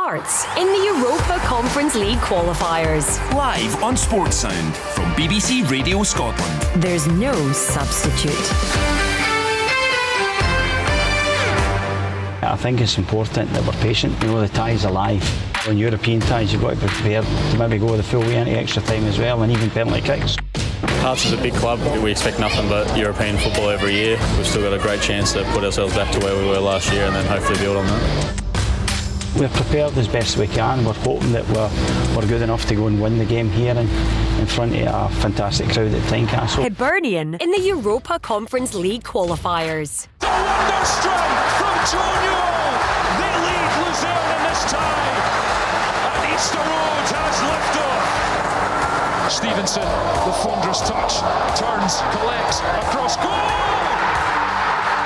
Hearts in the Europa Conference League qualifiers. Live on Sports Sound from BBC Radio Scotland. There's no substitute. I think it's important that we're patient. You know, the tie's alive. On European ties, you've got to be prepared to maybe go the full way into extra time as well, and even penalty kicks. Hearts is a big club. We expect nothing but European football every year. We've still got a great chance to put ourselves back to where we were last year and then hopefully build on that. We're prepared as best we can. We're hoping that we're good enough to go and win the game here in front of a fantastic crowd at Tynecastle. Hibernian in the Europa Conference League qualifiers. The wonder strike from Junior. They lead Luzerne in this tie. And Easter Road has liftoff. Stevenson, the thunderous touch, turns, collects, across goal.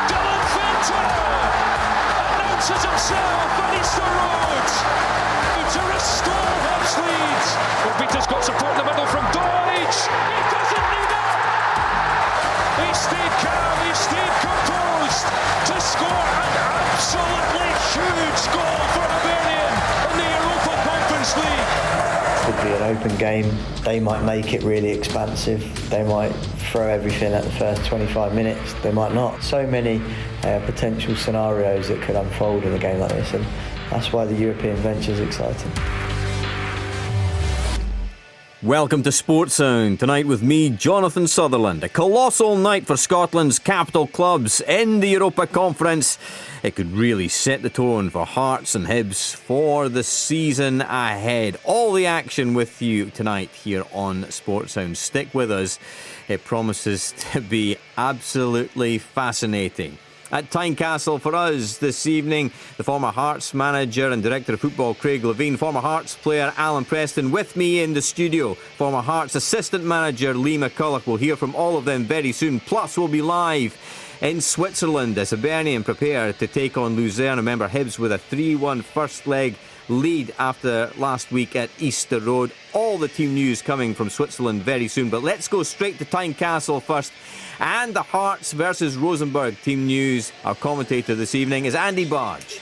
Dylan Fenton announces himself at Easter Road to restore Hibs leads. Obita's got support in the middle from Deutsch. He doesn't need it. He stayed calm, he stayed composed to score an absolutely huge goal for Hibernian in the Europa Conference League. Could be an open game. They might make it really expansive. They might throw everything at the first 25 minutes. They might not. So many potential scenarios that could unfold in a game like this, and that's why the European venture is exciting. Welcome to Sports Sound, tonight with me, Jonathan Sutherland. A colossal night for Scotland's capital clubs in the Europa Conference. It could really set the tone for Hearts and Hibs for the season ahead. All the action with you tonight here on Sports Sound. Stick with us. It promises to be absolutely fascinating. At Tynecastle for us this evening, the former Hearts manager and director of football Craig Levein, former Hearts player Alan Preston with me in the studio, former Hearts assistant manager Lee McCulloch. We'll hear from all of them very soon. Plus we'll be live in Switzerland as Hibernian prepare to take on Luzerne. Remember, Hibs with a 3-1 first leg lead after last week at Easter Road. All the team news coming from Switzerland very soon, but let's go straight to Tynecastle first. And the Hearts versus Rosenborg team news. Our commentator this evening is Andy Barge.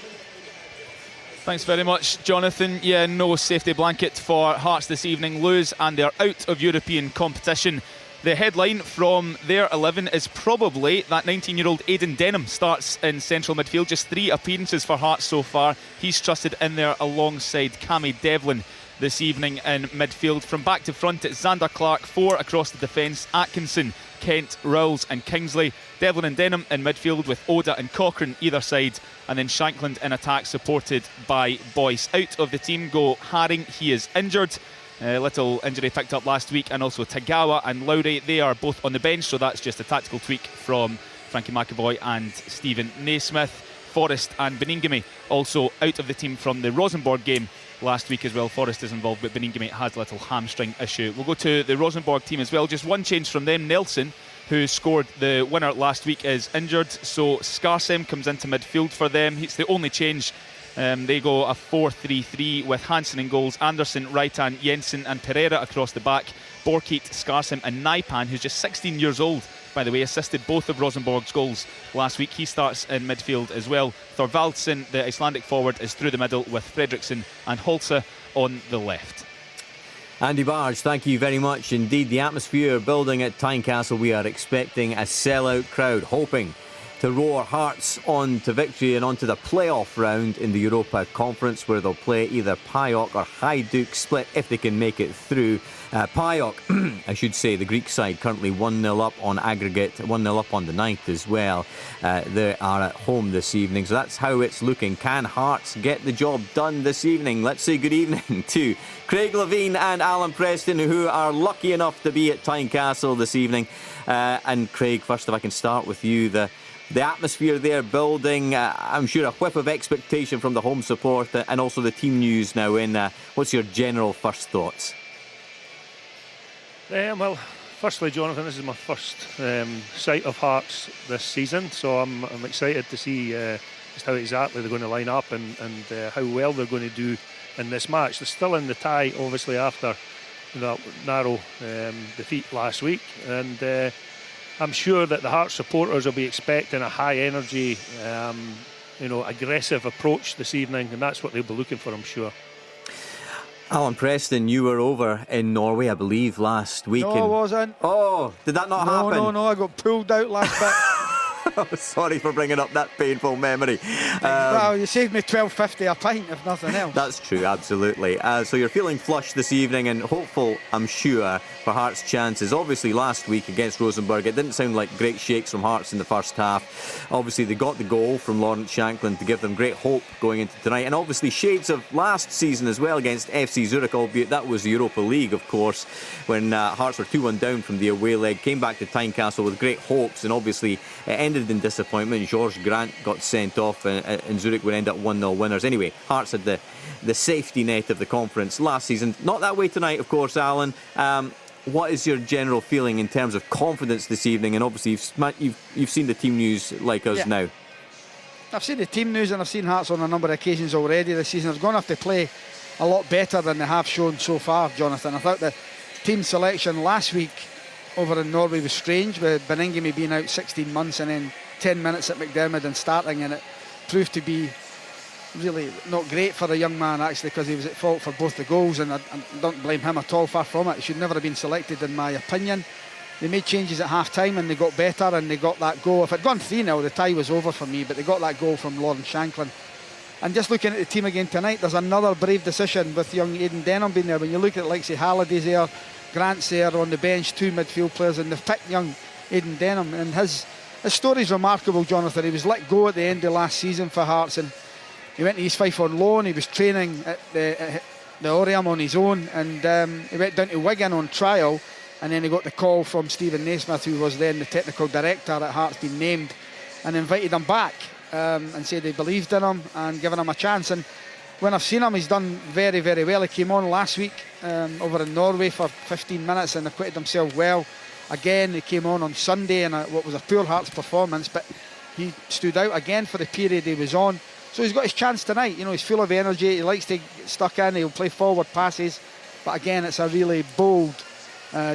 Thanks very much, Jonathan. Yeah, no safety blanket for Hearts this evening. Lose and they're out of European competition. The headline from their 11 is probably that 19-year-old Aidan Denham starts in central midfield. Just 3 appearances for Hearts so far. He's trusted in there alongside Cammy Devlin this evening in midfield. From back to front, it's Xander Clark, 4 across the defence. Atkinson, Kent, Rowles and Kingsley. Devlin and Denham in midfield with Oda and Cochrane either side. And then Shankland in attack supported by Boyce. Out of the team go Haring, he is injured. Little injury picked up last week, and also Tagawa and Lowry, they are both on the bench, so that's just a tactical tweak from Frankie McAvoy and Stephen Naismith. Forrest and Beningame also out of the team from the Rosenborg game last week as well. Forrest is involved, but Beningame has a little hamstring issue. We'll go to the Rosenborg team as well. Just one change from them. Nelson, who scored the winner last week, is injured, so Skarsheim comes into midfield for them. It's the only change. They go a 4-3-3 with Hansen in goals, Anderson, Reitan, Jensen and Pereira across the back. Borkeet, Skarsheim and Naipan, who's just 16 years old, by the way, assisted both of Rosenborg's goals last week. He starts in midfield as well. Thorvaldsen, the Icelandic forward, is through the middle with Fredriksson and Holse on the left. Andy Barge, thank you very much indeed. The atmosphere building at Tynecastle. We are expecting a sellout crowd, hoping to roar Hearts on to victory and onto the playoff round in the Europa Conference, where they'll play either PAOK or Hajduk Split if they can make it through. PAOK, I should say, the Greek side currently 1-0 up on aggregate, 1-0 up on the night as well. They are at home this evening, so that's how it's looking. Can Hearts get the job done this evening? Let's say good evening to Craig Levein and Alan Preston, who are lucky enough to be at Tynecastle this evening. And Craig, first if I can start with you, the atmosphere there building, I'm sure a whiff of expectation from the home support and also the team news now in. What's your general first thoughts? Well, firstly, Jonathan, this is my first sight of Hearts this season, so I'm excited to see just how exactly they're going to line up and how well they're going to do in this match. They're still in the tie, obviously, after that narrow defeat last week, and I'm sure that the Hearts supporters will be expecting a high energy aggressive approach this evening, and that's what they'll be looking for, I'm sure. Alan Preston, you were over in Norway, I believe, last week. No, I wasn't. Oh, did that not happen? No, I got pulled out last bit. Oh, sorry for bringing up that painful memory. Well, you saved me $12.50 a pint, if nothing else. That's true, absolutely. So you're feeling flushed this evening and hopeful, I'm sure, for Hearts' chances. Obviously, last week against Rosenborg, it didn't sound like great shakes from Hearts in the first half. Obviously, they got the goal from Lawrence Shanklin to give them great hope going into tonight. And obviously, shades of last season as well against FC Zurich, albeit that was the Europa League, of course, when Hearts were 2-1 down from the away leg, came back to Tynecastle with great hopes, and obviously it ended in disappointment. George Grant got sent off and Zurich would end up 1-0 winners. Anyway, Hearts had the safety net of the conference last season. Not that way tonight, of course, Alan. What is your general feeling in terms of confidence this evening? And obviously you've seen the team news like us now. I've seen the team news and I've seen Hearts on a number of occasions already this season. They're going to have to play a lot better than they have shown so far, Jonathan. I thought the team selection last week over in Norway was strange, with Beningame being out 16 months and then 10 minutes at McDermott and starting, and it proved to be really not great for the young man, actually, because he was at fault for both the goals, and I don't blame him at all, far from it. He should never have been selected, in my opinion. They made changes at half-time and they got better, and they got that goal. If it had gone 3-0, the tie was over for me, but they got that goal from Lawrence Shanklin. And just looking at the team again tonight, there's another brave decision with young Aidan Denham being there. When you look at, like, say, Halliday's there, Grant's there on the bench, two midfield players, and they've picked young Aidan Denham, and his story's remarkable, Jonathan. He was let go at the end of last season for Hearts, and he went to East Fife on loan. He was training at the Oriam on his own, and he went down to Wigan on trial, and then he got the call from Stephen Naismith, who was then the technical director at Hearts, being named, and invited him back and said they believed in him and given him a chance. And when I've seen him, he's done very, very well. He came on last week over in Norway for 15 minutes and acquitted himself well. Again, he came on Sunday in what was a poor Hearts performance, but he stood out again for the period he was on. So he's got his chance tonight. You know, he's full of energy. He likes to get stuck in. He'll play forward passes. But again, it's a really bold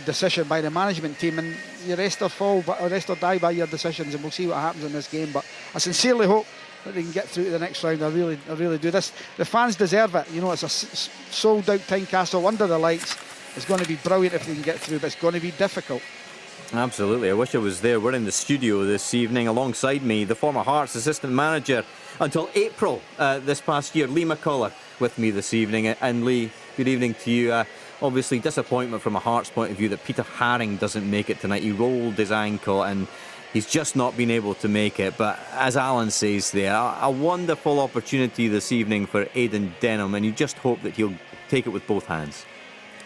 decision by the management team. And you rest or die by your decisions, and we'll see what happens in this game. But I sincerely hope that they can get through to the next round. I really do. The fans deserve it. You know, it's a sold-out Tynecastle under the lights. It's going to be brilliant if they can get through, but it's going to be difficult. Absolutely. I wish I was there. We're in the studio this evening. Alongside me, the former Hearts assistant manager until April this past year, Lee McCullough, with me this evening. And Lee, good evening to you. Obviously, disappointment from a Hearts point of view that Peter Haring doesn't make it tonight. He rolled his ankle and he's just not been able to make it. But as Alan says there, a wonderful opportunity this evening for Aidan Denham, and you just hope that he'll take it with both hands.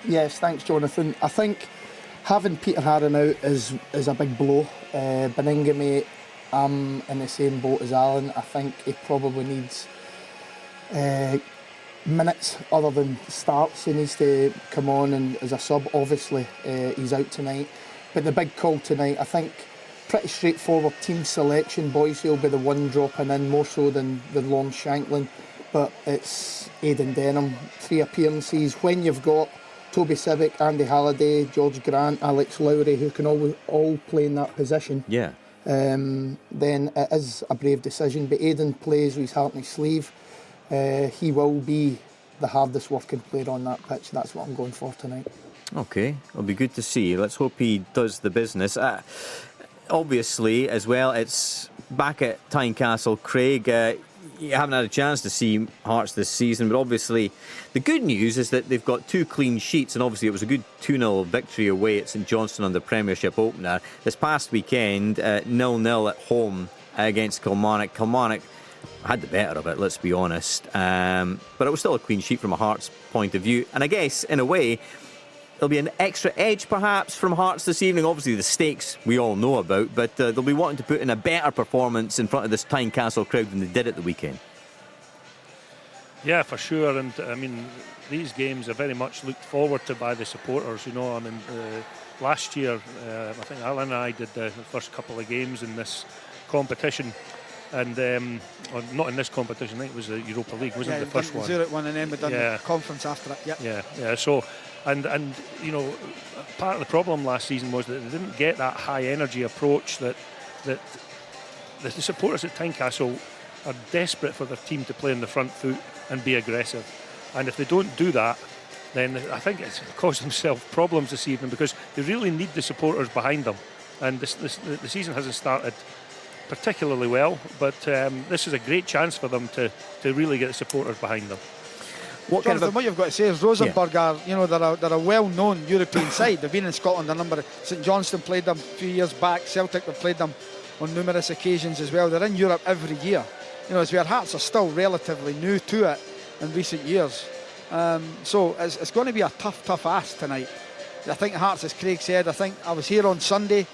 Yes, thanks, Jonathan. I think having Peter Haring out is a big blow. Beningame, I'm in the same boat as Alan. I think he probably needs minutes other than starts. He needs to come on and as a sub. Obviously, he's out tonight. But the big call tonight, I think, pretty straightforward team selection. Boyce will be the one dropping in more so than Lawrence Shanklin. But it's Aidan Denham, 3 appearances. When you've got Toby Civic, Andy Halliday, George Grant, Alex Lowry, who can all play in that position, then it is a brave decision. But Aidan plays with his heart on his sleeve. He will be the hardest working player on that pitch. That's what I'm going for tonight. Okay, it'll be good to see. Let's hope he does the business. Obviously, as well, it's back at Tynecastle. Craig, you haven't had a chance to see Hearts this season, but obviously the good news is that they've got 2 clean sheets, and obviously it was a good 2-0 victory away at St Johnstone on the Premiership opener. This past weekend, 0-0 at home against Kilmarnock. Kilmarnock had the better of it, let's be honest, but it was still a clean sheet from a Hearts point of view, and I guess in a way there'll be an extra edge perhaps from Hearts this evening. Obviously the stakes we all know about, but they'll be wanting to put in a better performance in front of this Tynecastle crowd than they did at the weekend. Yeah, for sure. And I mean, these games are very much looked forward to by the supporters. You know, I mean, last year I think Alan and I did the first couple of games in this competition, and or not in this competition, I think it was the Europa League, wasn't it, the first one? Zurich one, and then we done the conference after it. Yeah. So, and you know, part of the problem last season was that they didn't get that high energy approach that the supporters at Tynecastle are desperate for their team to play on the front foot and be aggressive. And if they don't do that, then I think it's caused themselves problems this evening, because they really need the supporters behind them. And the season hasn't started particularly well, but this is a great chance for them to really get the supporters behind them. What you've got to say is Rosenborg are, they're a well-known European side. They've been in Scotland a number of... St Johnstone played them a few years back. Celtic have played them on numerous occasions as well. They're in Europe every year. As where Hearts are still relatively new to it in recent years. So it's going to be a tough ask tonight. I think Hearts, as Craig said, I was here on Sunday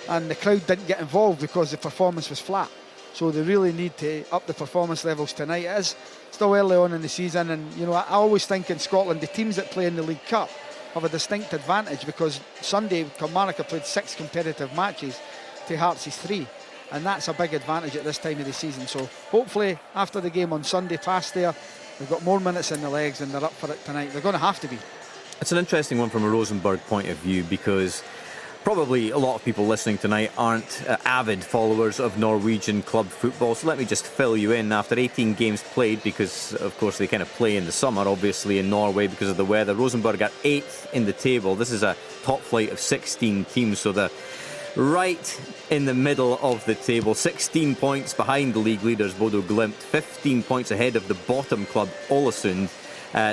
and the crowd didn't get involved because the performance was flat. So they really need to up the performance levels tonight. It is still early on in the season, and I always think in Scotland the teams that play in the League Cup have a distinct advantage, because Sunday Kilmarnock have played 6 competitive matches to Hearts' 3, and that's a big advantage at this time of the season. So hopefully after the game on Sunday past there, they've got more minutes in the legs and they're up for it tonight. They're going to have to be. It's an interesting one from a Rosenborg point of view, because probably a lot of people listening tonight aren't avid followers of Norwegian club football. So let me just fill you in. After 18 games played, because of course they kind of play in the summer, obviously in Norway because of the weather, Rosenborg are 8th in the table. This is a top flight of 16 teams, so they're right in the middle of the table. 16 points behind the league leaders Bodo Glimt, 15 points ahead of the bottom club Ålesund.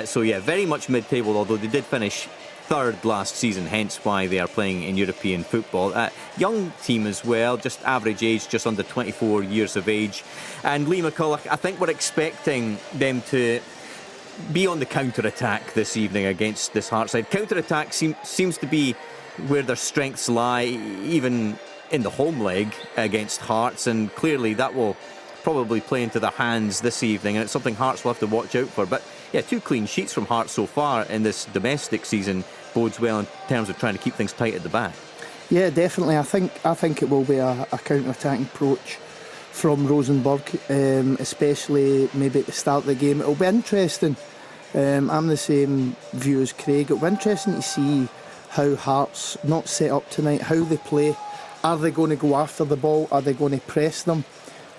So yeah, very much mid-table, although they did finish 3rd last season, hence why they are playing in European football. Young team as well, just average age, just under 24 years of age. And Lee McCulloch, I think we're expecting them to be on the counter-attack this evening against this Hearts side. Counter-attack seems to be where their strengths lie, even in the home leg against Hearts, and clearly that will probably play into their hands this evening, and it's something Hearts will have to watch out for. But yeah, 2 clean sheets from Hearts so far in this domestic season bodes well in terms of trying to keep things tight at the back. Yeah, definitely. I think it will be a counter-attacking approach from Rosenborg, especially maybe at the start of the game. It'll be interesting. I'm the same view as Craig. It'll be interesting to see how Hearts not set up tonight, how they play. Are they going to go after the ball? Are they going to press them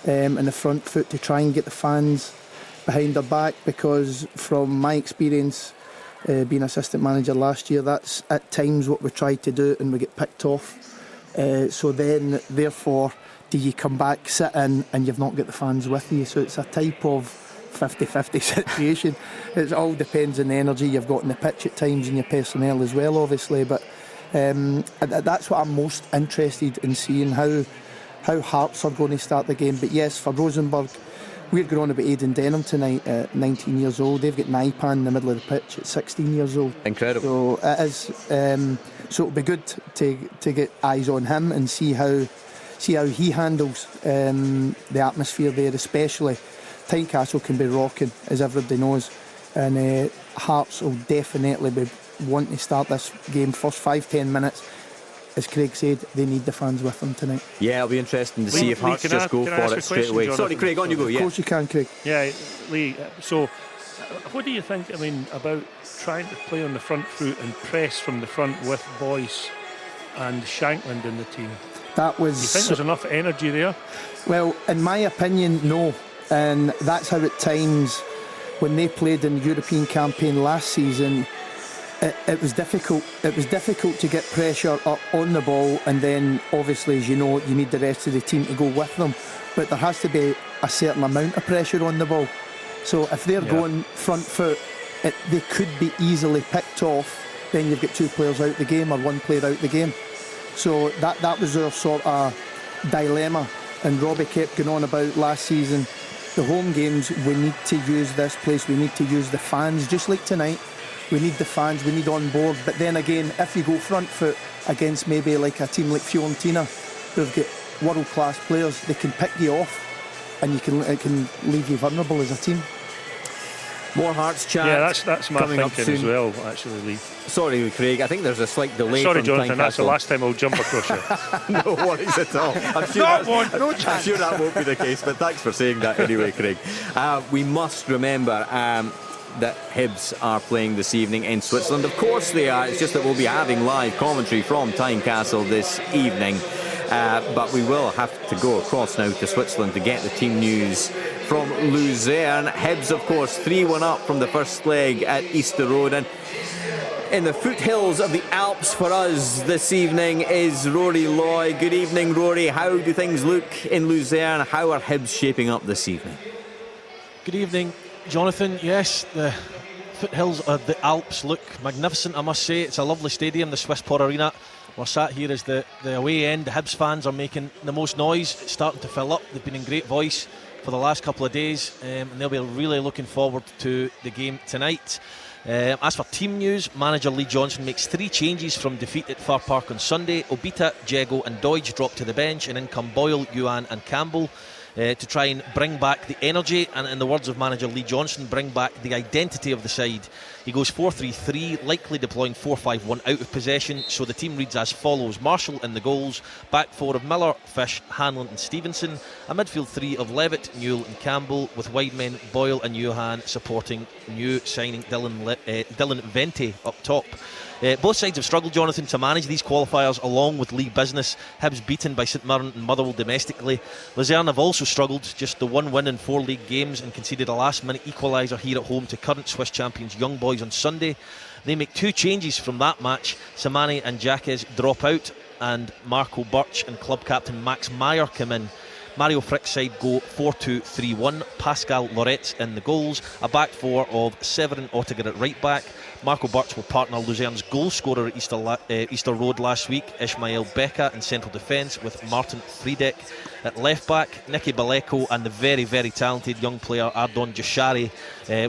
in the front foot to try and get the fans behind their back? Because from my experience being assistant manager last year, that's at times what we tried to do and we get picked off. So then therefore do you come back, sit in, and you've not got the fans with you? So it's a type of 50-50 situation. It all depends on the energy you've got in the pitch at times and your personnel as well, obviously. But that's what I'm most interested in seeing, how Hearts are going to start the game. But yes, for Rosenborg, we're going on about Aidan Denham tonight at 19 years old. They've got Naipan in the middle of the pitch at 16 years old. Incredible. So it is. So it'll be good to get eyes on him and see how he handles the atmosphere there, especially. Tynecastle can be rocking, as everybody knows, and Hearts will definitely be wanting to start this game first 5-10 minutes. As Craig said, they need the fans with them tonight. Yeah, it'll be interesting to see if Hearts just go for it straight away. Jonathan? Sorry, Craig, on you go. Of course you can, Craig. Yeah, Lee, so what do you think, about trying to play on the front foot and press from the front with Boyce and Shankland in the team? That was... Do you think there's enough energy there? Well, in my opinion, no. And that's how at times, when they played in the European campaign last season, it was difficult. It was difficult to get pressure up on the ball, and then obviously, as you know, you need the rest of the team to go with them. But there has to be a certain amount of pressure on the ball. So if they're going front foot, they could be easily picked off. Then you've got 2 players out the game or 1 player out the game. So that was our sort of dilemma. And Robbie kept going on about last season, the home games, we need to use this place, we need to use the fans, just like tonight. We need the fans, we need on board. But then again, if you go front foot against maybe like a team like Fiorentina, who've got world-class players, they can pick you off and it can leave you vulnerable as a team. More Hearts chat. Yeah, that's my coming thinking as well, actually, Lee. Sorry, Craig, I think there's a slight delay. Sorry, from Jonathan, that's the Tynecastle. last time I'll jump across you. No worries at all. I'm sure I'm sure that won't be the case, but thanks for saying that anyway, Craig. We must remember that Hibs are playing this evening in Switzerland. Of course they are. It's just that we'll be having live commentary from Tynecastle this evening. But we will have to go across now to Switzerland to get the team news from from Luzerne. Hibs, of course, 3-1 up from the first leg at Easter Road. And in the foothills of the Alps for us this evening is Rory Loy. Good evening, Rory. How do things look in Luzerne? How are Hibs shaping up this evening? Good evening, Jonathan. Yes, the foothills of the Alps look magnificent, I must say. It's a lovely stadium, the Swissport Arena. We're sat here as the away end. The Hibs fans are making the most noise. It's starting to fill up. They've been in great voice for the last couple of days, and they'll be really looking forward to the game tonight. As for team news, manager Lee Johnson makes 3 changes from defeat at Fir Park on Sunday. Obita, Jago and Doidge drop to the bench, and in come Boyle, Yuan and Campbell to try and bring back the energy and, in the words of manager Lee Johnson, bring back the identity of the side. He goes 4-3-3, likely deploying 4-5-1 out of possession, so the team reads as follows: Marshall in the goals, back 4 of Miller, Fish, Hanlon and Stevenson, a midfield 3 of Levitt, Newell and Campbell, with wide men Boyle and Johan supporting new signing Dylan Vente up top. Both sides have struggled, Jonathan, to manage these qualifiers along with league business. Hibs beaten by St Mirren and Motherwell domestically. Luzerne have also struggled, just the 1 win in 4 league games, and conceded a last minute equaliser here at home to current Swiss champions Young Boys on Sunday. They make 2 changes from that match. Samani and Jacques drop out, and Marco Birch and club captain Max Meyer come in. Mario Frick's side go 4-2-3-1, Pascal Loretz in the goals, a back 4 of Severin Ottiger at right back. Marco Birch will partner Luzerne's goal scorer at Easter Road last week, Ishmael Becca, in central defence, with Martin Friedeck at left back. Nicky Baleko and the very, very talented young player Ardon Jashari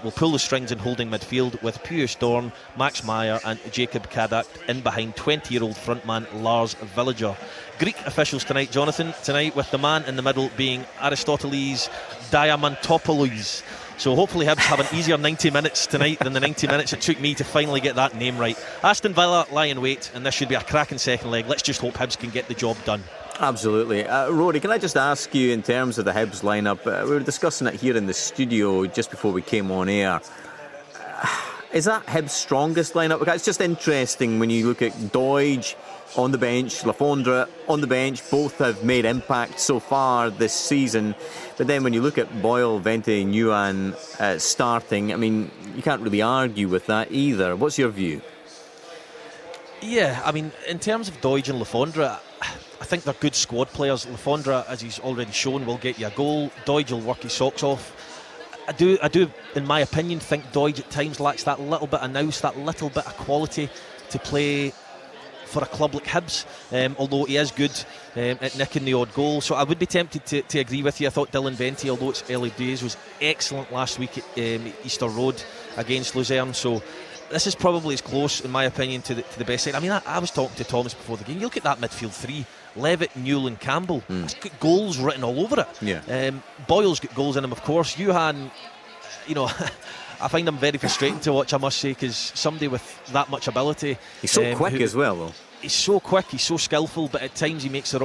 will pull the strings in holding midfield, with Pius Dorn, Max Meyer and Jacob Kadak in behind 20-year-old frontman Lars Villager. Greek officials tonight, Jonathan, with the man in the middle being Aristoteles Diamantopoulos. So hopefully Hibs have an easier 90 minutes tonight than the 90 minutes it took me to finally get that name right. Aston Villa lie in wait, and this should be a cracking second leg. Let's just hope Hibs can get the job done. Absolutely. Rory, can I just ask you, in terms of the Hibs lineup, we were discussing it here in the studio just before we came on air. Is that Hibs' strongest lineup? Because it's just interesting when you look at Doidge on the bench, Lafondra on the bench. Both have made impact so far this season. But then when you look at Boyle, Vente and Yuan starting, I mean, you can't really argue with that either. What's your view? Yeah, I mean, in terms of Doidge and Lafondra, I think they're good squad players. Lafondra, as he's already shown, will get you a goal. Doidge will work his socks off. I do, in my opinion, think Doidge at times lacks that little bit of nous, that little bit of quality to play for a club like Hibs, although he is good at nicking the odd goal. So I would be tempted to agree with you. I thought Dylan Vente, although it's early days, was excellent last week at Easter Road against Luzerne. So this is probably as close, in my opinion, to the best side. I mean, I was talking to Thomas before the game. You look at that midfield 3, Levitt, Newell and Campbell. It's got goals written all over it. Yeah. Boyle's got goals in him, of course. Johan, you know, I find him very frustrating to watch, I must say, because somebody with that much ability. He's so quick as well, though. He's so quick, he's so skillful, but at times he makes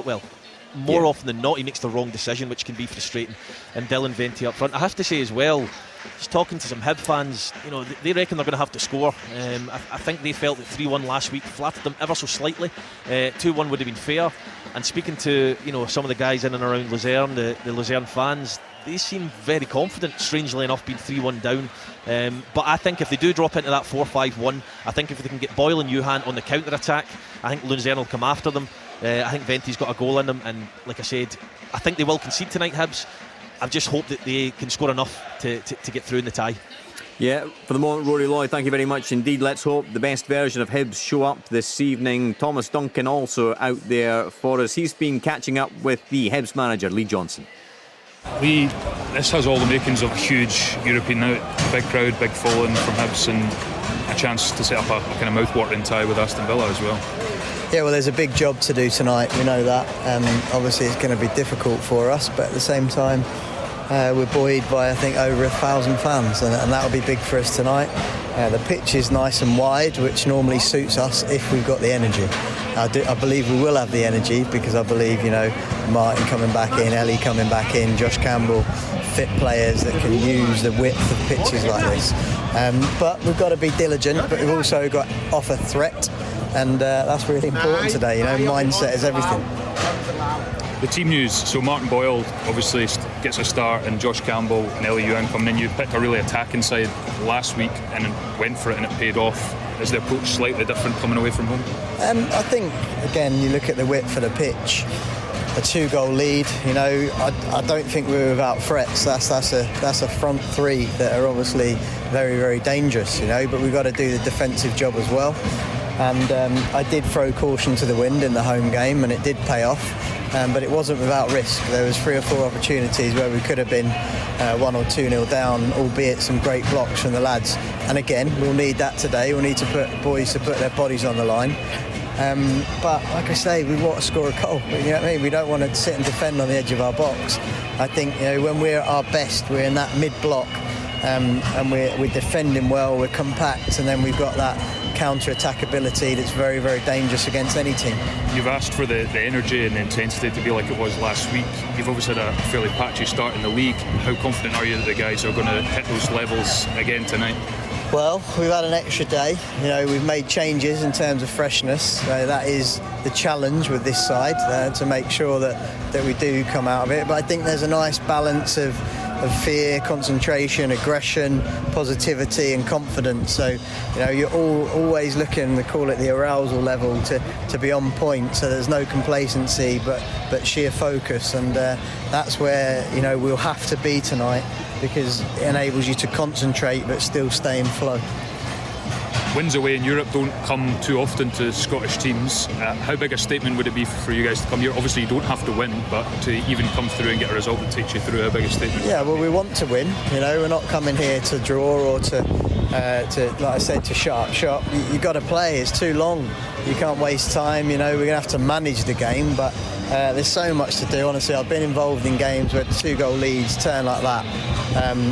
more often than not, he makes the wrong decision, which can be frustrating. And Dylan Vente up front. I have to say as well, just talking to some Hib fans, you know, they reckon they're going to have to score. I think they felt that 3-1 last week flattered them ever so slightly. 2-1 would have been fair. And speaking to, you know, some of the guys in and around Luzerne, the Luzerne fans, they seem very confident, strangely enough, being 3-1 down. But I think if they do drop into that 4-5-1, I think if they can get Boyle and Johan on the counter-attack, I think Luzerne will come after them. I think Vente's got a goal in them, and like I said, I think they will concede tonight, Hibs. I just hope that they can score enough to get through in the tie. Yeah, for the moment, Rory Loy, thank you very much indeed. Let's hope the best version of Hibs show up this evening. Thomas Duncan also out there for us. He's been catching up with the Hibs manager, Lee Johnson. This has all the makings of a huge European night. Big crowd, big following from Hibs, and a chance to set up a kind of mouth-watering tie with Aston Villa as well. Yeah, well, there's a big job to do tonight, we know that. Obviously it's going to be difficult for us, but at the same time we're buoyed by, I think, over 1,000 fans, and that will be big for us tonight. The pitch is nice and wide, which normally suits us if we've got the energy. I believe we will have the energy, because I believe, you know, Martin coming back in, Ellie coming back in, Josh Campbell, fit players that can use the width of pitches like this. But we've got to be diligent, but we've also got to offer threat, and that's really important today. You know, mindset is everything. The team news, so Martin Boyle obviously gets a start, and Josh Campbell and Ellie Ewan coming in. You picked a really attacking side last week and went for it, and it paid off. Is the approach slightly different coming away from home? I think, again, you look at the width of the pitch, a 2-goal lead, you know, I don't think we're without threats. That's a front three that are obviously very, very dangerous, you know, but we've got to do the defensive job as well. And I did throw caution to the wind in the home game, and it did pay off. But it wasn't without risk. There was 3 or 4 opportunities where we could have been 1 or 2-0 down, albeit some great blocks from the lads. And again, we'll need that today. We'll need to put boys to put their bodies on the line. But like I say, we want to score a goal. You know what I mean? We don't want to sit and defend on the edge of our box. I think, you know, when we're at our best, we're in that mid-block, and we're defending well, we're compact, and then we've got that counter-attack ability that's very, very dangerous against any team. You've asked for the energy and the intensity to be like it was last week. You've obviously had a fairly patchy start in the league. How confident are you that the guys are going to hit those levels again tonight? Well, we've had an extra day. You know, we've made changes in terms of freshness. That is the challenge with this side, to make sure that we do come out of it. But I think there's a nice balance of fear, concentration, aggression, positivity and confidence. So, you know, you're always looking, they call it the arousal level, to be on point. So there's no complacency, but sheer focus. And that's where, you know, we'll have to be tonight, because it enables you to concentrate but still stay in flow. Wins away in Europe don't come too often to Scottish teams. How big a statement would it be for you guys to come here? Obviously you don't have to win, but to even come through and get a result that takes you through, how big a statement? Yeah, well, we want to win. You know, we're not coming here to draw or to like I said, to shut up shop. You've got to play. It's too long. You can't waste time. You know, we're going to have to manage the game, but there's so much to do. Honestly, I've been involved in games where 2-goal leads turn like that,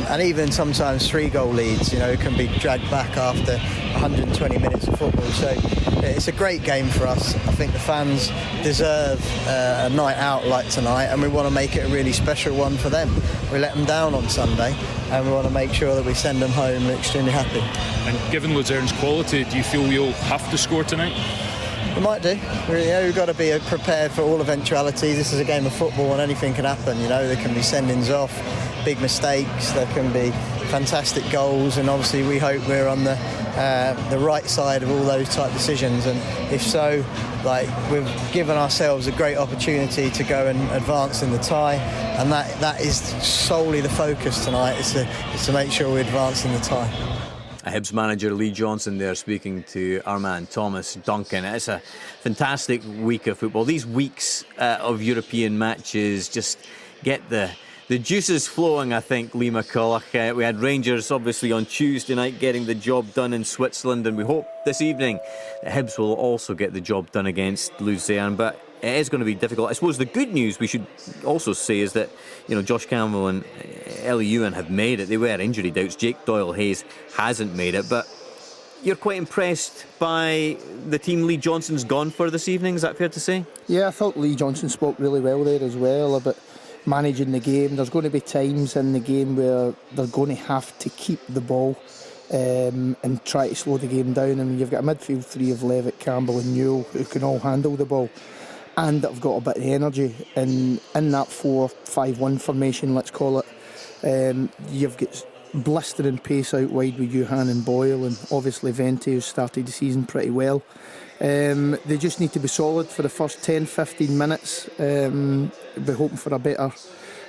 and even sometimes 3-goal leads, you know, can be dragged back after 120 minutes of football. So it's a great game for us. I think the fans deserve a night out like tonight, and we want to make it a really special one for them. We let them down on Sunday, and we want to make sure that we send them home extremely happy. And given Lucerne's quality, do you feel you'll have to score tonight? We might do. We've got to be prepared for all eventualities. This is a game of football and anything can happen. You know, there can be sendings off, big mistakes, there can be fantastic goals, and obviously we hope we're on the right side of all those type decisions. And if so, like, we've given ourselves a great opportunity to go and advance in the tie, and that is solely the focus tonight, is to make sure we advance in the tie. Hibs manager Lee Johnson there speaking to our man Thomas Duncan. It's a fantastic week of football. These weeks of European matches just get the juices flowing, I think, Lee McCulloch. We had Rangers obviously on Tuesday night getting the job done in Switzerland, and we hope this evening that Hibs will also get the job done against Lucerne. But it is going to be difficult. I suppose the good news we should also say is that, you know, Josh Campbell and Ellie Ewan have made it. They were injury doubts. Jake Doyle-Hayes hasn't made it, but you're quite impressed by the team Lee Johnson's gone for this evening, is that fair to say? Yeah, I thought Lee Johnson spoke really well there as well about managing the game. There's going to be times in the game where they're going to have to keep the ball and try to slow the game down. I mean, you've got a midfield three of Levitt, Campbell and Newell who can all handle the ball, and have got a bit of energy in that 4-5-1 formation, let's call it. You've got blistering pace out wide with Johan and Boyle, and obviously Vente, who started the season pretty well. They just need to be solid for the first 10-15 minutes. Be hoping for a better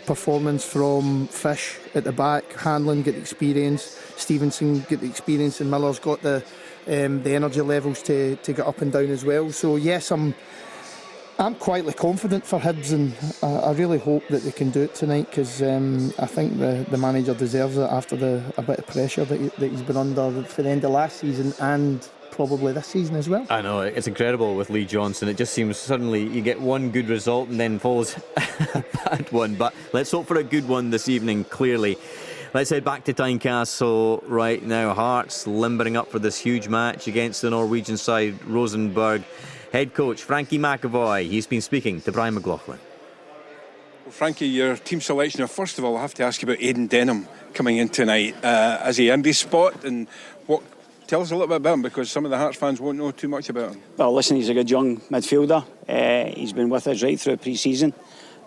performance from Fish at the back. Hanlon get the experience, Stevenson get the experience, and Miller's got the energy levels to get up and down as well. So yes, I'm quietly confident for Hibs, and I really hope that they can do it tonight, because I think the manager deserves it after a bit of pressure that he's been under for the end of last season and probably this season as well. I know, it's incredible with Lee Johnson. It just seems suddenly you get one good result and then follows a bad one. But let's hope for a good one this evening, clearly. Let's head back to Tynecastle right now. Hearts limbering up for this huge match against the Norwegian side, Rosenborg. Head coach Frankie McAvoy, he's been speaking to Brian McLaughlin. Well, Frankie, your team selection. First of all, I have to ask you about Aidan Denham coming in tonight. Has he earned his spot? And tell us a little bit about him, because some of the Hearts fans won't know too much about him. Well, listen, he's a good young midfielder. He's been with us right through pre-season.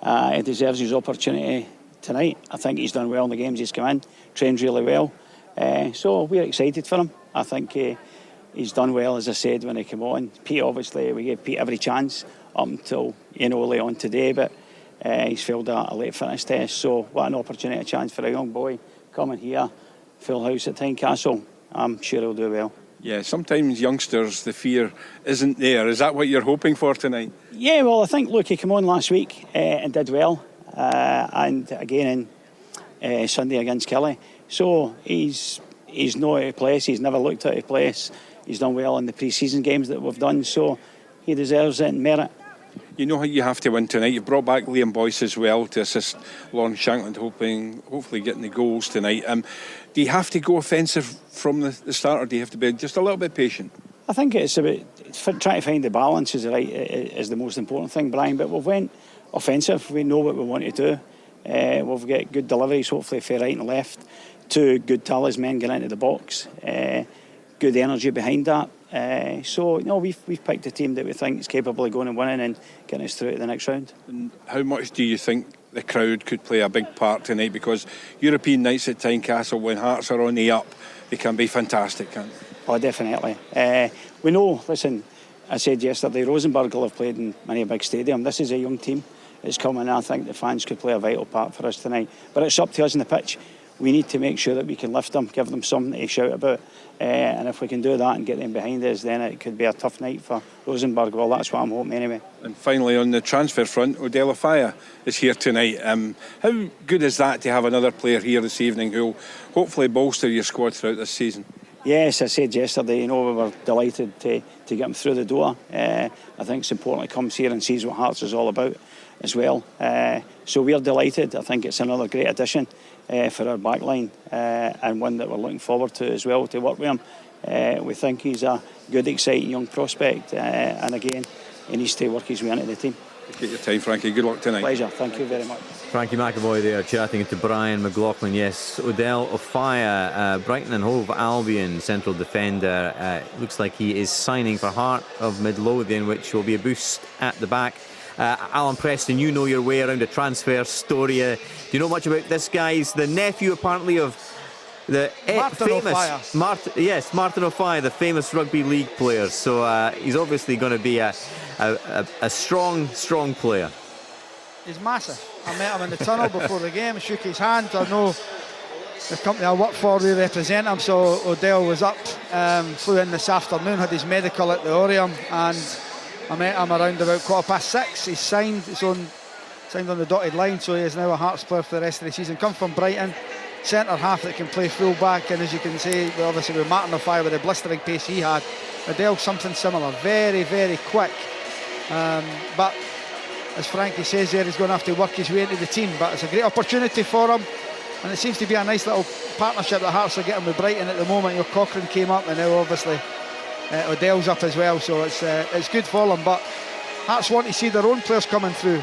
He deserves his opportunity tonight. I think he's done well in the games he's come in, trained really well. So we're excited for him. I think he's done well, as I said, when he came on. Pete, obviously, we gave Pete every chance up until, early on today, but he's failed a late fitness test. So what an opportunity, a chance for a young boy coming here, full house at Tynecastle. I'm sure he'll do well. Yeah, sometimes youngsters, the fear isn't there. Is that what you're hoping for tonight? Yeah, well, I think, look, he came on last week and did well. And again in Sunday against Kelly. So he's not out of place. He's never looked out of place. He's done well in the pre-season games that we've done. So he deserves it and merit. You know how you have to win tonight. You've brought back Liam Boyce as well to assist Lawrence Shankland, hopefully getting the goals tonight. Do you have to go offensive from the start, or do you have to be just a little bit patient? I think it's about trying to find the balance is the most important thing, Brian. But we've went offensive. We know what we want to do. We've got good deliveries, hopefully for right and left. 2 good talismen get into the box. Good energy behind that. So we've picked a team that we think is capable of going and winning and getting us through to the next round. And how much do you think the crowd could play a big part tonight? Because European nights at Tynecastle, when Hearts are on the up, they can be fantastic, can't they? Oh, definitely. We know, listen, I said yesterday, Rosenborg will have played in many big stadiums. This is a young team that's coming. I think the fans could play a vital part for us tonight. But it's up to us on the pitch. We need to make sure that we can lift them, give them something to shout about. And if we can do that and get them behind us, then it could be a tough night for Rosenborg. Well, that's what I'm hoping anyway. And finally, on the transfer front, Odell Ofaya is here tonight. How good is that to have another player here this evening who will hopefully bolster your squad throughout this season? Yes, I said yesterday, we were delighted to get him through the door. I think it's important he comes here and sees what Hearts is all about as well. So we're delighted. I think it's another great addition for our backline and one that we're looking forward to as well to work with him. We think he's a good, exciting young prospect, and again, he needs to work his way into the team. Appreciate your time, Frankie. Good luck tonight. Pleasure. Thank you very much. Frankie McAvoy there chatting to Brian McLaughlin. Yes, Odell Ofaya, Brighton and Hove Albion central defender. Looks like he is signing for Heart of Midlothian, which will be a boost at the back. Alan Preston, you know your way around a transfer story. Do you know much about this guy? He's the nephew, apparently, of the famous Martin Offiah, the famous rugby league player. So he's obviously going to be a strong player. He's massive. I met him in the tunnel before the game, shook his hand. I know the company I work for, they represent him, so Odell was up, flew in this afternoon, had his medical at the Orium, and I met him around about 6:15. He's signed on the dotted line, so he is now a Hearts player for the rest of the season. Come from Brighton, centre half that can play full back, and as you can see, obviously with Martin Offiah with the blistering pace he had, Odell something similar, very, very quick. But as Frankie says there, he's going to have to work his way into the team, but it's a great opportunity for him, and it seems to be a nice little partnership that Hearts are getting with Brighton at the moment. Cochrane came up, and now obviously Odell's up as well, so it's good for them. But Hearts want to see their own players coming through.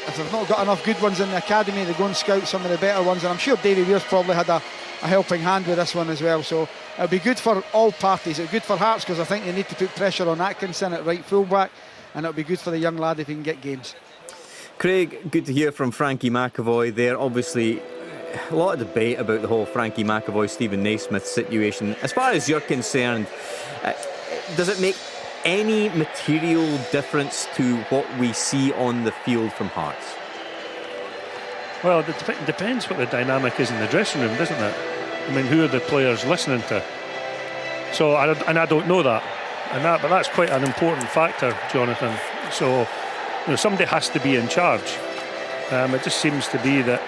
If they've not got enough good ones in the academy, they go and scout some of the better ones, and I'm sure Davy Weir's probably had a helping hand with this one as well. So it'll be good for all parties. It'll be good for Hearts because I think they need to put pressure on Atkinson at right fullback, and it'll be good for the young lad if he can get games. Craig, good to hear from Frankie McAvoy there. Obviously, a lot of debate about the whole Frankie McAvoy, Stephen Naismith situation. As far as you're concerned, does it make any material difference to what we see on the field from Hearts? Well, it depends what the dynamic is in the dressing room, doesn't it? I mean, who are the players listening to? So, I don't know that, but that's quite an important factor, Jonathan. So, somebody has to be in charge. It just seems to be that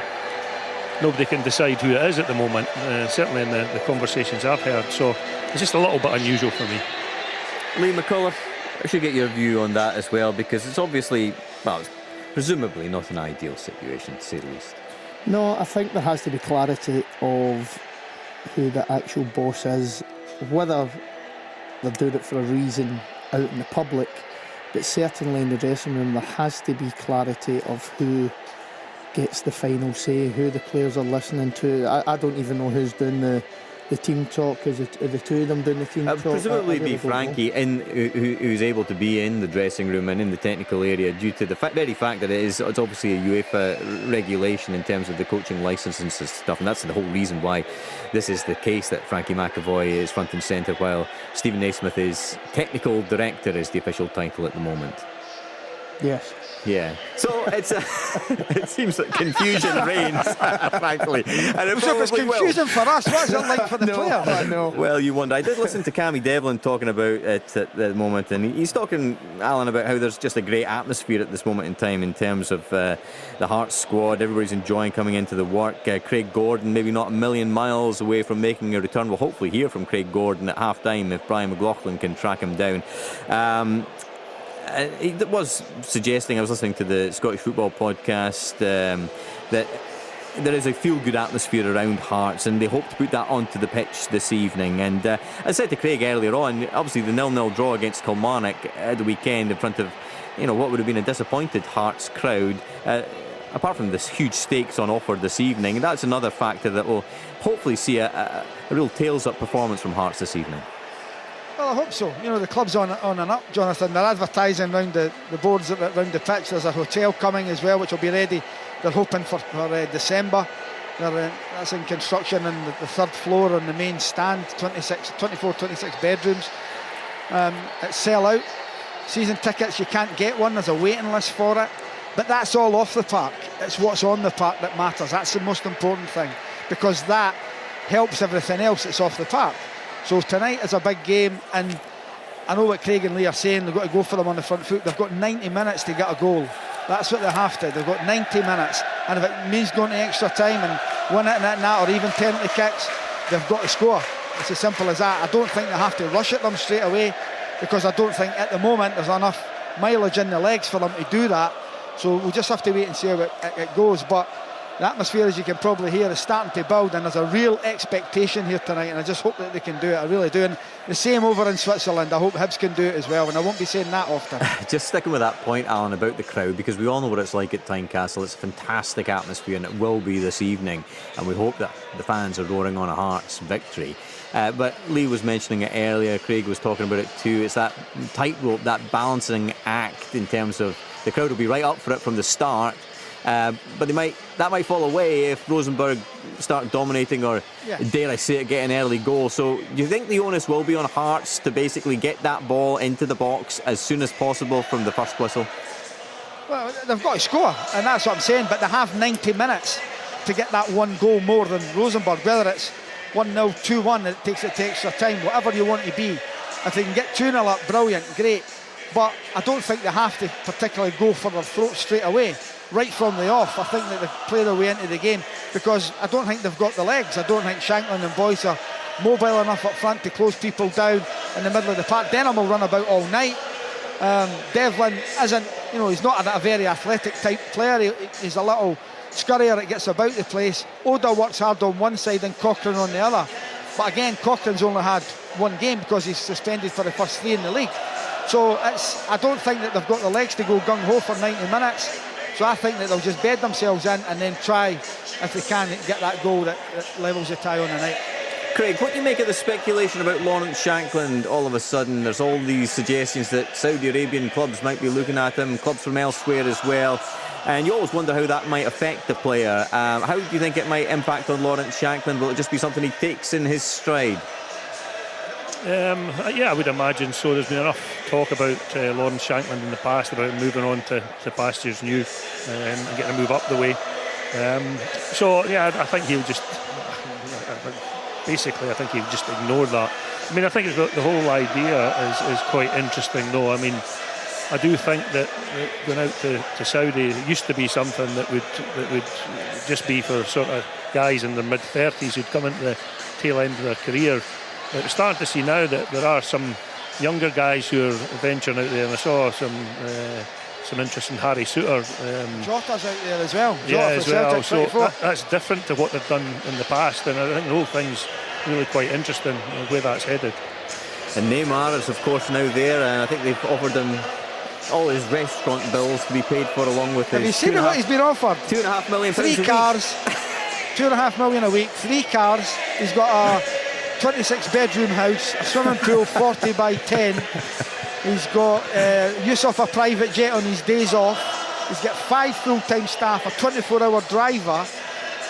nobody can decide who it is at the moment, certainly in the conversations I've heard. So, it's just a little bit unusual for me. Lee McCullough, I should get your view on that as well, because it's obviously, it's presumably not an ideal situation, to say the least. No, I think there has to be clarity of who the actual boss is, whether they're doing it for a reason out in the public, but certainly in the dressing room there has to be clarity of who gets the final say, who the players are listening to. I don't even know who's doing the the team talk? Is the two of them doing the team talk? Presumably be Frankie who's able to be in the dressing room and in the technical area due to the very fact that it's obviously a UEFA regulation in terms of the coaching licenses and stuff, and that's the whole reason why this is the case, that Frankie McAvoy is front and centre while Stephen Naismith is technical director, is the official title at the moment. Yes. Yeah, so it seems that confusion reigns, frankly. And it so if it's confusing for us, what's it like for the player? I know. Well, you wonder. I did listen to Cammy Devlin talking about it at the moment, and he's talking, Alan, about how there's just a great atmosphere at this moment in time in terms of the Hearts squad. Everybody's enjoying coming into the work. Craig Gordon, maybe not a million miles away from making a return. We'll hopefully hear from Craig Gordon at half-time if Brian McLaughlin can track him down. He was suggesting, I was listening to the Scottish Football podcast, that there is a feel-good atmosphere around Hearts, and they hope to put that onto the pitch this evening. And I said to Craig earlier on, obviously the 0-0 draw against Kilmarnock at the weekend in front of what would have been a disappointed Hearts crowd, apart from this huge stakes on offer this evening, that's another factor that will hopefully see a real tails-up performance from Hearts this evening. Well, I hope so. The club's on and up, Jonathan. They're advertising around the boards around the pitch. There's a hotel coming as well, which will be ready. They're hoping for December. That's in construction on the third floor on the main stand. 24, 26 bedrooms. It's sell out. Season tickets, you can't get one. There's a waiting list for it. But that's all off the park. It's what's on the park that matters. That's the most important thing, because that helps everything else that's off the park. So tonight is a big game, and I know what Craig and Lee are saying. They've got to go for them on the front foot. They've got 90 minutes to get a goal. That's what they have to. They've got 90 minutes, and if it means going to extra time and win it and that, or even penalty kicks, they've got to score. It's as simple as that. I don't think they have to rush at them straight away, because I don't think at the moment there's enough mileage in the legs for them to do that. So we'll just have to wait and see how it goes. But the atmosphere, as you can probably hear, is starting to build, and there's a real expectation here tonight, and I just hope that they can do it. I really do. And the same over in Switzerland. I hope Hibs can do it as well, and I won't be saying that often. Just sticking with that point, Alan, about the crowd, because we all know what it's like at Tynecastle. It's a fantastic atmosphere, and it will be this evening, and we hope that the fans are roaring on a Hearts victory. But Lee was mentioning it earlier, Craig was talking about it too. It's that tightrope, that balancing act in terms of the crowd will be right up for it from the start. But that might fall away if Rosenborg start dominating, or dare I say it, get an early goal. So do you think the onus will be on Hearts to basically get that ball into the box as soon as possible from the first whistle? Well, they've got to score, and that's what I'm saying, but they have 90 minutes to get that one goal more than Rosenborg, whether it's 1-0, 2-1, it takes it to extra time, whatever you want to be. If they can get 2-0 up, brilliant, great. But I don't think they have to particularly go for their throat straight away, right from the off. I think that they play their way into the game, because I don't think they've got the legs. I don't think Shankland and Boyce are mobile enough up front to close people down in the middle of the park. Denham will run about all night. Devlin isn't, he's not a very athletic type player. He's a little scurrier that gets about the place. Oda works hard on one side and Cochrane on the other. But again, Cochrane's only had one game because he's suspended for the first 3 in the league. So I don't think that they've got the legs to go gung-ho for 90 minutes. So I think that they'll just bed themselves in and then try, if they can, get that goal that levels the tie on the night. Craig, what do you make of the speculation about Lawrence Shankland? All of a sudden, there's all these suggestions that Saudi Arabian clubs might be looking at him, clubs from elsewhere as well. And you always wonder how that might affect the player. How do you think it might impact on Lawrence Shankland? Will it just be something he takes in his stride? Yeah, I would imagine so. There's been enough talk about Lawrence Shankland in the past about moving on to pastures new and getting a move up the way. So yeah, I think he'll just basically he'll just ignore that. I mean, I think the whole idea is quite interesting, though. I mean, I do think that going out to Saudi used to be something that would just be for sort of guys in their mid-30s who'd come into the tail end of their career. But we're starting to see now that there are some younger guys who are venturing out there, and I saw some interest in Harry Souttar. Jota's out there as well. Yeah, as well. So that's different to what they've done in the past, and I think the whole thing's really quite interesting where that's headed. And Neymar is of course now there, and I think they've offered him all his restaurant bills to be paid for, along with his... Have you seen what he's been offered? £2.5 million 3 cars, £2.5 million a week, 3 cars. He's got 26-bedroom house, a swimming pool 40 by 10. He's got use of a private jet on his days off. He's got 5 full-time staff, a 24-hour driver.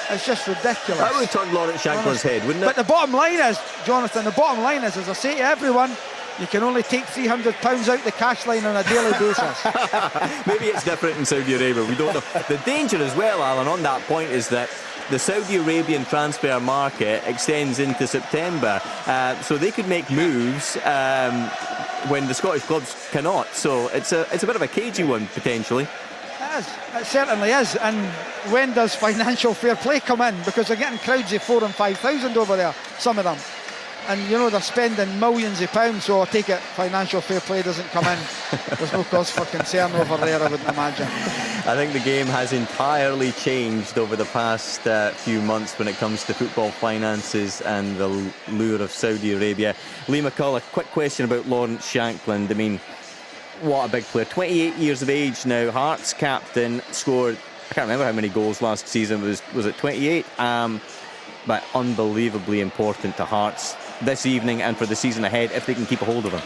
It's just ridiculous. That would turn Lawrence Shankland's head, wouldn't it? But the bottom line is, Jonathan, as I say to everyone, you can only take £300 out the cash line on a daily basis. Maybe it's different in Saudi Arabia, we don't know. The danger as well, Alan, on that point is that the Saudi Arabian transfer market extends into September, so they could make moves when the Scottish clubs cannot. So it's a bit of a cagey one, potentially. It certainly is. And when does financial fair play come in? Because they're getting crowds of 4,000 and 5,000 over there, some of them. And you know, they're spending millions of pounds, so I take it financial fair play doesn't come in. There's no cause for concern over there, I wouldn't imagine. I think the game has entirely changed over the past few months when it comes to football finances and the lure of Saudi Arabia. Lee McCullough, quick question about Lawrence Shankland. I mean, what a big player. 28 years of age now, Hearts captain, scored, I can't remember how many goals last season, was it 28? But unbelievably important to Hearts this evening and for the season ahead if they can keep a hold of him.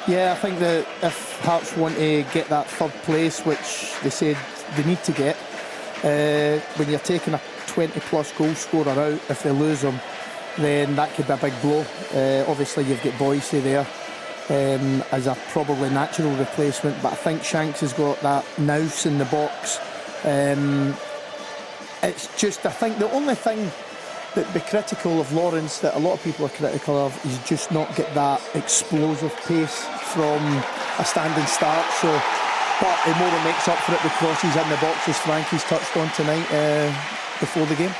Yeah, I think that if Hearts want to get that third place, which they said they need to get, when you're taking a 20-plus goal scorer out, if they lose him, then that could be a big blow. Obviously, you've got Boyce there as a probably natural replacement, but I think Shanks has got that nous in the box. It's just, I think the only thing that be critical of Lawrence, that a lot of people are critical of, is just not get that explosive pace from a standing start. So, but he more than makes up for it with crosses in the box, as Frankie's touched on tonight before the game.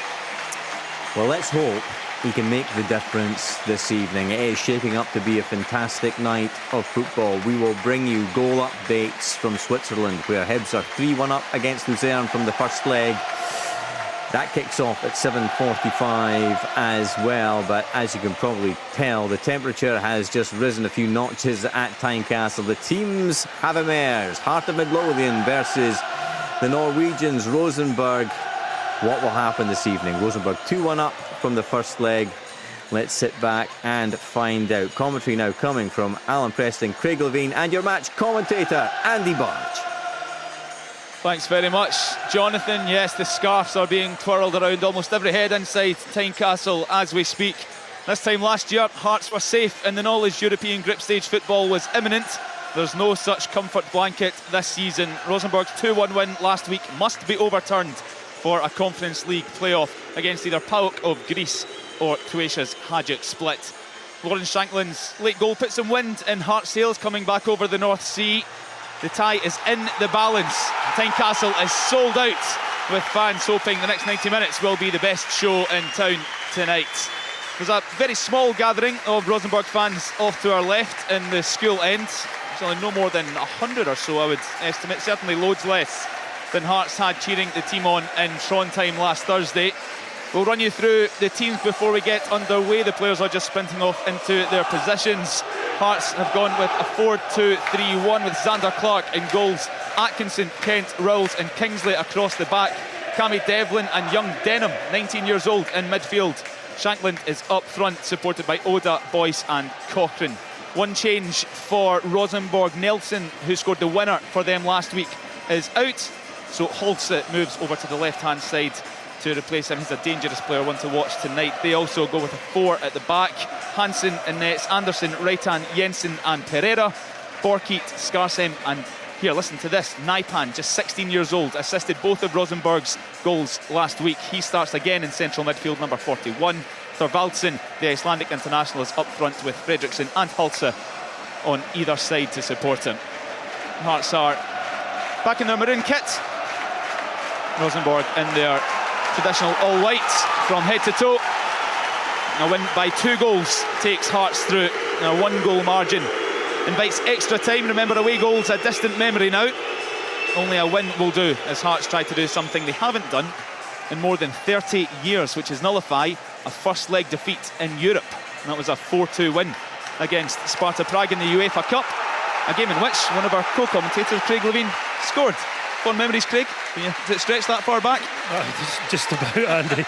Well, let's hope he can make the difference this evening. It is shaping up to be a fantastic night of football. We will bring you goal updates from Switzerland, where Hibs are 3-1 up against Luzern from the first leg. That kicks off at 7:45 as well, but as you can probably tell, the temperature has just risen a few notches at Tynecastle. The teams have emerged. Heart of Midlothian versus the Norwegians, Rosenborg. What will happen this evening? Rosenborg 2-1 up from the first leg. Let's sit back and find out. Commentary now coming from Alan Preston, Craig Levine, and your match commentator, Andy Barge. Thanks very much, Jonathan. Yes, the scarves are being twirled around almost every head inside Tynecastle as we speak. This time last year, Hearts were safe in the knowledge European group stage football was imminent. There's no such comfort blanket this season. Rosenborg's 2-1 win last week must be overturned for a Conference League playoff against either PAOK of Greece or Croatia's Hajduk Split. Lawrence Shankland's late goal put some wind in Hearts' sails coming back over the North Sea. The tie is in the balance. Tynecastle is sold out, with fans hoping the next 90 minutes will be the best show in town tonight. There's a very small gathering of Rosenborg fans off to our left in the school end. There's only no more than 100 or so, I would estimate, certainly loads less than Hearts had cheering the team on in Trondheim last Thursday. We'll run you through the teams before we get underway. The players are just sprinting off into their positions. Hearts have gone with a 4-2-3-1 with Xander Clark in goals, Atkinson, Kent, Rowles and Kingsley across the back. Cammy Devlin and young Denham, 19 years old, in midfield. Shankland is up front, supported by Oda, Boyce and Cochrane. One change for Rosenborg. Nelson, who scored the winner for them last week, is out. So Holtze moves over to the left-hand side to replace him. He's a dangerous player, one to watch tonight. They also go with a 4 at the back. Hansen in nets, Anderson, Reitan, Jensen and Pereira. Borkeet, Skarsheim and, here, listen to this, Naipan, just 16 years old, assisted both of Rosenborg's goals last week. He starts again in central midfield, number 41. Thorvaldsen, the Icelandic international, is up front with Fredriksson and Holtze on either side to support him. Hearts are back in their maroon kit. Rosenborg in their traditional all-whites from head to toe. A win by 2 goals takes Hearts through in a 1-goal margin. Invites extra time. Remember, away goals a distant memory now. Only a win will do, as Hearts try to do something they haven't done in more than 30 years, which is nullify a first leg defeat in Europe. And that was a 4-2 win against Sparta Prague in the UEFA Cup, a game in which one of our co-commentators, Craig Levine, scored. Fond memories, Craig? Can you stretch that far back? Just about, Andy.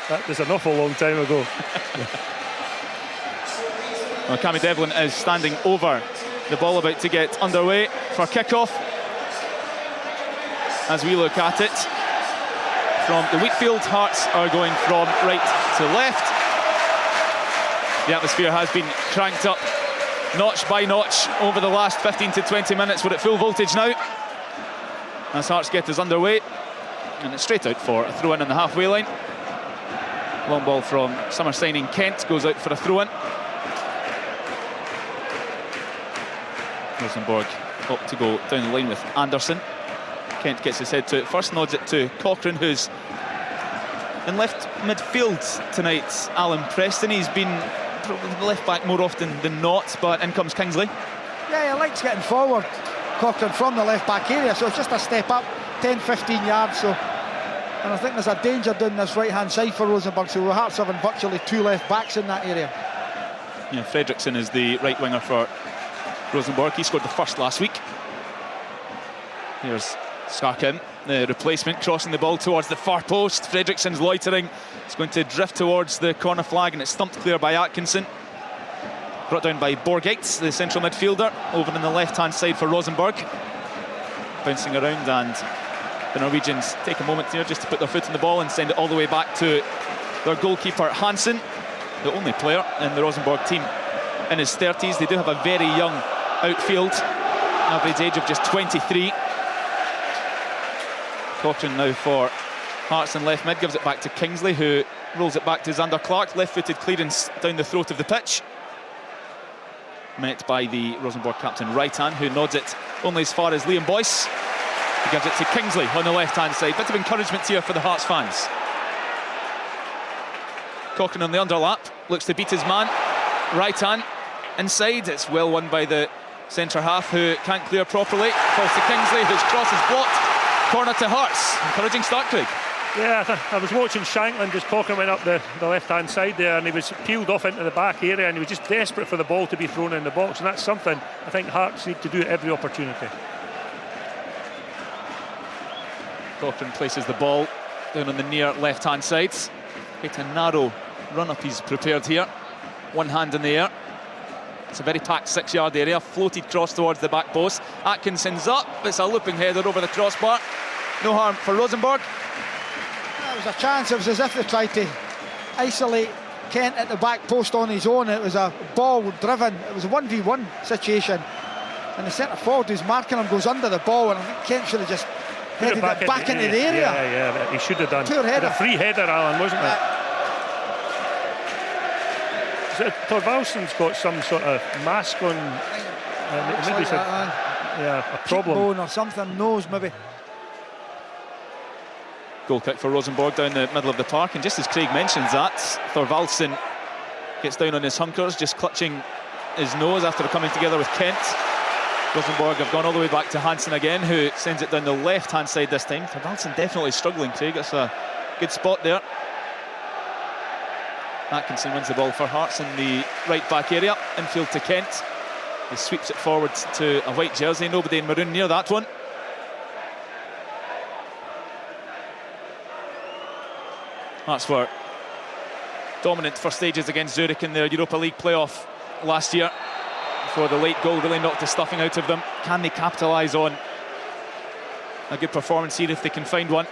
That was an awful long time ago. Well, Cammy Devlin is standing over the ball, about to get underway for kick-off. As we look at it, from the Wheatfield, Hearts are going from right to left. The atmosphere has been cranked up notch by notch over the last 15 to 20 minutes. We're at full voltage now as Hearts get us underway, and it's straight out for a throw-in on the halfway line. Long ball from summer signing Kent goes out for a throw-in. Rosenborg up to go down the line with Anderson. Kent gets his head to it first, nods it to Cochrane, who's in left midfield tonight. Alan Preston, he's been probably the left back more often than not, but in comes Kingsley. Yeah, he likes getting forward, Cochrane, from the left back area, so it's just a step up, 10-15 yards. So, and I think there's a danger down this right hand side for Rosenborg, so Hearts having virtually two left backs in that area. Yeah, Fredriksson is the right winger for Rosenborg. He scored the first last week. Here's Skarkin, the replacement, crossing the ball towards the far post. Fredriksson's loitering. It's going to drift towards the corner flag, and it's stumped clear by Atkinson. Brought down by Borgate, the central midfielder, over on the left-hand side for Rosenborg. Bouncing around, and the Norwegians take a moment here just to put their foot in the ball and send it all the way back to their goalkeeper Hansen, the only player in the Rosenborg team in his 30s. They do have a very young outfield, average age of just 23. Cochrane now for Hearts in left mid, gives it back to Kingsley, who rolls it back to Xander Clark. Left-footed clearance down the throat of the pitch, met by the Rosenborg captain right hand, who nods it only as far as Liam Boyce. He gives it to Kingsley on the left-hand side. Bit of encouragement here for the Hearts fans. Cochrane on the underlap, looks to beat his man. Right hand inside, it's well won by the centre half, who can't clear properly. Falls to Kingsley, whose cross is blocked. Corner to Hearts. Encouraging start, Craig. Yeah, I was watching Shankland as Cochrane went up the left-hand side there, and he was peeled off into the back area, and he was just desperate for the ball to be thrown in the box, and that's something I think Hearts need to do at every opportunity. Cochrane places the ball down on the near left-hand side. Quite a narrow run-up he's prepared here. One hand in the air. It's a very packed 6-yard area. Floated cross towards the back post. Atkinson's up. It's a looping header over the crossbar. No harm for Rosenborg. There was a chance. It was as if they tried to isolate Kent at the back post on his own. It was a ball driven. It was a 1v1 situation. And the centre forward who's marking him goes under the ball, and I think Kent should have just headed it back into the area. Yeah, he should have done. Poor header. A free header, Alan, wasn't it? Thorvaldsen's got some sort of mask on. Maybe like a problem. Bone or something, nose maybe. Goal kick for Rosenborg down the middle of the park, and just as Craig mentions that, Thorvaldsen gets down on his hunkers, just clutching his nose after coming together with Kent. Rosenborg have gone all the way back to Hansen again, who sends it down the left-hand side this time. Thorvaldsen definitely struggling, Craig. That's a good spot there. Atkinson wins the ball for Hearts in the right back area, infield to Kent. He sweeps it forward to a white jersey, nobody in maroon near that one. Hearts were dominant for stages against Zurich in their Europa League playoff last year, before the late goal really knocked the stuffing out of them. Can they capitalise on a good performance here if they can find one?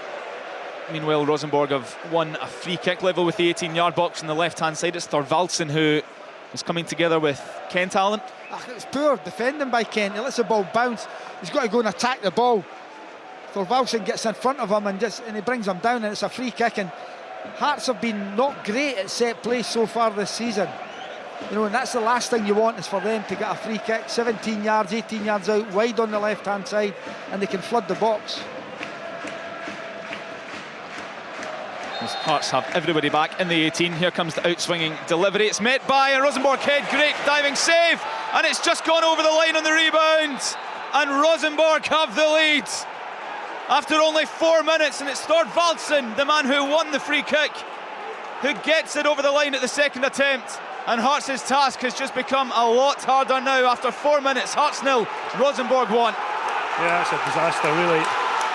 Meanwhile, Rosenborg have won a free kick level with the 18-yard box on the left-hand side. It's Thorvaldsen who is coming together with Kent Allen. It's poor defending by Kent. He lets the ball bounce. He's got to go and attack the ball. Thorvaldsen gets in front of him and he brings him down, and it's a free kick. And Hearts have been not great at set play so far this season. You know, and that's the last thing you want, is for them to get a free kick 17 yards, 18 yards out, wide on the left-hand side, and they can flood the box. Hearts have everybody back in the 18. Here comes the outswinging delivery. It's met by a Rosenborg head. Great diving save, and it's just gone over the line on the rebound, and Rosenborg have the lead after only 4 minutes. And it's Thorvaldsen, the man who won the free kick, who gets it over the line at the second attempt. And Hearts' task has just become a lot harder now. After 4 minutes, Hearts 0, Rosenborg 1. Yeah, it's a disaster, really.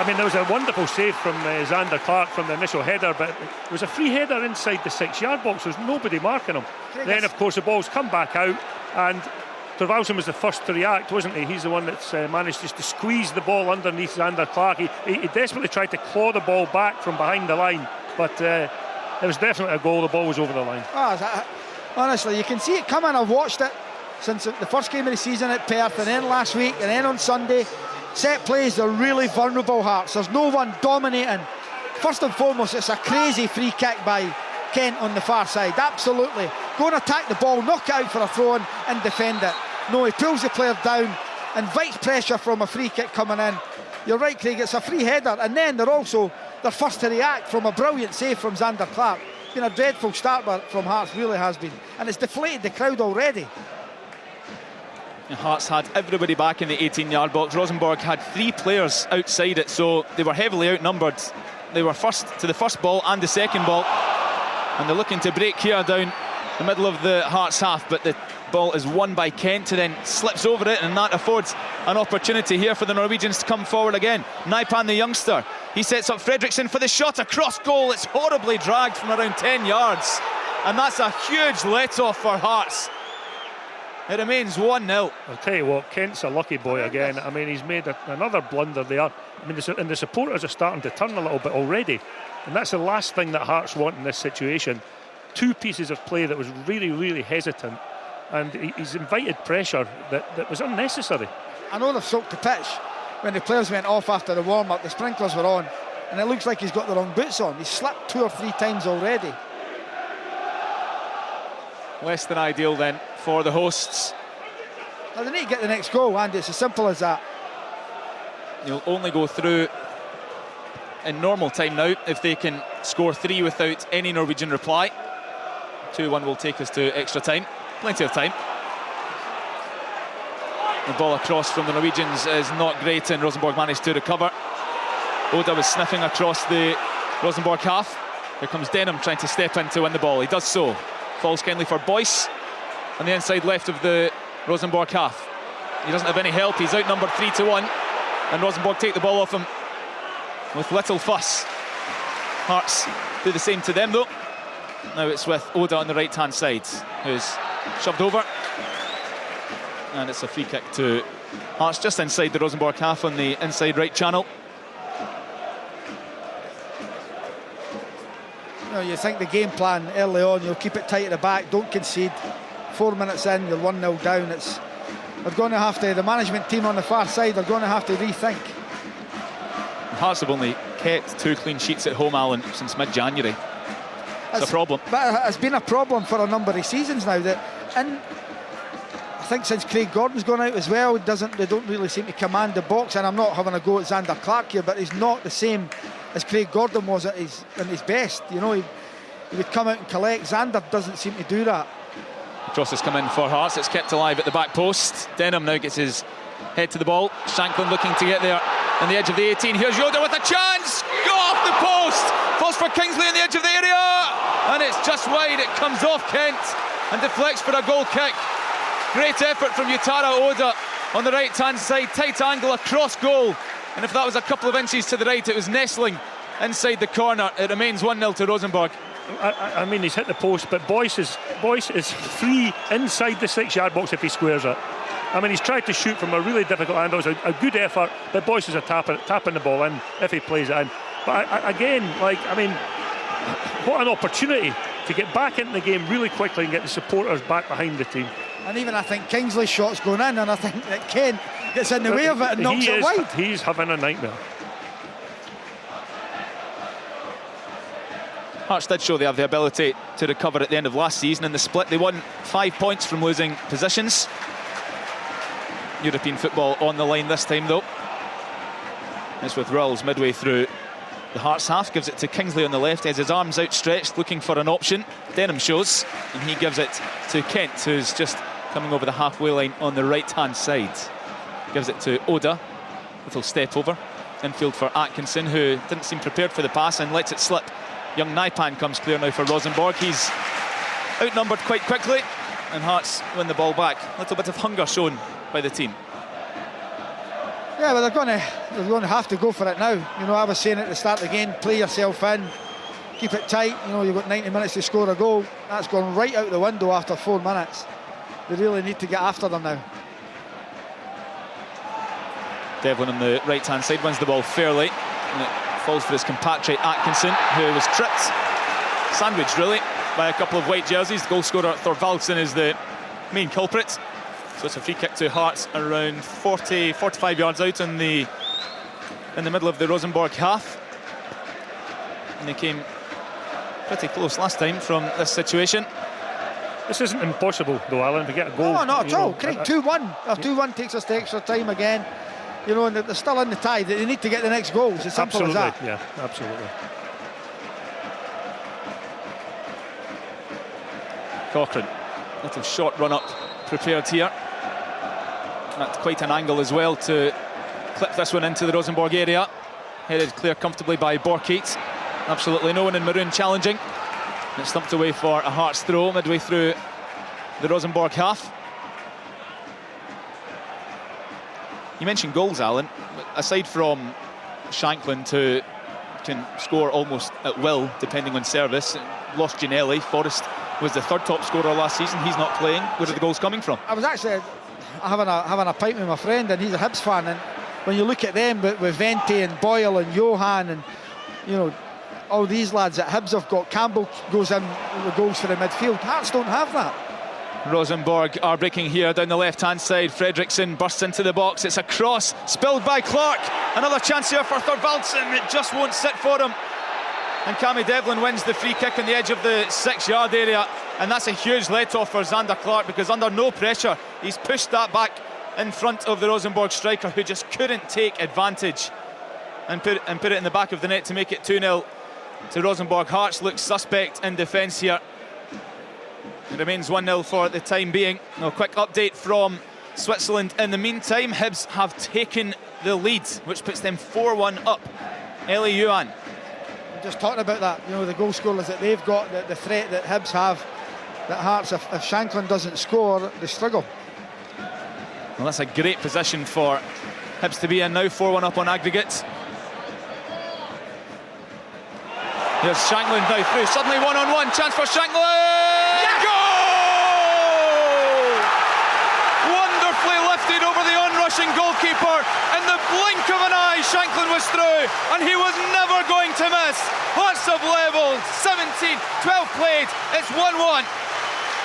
I mean, there was a wonderful save from Xander Clark from the initial header, but it was a free header inside the 6-yard box. There's nobody marking him. Then, of course, the ball's come back out. And Thorvaldsen was the first to react, wasn't he? He's the one that's managed just to squeeze the ball underneath Xander Clark. He desperately tried to claw the ball back from behind the line, but it was definitely a goal. The ball was over the line. Honestly, you can see it coming. I've watched it since the first game of the season at Perth, and then last week, and then on Sunday. Set plays are really vulnerable, Hearts. There's no one dominating. First and foremost, it's a crazy free kick by Kent on the far side. Absolutely. Go and attack the ball, knock it out for a throw-in and defend it. No, he pulls the player down, invites pressure from a free kick coming in. You're right, Craig, it's a free header, and then they're first to react from a brilliant save from Xander Clark. It's been a dreadful start from Hearts, really has been, and it's deflated the crowd already. Hearts had everybody back in the 18-yard box. Rosenborg had 3 players outside it, so they were heavily outnumbered. They were first to the first ball and the second ball, and they're looking to break here down the middle of the Hearts half, but the ball is won by Kent, who then slips over it, and that affords an opportunity here for the Norwegians to come forward again. Naipan, the youngster, he sets up Fredriksson for the shot across goal. It's horribly dragged from around 10 yards, and that's a huge let-off for Hearts. It remains 1-0. I'll tell you what, Kent's a lucky boy again. I mean, he's made another blunder there. I mean, the supporters are starting to turn a little bit already, and that's the last thing that Hearts want in this situation. 2 pieces of play that was really, really hesitant, and he's invited pressure that was unnecessary. I know they've soaked the pitch. When the players went off after the warm-up, the sprinklers were on, and it looks like he's got the wrong boots on. He's slipped 2 or 3 times already. Less than ideal then for the hosts. Now they need to get the next goal, Andy. It's as simple as that. You'll only go through in normal time now if they can score 3 without any Norwegian reply. 2-1 will take us to extra time. Plenty of time. The ball across from the Norwegians is not great, and Rosenborg managed to recover. Oda was sniffing across the Rosenborg half. Here comes Denham trying to step in to win the ball. He does so. Falls kindly for Boyce on the inside left of the Rosenborg half. He doesn't have any help. He's outnumbered 3-1, and Rosenborg take the ball off him with little fuss. Hearts do the same to them though. Now it's with Oda on the right hand side, who's shoved over, and it's a free kick to Hearts just inside the Rosenborg half on the inside right channel. You think the game plan early on, you'll keep it tight at the back, don't concede. 4 minutes in, you're 1-0 down. They're going to have to, the management team on the far side, they're going to have to rethink. Hearts have only kept 2 clean sheets at home, Alan, since mid-January. It's a problem. But it's been a problem for a number of seasons now. I think since Craig Gordon's gone out as well, they don't really seem to command the box. And I'm not having a go at Xander Clark here, but he's not the same as Craig Gordon was at his best. You know, he would come out and collect. Xander doesn't seem to do that. The cross has come in for Hearts. It's kept alive at the back post. Denham now gets his head to the ball. Shanklin looking to get there on the edge of the 18. Here's Yoda with a chance. Go off the post. Falls for Kingsley on the edge of the area, and it's just wide. It comes off Kent and deflects for a goal kick. Great effort from Yutara Oda on the right hand side. Tight angle across goal, and if that was a couple of inches to the right, it was nestling inside the corner. It remains 1-0 to Rosenborg. I mean, he's hit the post, but Boyce is free inside the 6-yard box if he squares it. I mean, he's tried to shoot from a really difficult angle. It's a good effort, but Boyce is tapping the ball in if he plays it in. But what an opportunity to get back into the game really quickly and get the supporters back behind the team. And even I think Kingsley's shot's going in, and I think that Kent gets in the way of it and knocks it wide. He's having a nightmare. Hearts did show they have the ability to recover at the end of last season. In the split, they won 5 points from losing positions. European football on the line this time, though. It's with Rills midway through the Hearts half. Gives it to Kingsley on the left. He has his arms outstretched, looking for an option. Denham shows, and he gives it to Kent, who's just coming over the halfway line on the right-hand side. Gives it to Oda. Little step over. Infield for Atkinson, who didn't seem prepared for the pass and lets it slip. Young Naipan comes clear now for Rosenborg. He's outnumbered quite quickly, and Hearts win the ball back. A little bit of hunger shown by the team. Yeah, well, they're going to have to go for it now. You know, I was saying at the start of the game, play yourself in, keep it tight. You know, you've got 90 minutes to score a goal. That's gone right out the window after 4 minutes. They really need to get after them now. Devlin on the right-hand side wins the ball fairly, and it falls for his compatriot Atkinson, who was tripped, sandwiched really, by a couple of white jerseys. The goal scorer Thorvaldsen is the main culprit. So it's a free kick to Hearts around 45 yards out in the middle of the Rosenborg half. And they came pretty close last time from this situation. This isn't impossible though, Alan, to get a goal. No, not at all. Craig, 2-1. 2-1 takes us to extra time again. You know, and they're still in the tie. They need to get the next goal. It's as simple as that. Yeah, absolutely. Cochrane, little short run up prepared here. At quite an angle as well to clip this one into the Rosenborg area. Headed clear comfortably by Borkate. Absolutely no one in maroon challenging. And it's stumped away for a Hearts throw midway through the Rosenborg half. You mentioned goals, Alan. Aside from Shankland, who can score almost at will, depending on service, lost Ginelli. Forrest was the third top scorer last season. He's not playing. Where are the goals coming from? I was actually having a pint with my friend, and he's a Hibs fan. And when you look at them with Vente and Boyle and Johan and, you know, all these lads that Hibs have got, Campbell goes in with goals for the midfield. Hearts don't have that. Rosenborg are breaking here down the left-hand side. Fredriksson bursts into the box. It's a cross spilled by Clark. Another chance here for Thorvaldsen. It just won't sit for him. And Cammy Devlin wins the free kick on the edge of the 6-yard area. And that's a huge let-off for Xander Clark, because under no pressure, he's pushed that back in front of the Rosenborg striker, who just couldn't take advantage and put it in the back of the net to make it 2-0 to Rosenborg. Hearts looks suspect in defence here. It remains 1-0 for the time being. A quick update from Switzerland. In the meantime, Hibs have taken the lead, which puts them 4-1 up. Ellie Yuan. Just talking about that, you know, the goal scorers that they've got, the threat that Hibs have, that Hearts, if Shankland doesn't score, they struggle. Well, that's a great position for Hibs to be in now, 4-1 up on aggregate. Here's Shankland now through, suddenly one-on-one, chance for Shankland! Yeah! Goal! Wonderfully lifted over the onrushing goalkeeper. In the blink of an eye, Shankland was through, and he was never going to miss. Hearts have levelled, 17, 12 played, it's 1-1.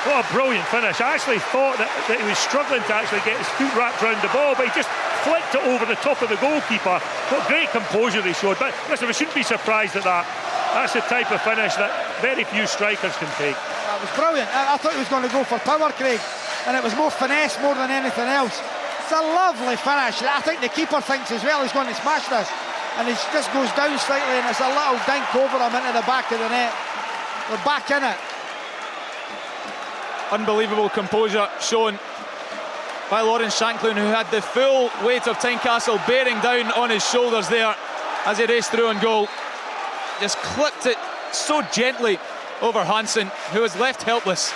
What a brilliant finish. I actually thought that he was struggling to actually get his foot wrapped around the ball, but he just flicked it over the top of the goalkeeper. What great composure he showed. But listen, we shouldn't be surprised at that. That's the type of finish that very few strikers can take. That was brilliant. I thought he was going to go for power, Craig, and it was more finesse more than anything else. It's a lovely finish. I think the keeper thinks as well he's going to smash this, and he just goes down slightly, and it's a little dink over him into the back of the net. They're back in it. Unbelievable composure shown by Lawrence Shankland, who had the full weight of Tynecastle bearing down on his shoulders there as he raced through on goal. Just clipped it so gently over Hansen, who was left helpless.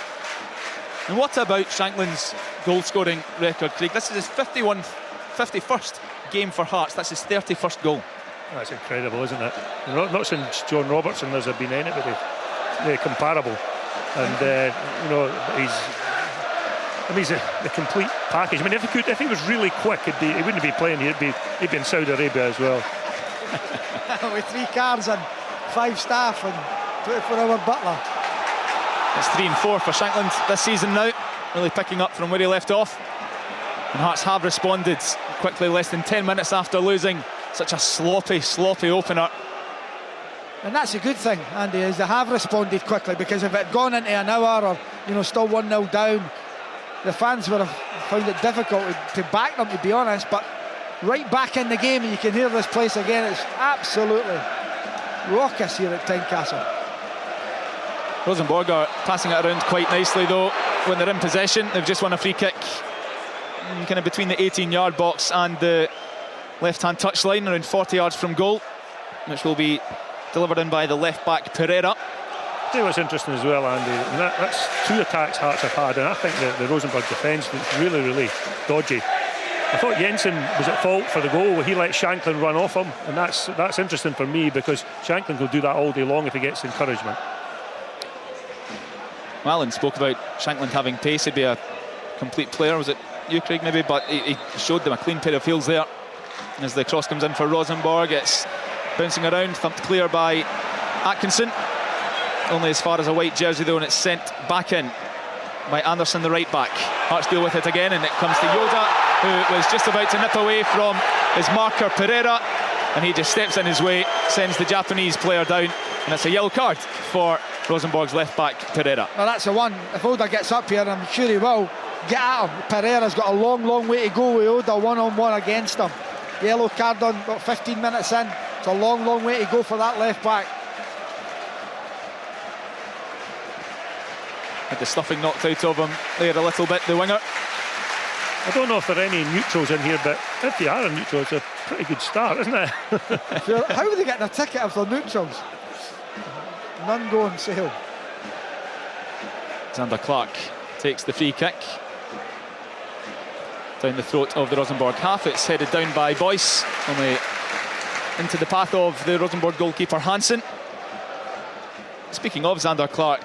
And what about Shankland's goal-scoring record, Craig? This is his 51st game for Hearts. That's his 31st goal. That's incredible, isn't it? Not since John Robertson there's been anybody comparable. And you know, he's the complete package. I mean, if he was really quick, he wouldn't be playing. He'd be in Saudi Arabia as well. With 3 cars and 5 staff and 24-hour butler. It's 3 and 4 for Shankland this season now, really picking up from where he left off. And Hearts have responded quickly, less than 10 minutes after losing such a sloppy opener. And that's a good thing, Andy, is they have responded quickly, because if it had gone into an hour or, you know, still 1-0 down, the fans would have found it difficult to back them, to be honest. But right back in the game, and you can hear this place again. It's absolutely raucous here at Tynecastle. Rosenborg are passing it around quite nicely though when they're in possession. They've just won a free kick kind of between the 18-yard box and the left-hand touchline, around 40 yards from goal, which will be delivered in by the left-back Pereira. I tell you what's interesting as well, Andy, and that's 2 attacks Hearts have had, and I think the Rosenborg defence looks really dodgy. I thought Jensen was at fault for the goal. He let Shankland run off him, and that's interesting for me, because Shankland will do that all day long if he gets encouragement. Alan spoke about Shankland having pace. He'd be a complete player. Was it you, Craig, maybe? But he showed them a clean pair of heels there. As the cross comes in for Rosenborg, it's bouncing around, thumped clear by Atkinson. Only as far as a white jersey though, and it's sent back in by Anderson, the right back. Hearts deal with it again, and it comes to Yoda, who was just about to nip away from his marker Pereira, and he just steps in his way, sends the Japanese player down, and it's a yellow card for Rosenborg's left back Pereira. Well, that's the one. If Oda gets up here, I'm sure he will, get at him. Pereira's got a long way to go with Oda one-on-one against him. Yellow card on about 15 minutes in. It's a long way to go for that left back. Had the stuffing knocked out of him there a little bit, the winger. I don't know if there are any neutrals in here, but if they are a neutral, it's a pretty good start, isn't it? How are they getting a ticket if they're neutrals? None go on sale. Xander Clark takes the free kick down the throat of the Rosenborg half. It's headed down by Boyce, only into the path of the Rosenborg goalkeeper Hansen. Speaking of Xander Clark,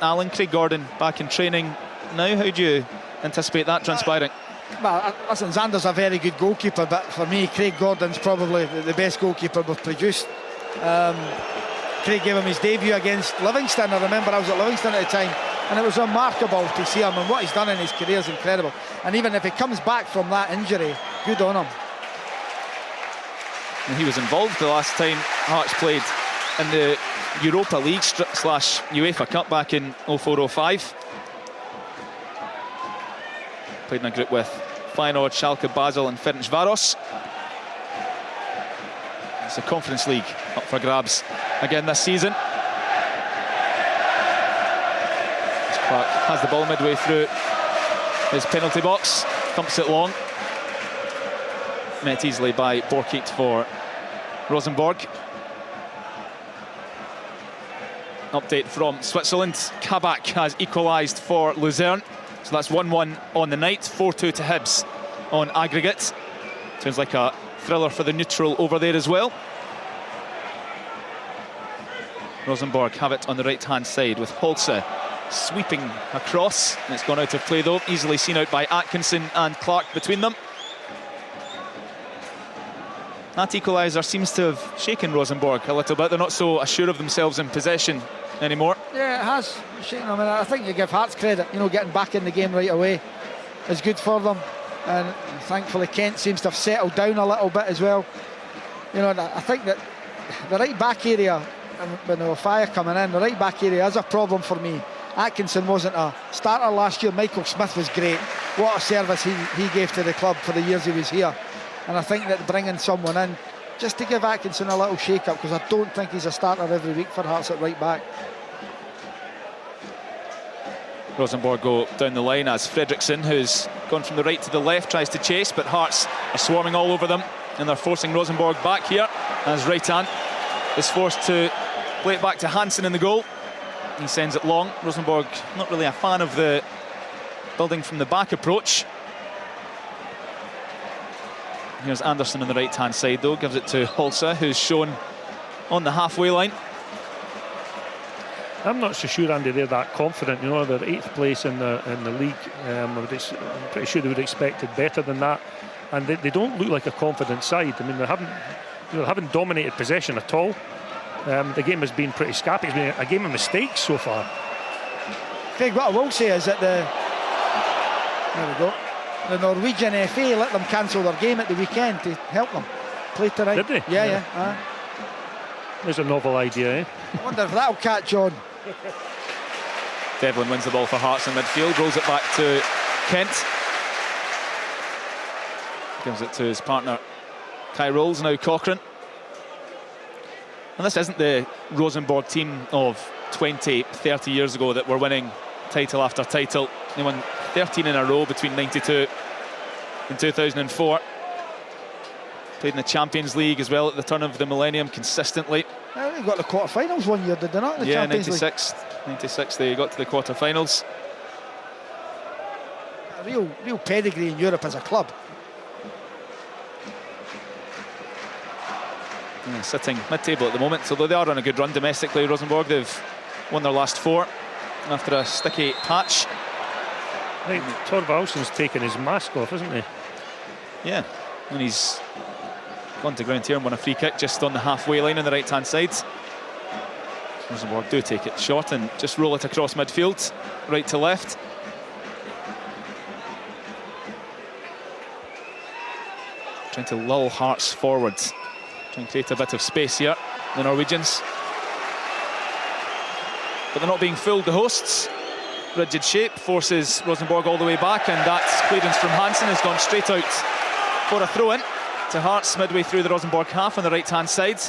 Alan, Craig Gordon back in training now. How do you anticipate that transpiring? Well, listen, Xander's a very good goalkeeper, but for me, Craig Gordon's probably the best goalkeeper we've produced. Craig gave him his debut against Livingston. I remember I was at Livingston at the time, and it was remarkable to see him, and what he's done in his career is incredible. And even if he comes back from that injury, good on him. And he was involved the last time Hearts played in the Europa League / UEFA Cup back in 04-05. Played in a group with Feyenoord, Schalke, Basel and Ferencvaros. It's the Conference League up for grabs again this season. As Clark has the ball midway through his penalty box, thumps it long. Met easily by Borkiet for Rosenborg. Update from Switzerland. Kabak has equalised for Luzern. So that's 1-1 on the night, 4-2 to Hibs on aggregate. Sounds like a thriller for the neutral over there as well. Rosenborg have it on the right-hand side with Holse sweeping across. And it's gone out of play though, easily seen out by Atkinson and Clark between them. That equaliser seems to have shaken Rosenborg a little bit. They're not so assured of themselves in possession anymore. Yeah, it has shaken them. I think you give Hearts credit, getting back in the game right away is good for them. And thankfully Kent seems to have settled down a little bit as well. I think that the right back area, when there were fire coming in, the right back area is a problem for me. Atkinson wasn't a starter last year. Michael Smith was great. What a service he gave to the club for the years he was here. And I think that bringing someone in just to give Atkinson a little shake-up, because I don't think he's a starter every week for Hearts at right back. Rosenborg go down the line as Fredriksson, who's gone from the right to the left, tries to chase, but Hearts are swarming all over them, and they're forcing Rosenborg back here as Reitan is forced to play it back to Hansen in the goal. He sends it long. Rosenborg not really a fan of the building from the back approach. Here's Anderson on the right-hand side, though. Gives it to Holse, who's shown on the halfway line. I'm not so sure, Andy, they're that confident. They're 8th place in the league. I'm pretty sure they would have expected better than that. And they don't look like a confident side. I mean, they haven't dominated possession at all. The game has been pretty scrappy. It's been a game of mistakes so far. Craig, what I will say is that there we go. The Norwegian FA let them cancel their game at the weekend to help them play tonight. Did they? Yeah. There's a novel idea, eh? I wonder if that'll catch on. Devlin wins the ball for Hearts in midfield, rolls it back to Kent. Gives it to his partner Kai Rolls, now Cochrane. And this isn't the Rosenborg team of 20, 30 years ago that were winning title after title. They won 13 in a row between 92 and 2004. Played in the Champions League as well at the turn of the millennium consistently. They got the quarter-finals one year, did they not? Yeah, 96 they got to the quarter-finals. A real pedigree in Europe as a club. Yeah, sitting mid-table at the moment, although they are on a good run domestically. Rosenborg, they've won their last 4 after a sticky patch. I think Thorvaldsen's taken his mask off, isn't he? Yeah, and he's gone to ground here and won a free kick just on the halfway line on the right-hand side. Rosenborg do take it short and just roll it across midfield, right to left. Trying to lull Hearts forward, trying to create a bit of space here, the Norwegians. But they're not being fooled, the hosts. Rigid shape forces Rosenborg all the way back, and that clearance from Hansen has gone straight out for a throw-in to Hearts midway through the Rosenborg half on the right-hand side.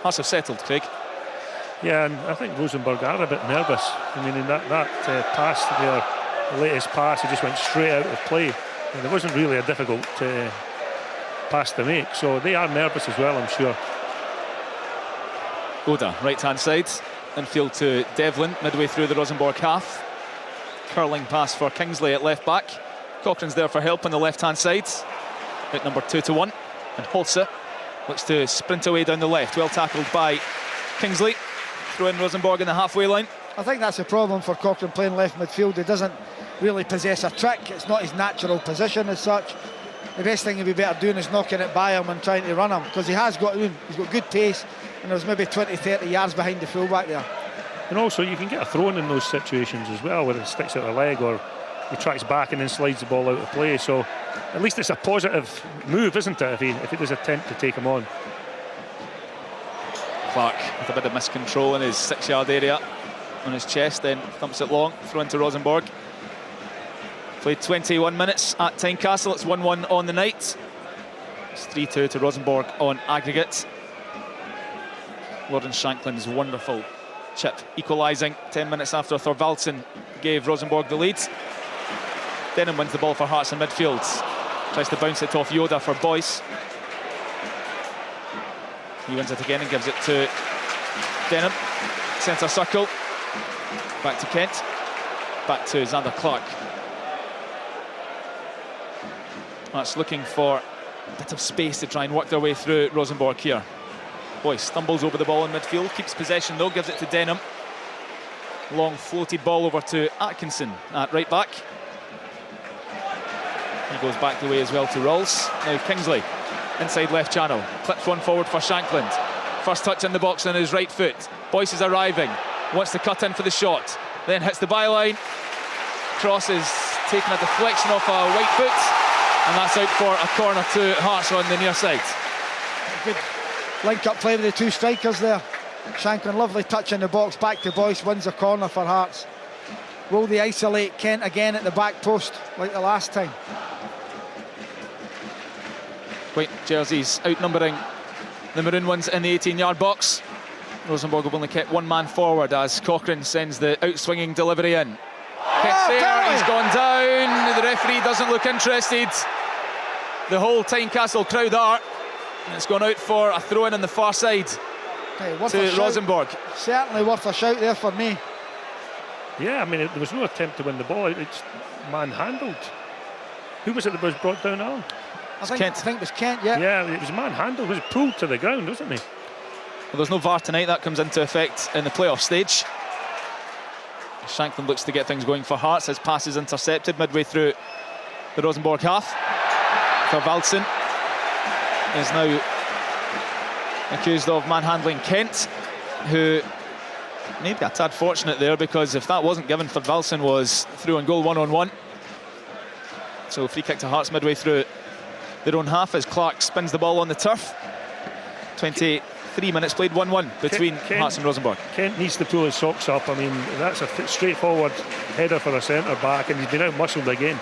Hearts have settled, Craig. Yeah, and I think Rosenborg are a bit nervous. I mean, in that pass, their latest pass, it just went straight out of play. And it wasn't really a difficult pass to make, so they are nervous as well, I'm sure. Oda, right-hand side, infield to Devlin, midway through the Rosenborg half. Curling pass for Kingsley at left-back. Cochrane's there for help on the left-hand side. Out number 2-1, and Holse looks to sprint away down the left. Well tackled by Kingsley. Throw in Rosenborg in the halfway line. I think that's a problem for Cochrane playing left midfield. He doesn't really possess a trick. It's not his natural position as such. The best thing he'd be better doing is knocking it by him and trying to run him, because he's got good pace, and there's maybe 20-30 yards behind the fullback there. And also you can get a throw-in in those situations as well, where it sticks out the leg or he tracks back and then slides the ball out of play. So at least it's a positive move, isn't it, if he does attempt to take him on. Clark with a bit of miscontrol in his 6-yard area on his chest, then thumps it long, throw into Rosenborg. Played 21 minutes at Tynecastle. It's 1-1 on the night. It's 3-2 to Rosenborg on aggregate. Lawrence Shankland's wonderful chip equalising 10 minutes after Thorvaldsen gave Rosenborg the lead. Denham wins the ball for Hearts in midfield. Tries to bounce it off Yoda for Boyce. He wins it again and gives it to Denham. Centre circle. Back to Kent. Back to Xander Clark. That's looking for a bit of space to try and work their way through Rosenborg here. Boyce stumbles over the ball in midfield, keeps possession though, gives it to Denham. Long floated ball over to Atkinson at right back. He goes back the way as well to Rawls. Now Kingsley, inside left channel, clips one forward for Shankland. First touch in the box on his right foot. Boyce is arriving, wants to cut in for the shot, then hits the byline. Cross is taking a deflection off a white foot, and that's out for a corner to Hearts on the near side. Good link-up play with the two strikers there. Shankland, lovely touch in the box, back to Boyce, wins a corner for Hearts. Will they isolate Kent again at the back post, like the last time? White jerseys outnumbering the maroon ones in the 18-yard box. Rosenborg have only kept one man forward as Cochrane sends the out-swinging delivery in. Kent's there, he's gone down. The referee doesn't look interested. The whole Tynecastle crowd are. And it's gone out for a throw-in on the far side to Rosenborg. Certainly worth a shout there for me. Yeah, I mean, there was no attempt to win the ball. It's manhandled. Who was it that was brought down on? I think it was Kent, yeah. Yeah, it was manhandled. It was pulled to the ground, wasn't he? Well, there's no VAR tonight. That comes into effect in the playoff stage. Shankland looks to get things going for Hearts. His pass is intercepted midway through the Rosenborg half. Thorvaldsen is now accused of manhandling Kent, who maybe a tad fortunate there, because if that wasn't given, Thorvaldsen was through on goal 1-on-1. So free kick to Hearts midway through their own half as Clark spins the ball on the turf. 23 minutes played, 1-1 between Hearts and Rosenborg. Kent needs to pull his socks up. I mean, that's a straightforward header for a centre back, and he's been out-muscled again.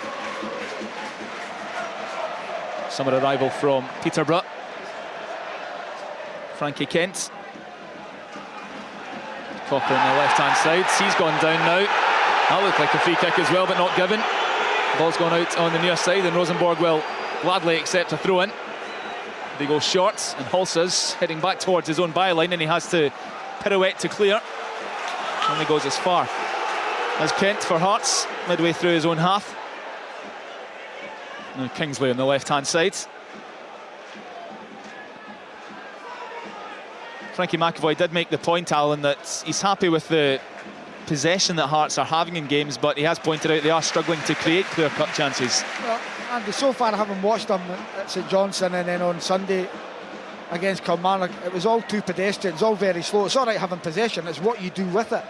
Summer arrival from Peterborough. Frankie Kent. Cochrane on the left-hand side. He's gone down now. That looked like a free kick as well, but not given. Ball's gone out on the near side, and Rosenborg will gladly accept a throw-in. They go short, and Holse's heading back towards his own byline, and he has to pirouette to clear. Only goes as far as Kent for Hearts, midway through his own half. Now Kingsley on the left-hand side. Frankie McAvoy did make the point, Alan, that he's happy with the possession that Hearts are having in games, but he has pointed out they are struggling to create clear-cut chances. Well, Andy, so far I haven't watched them at St Johnstone, and then on Sunday against Kilmarnock, it was all too pedestrian, it's all very slow. It's all right having possession, it's what you do with it.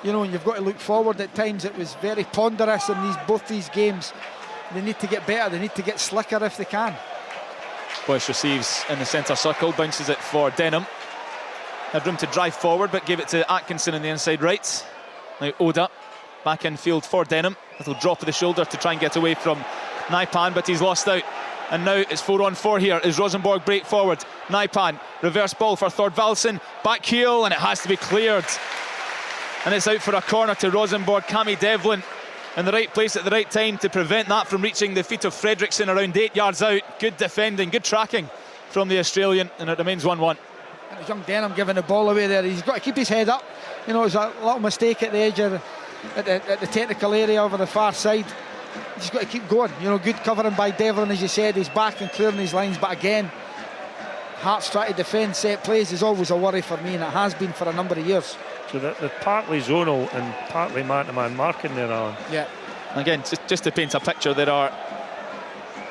You know, and you've got to look forward at times. It was very ponderous in both these games. They need to get better, they need to get slicker if they can. Boyce receives in the centre circle, bounces it for Denham. Had room to drive forward, but gave it to Atkinson in the inside right. Now Oda, back in field for Denham. Little drop of the shoulder to try and get away from Naipan, but he's lost out. And now it's 4-on-4 here as Rosenborg break forward. Naipan, reverse ball for Thorvaldsen, back heel, and it has to be cleared. And it's out for a corner to Rosenborg. Cammy Devlin in the right place at the right time to prevent that from reaching the feet of Fredriksson around 8 yards out. Good defending, good tracking from the Australian, and it remains 1-1. And young Denham giving the ball away there. He's got to keep his head up. You know, it's a little mistake at the edge of at the technical area over the far side. He's got to keep going. You know, good covering by Devlin, as you said. He's back and clearing his lines, but again, Hearts try to defend set plays is always a worry for me, and it has been for a number of years. So they're partly zonal and partly man-to-man marking there, Alan. Yeah. Again, just to paint a picture, there are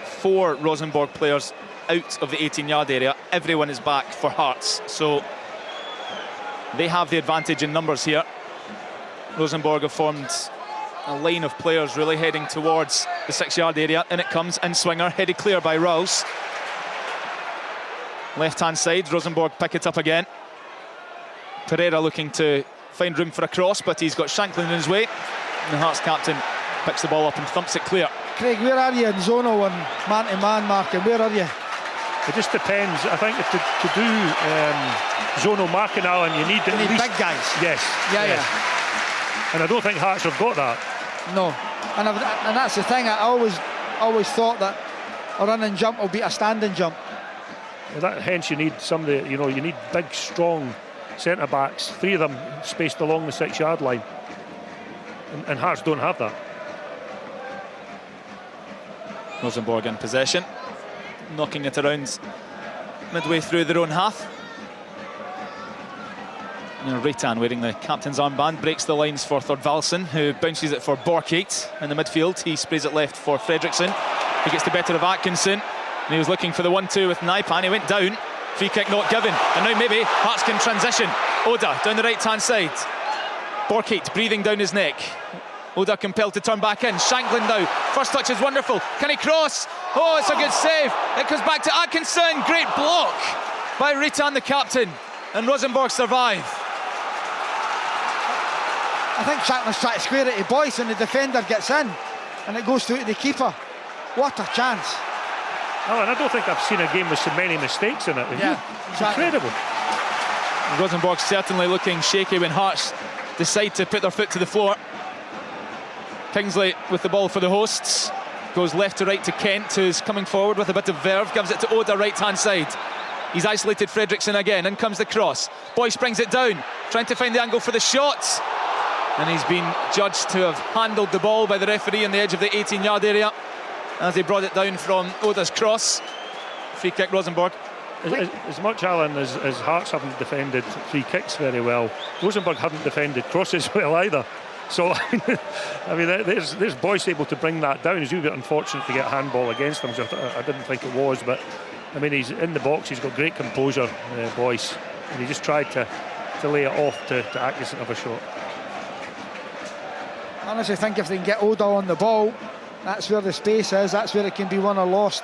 4 Rosenborg players out of the 18-yard area. Everyone is back for Hearts, so they have the advantage in numbers here. Rosenborg have formed a line of players really heading towards the 6-yard area. In it comes, in swinger, headed clear by Rouse. Left-hand side, Rosenborg pick it up again. Pereira looking to find room for a cross, but he's got Shanklin in his way. And the Hearts captain picks the ball up and thumps it clear. Craig, where are you in zonal and man-to-man marking? Where are you? It just depends. I think if to do zonal marking, Alan, you need at least big guys. Yes. Yeah. And I don't think Hearts have got that. No. And that's the thing. I always thought that a run and jump will beat a standing jump. Hence, you need somebody. You know, you need big, strong centre backs. 3 of them spaced along the 6-yard line, and Hearts don't have that. Rosenborg in possession, knocking it around midway through their own half. Reitan, wearing the captain's armband, breaks the lines for Thorvaldsen, who bounces it for Borkate in the midfield. He sprays it left for Fredriksson. He gets the better of Atkinson, and he was looking for the 1-2 with Naipan. He went down. Free kick not given. And now maybe Hearts can transition. Oda down the right-hand side. Borkate breathing down his neck. Oda compelled to turn back in. Shanklin now. First touch is wonderful. Can he cross? Oh, it's a good save. It goes back to Atkinson. Great block by Reitan, the captain. And Rosenborg survive. I think Shanklin's trying to square it to Boyce, and the defender gets in, and it goes through to the keeper. What a chance. Oh, and I don't think I've seen a game with so many mistakes in it. Yeah, it's incredible. Rosenborg certainly looking shaky when Hearts decide to put their foot to the floor. Kingsley with the ball for the hosts. Goes left to right to Kent, who's coming forward with a bit of verve. Gives it to Oda, right-hand side. He's isolated Fredriksson again. In comes the cross. Boyce brings it down, trying to find the angle for the shot. And he's been judged to have handled the ball by the referee on the edge of the 18-yard area as he brought it down from Oda's cross. Free kick, Rosenborg. As much, Alan, as Hearts haven't defended free kicks very well, Rosenborg haven't defended crosses well either. So, I mean, there's Boyce able to bring that down. It's a bit unfortunate to get a handball against him, which I didn't think it was, but I mean, he's in the box, he's got great composure, Boyce, and he just tried to lay it off to Atkinson of a shot. I honestly think if they can get Oda on the ball, that's where the space is, that's where it can be won or lost.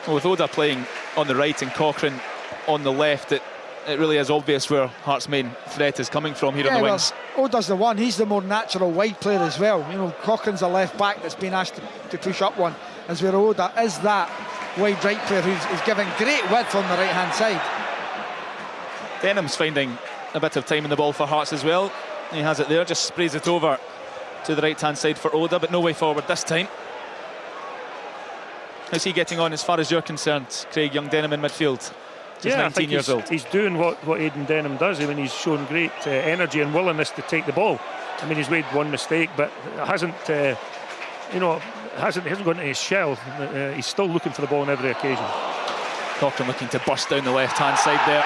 Well, with Oda playing on the right and Cochrane on the left, it really is obvious where Hearts' main threat is coming from here on the wings. Well, Oda's the one, he's the more natural wide player as well. You know, Cochrane's a left back that's been asked to push up one, as where Oda is that wide right player who's giving great width on the right hand side. Denham's finding a bit of time in the ball for Hearts as well. He has it there, just sprays it over to the right hand side for Oda, but no way forward this time. How's he getting on as far as you're concerned, Craig? Young Denham in midfield, just 19 years old. He's doing what Aidan Denham does. I mean, he's shown great energy and willingness to take the ball. I mean, he's made one mistake, but hasn't hasn't gone into his shell. He's still looking for the ball on every occasion. Cochrane looking to burst down the left hand side there,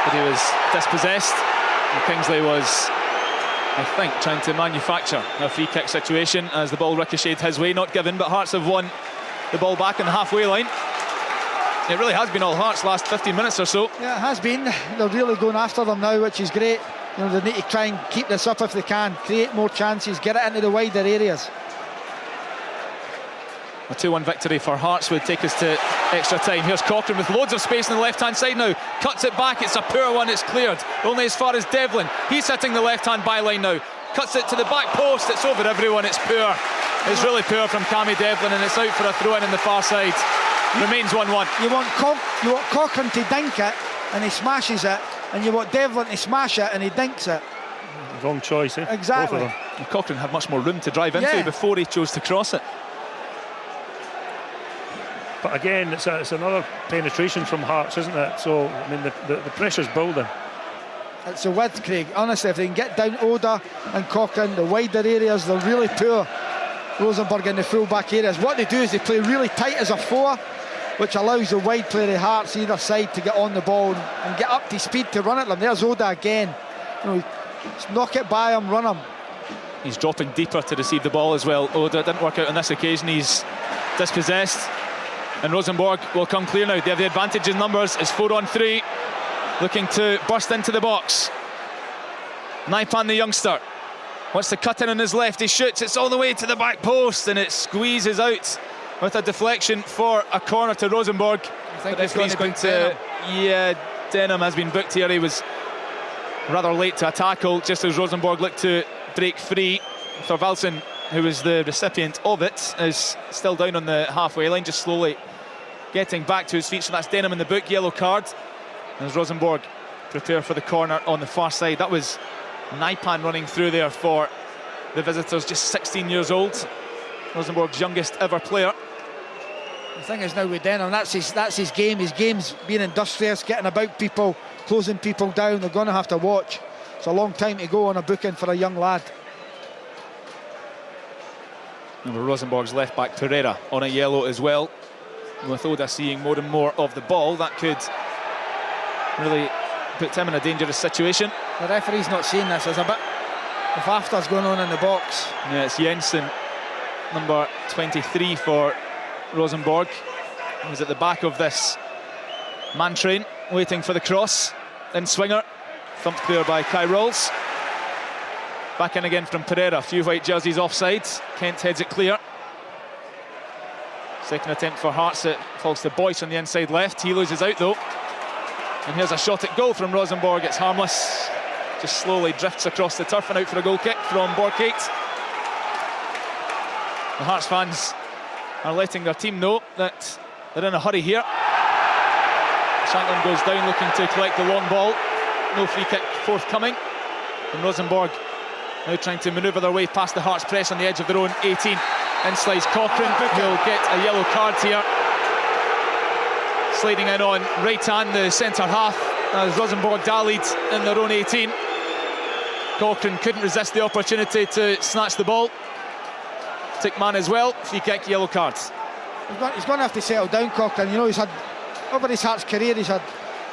but he was dispossessed, and Kingsley was I think, trying to manufacture a free kick situation as the ball ricocheted his way, not given, but Hearts have won the ball back on the halfway line. It really has been all Hearts last 15 minutes or so. Yeah, it has been. They're really going after them now, which is great. You know, they need to try and keep this up if they can, create more chances, get it into the wider areas. A 2-1 victory for Hearts would take us to extra time. Here's Cochrane with loads of space on the left-hand side now. Cuts it back, it's a poor one, it's cleared. Only as far as Devlin. He's hitting the left-hand byline now. Cuts it to the back post, it's over everyone, it's poor. It's really poor from Cammy Devlin, and it's out for a throw-in on the far side. Remains 1-1. You want Cochrane to dink it, and he smashes it, and you want Devlin to smash it, and he dinks it. Wrong choice, eh? Exactly. Both of them. Cochrane had much more room to drive into before he chose to cross it. But again, it's another penetration from Hearts, isn't it? So, I mean, the pressure's building. It's a width, Craig. Honestly, if they can get down Oda and Cochrane, the wider areas, they're really poor. Rosenborg in the full-back areas. What they do is they play really tight as a 4, which allows the wide player of Hearts either side to get on the ball and get up to speed to run at them. There's Oda again. You know, just knock it by him, run him. He's dropping deeper to receive the ball as well. Oda didn't work out on this occasion. He's dispossessed. And Rosenborg will come clear now. They have the advantage in numbers. It's 4-on-3. Looking to burst into the box. Naipan, the youngster, wants to cut in on his left. He shoots. It's all the way to the back post, and it squeezes out with a deflection for a corner to Rosenborg. I think he's going to Denham. Yeah, Denham has been booked here. He was rather late to a tackle just as Rosenborg looked to break free. Thorvaldsen, who was the recipient of it, is still down on the halfway line, just slowly getting back to his feet. So that's Denham in the book, yellow card. As Rosenborg prepare for the corner on the far side. That was Naipan running through there for the visitors, just 16 years old. Rosenborg's youngest ever player. The thing is now with Denham, that's his game. His game's being industrious, getting about people, closing people down. They're going to have to watch. It's a long time to go on a booking for a young lad. And Rosenborg's left back Pereira on a yellow as well. With Oda seeing more and more of the ball, that could really put him in a dangerous situation. The referee's not seeing this. There's a bit of afters going on in the box. Yeah, it's Jensen, number 23 for Rosenborg. He's at the back of this man train, waiting for the cross. Then Swinger, thumped clear by Kai Rolls. Back in again from Pereira, a few white jerseys offside. Kent heads it clear. Second attempt for Hearts, it falls to Boyce on the inside left. He loses out though. And here's a shot at goal from Rosenborg. It's harmless. Just slowly drifts across the turf and out for a goal kick from Borkate. The Hearts fans are letting their team know that they're in a hurry here. Shanklin goes down looking to collect the long ball. No free kick forthcoming. And Rosenborg now trying to manoeuvre their way past the Hearts press on the edge of their own 18. In slides Cochrane, he'll get a yellow card here. Sliding in on right hand, the centre half, as Rosenborg dallied in their own 18. Cochrane couldn't resist the opportunity to snatch the ball. Took man as well, free kick, yellow cards. He's going to have to settle down, Cochrane. You know, he's had, over his Hearts career, he's had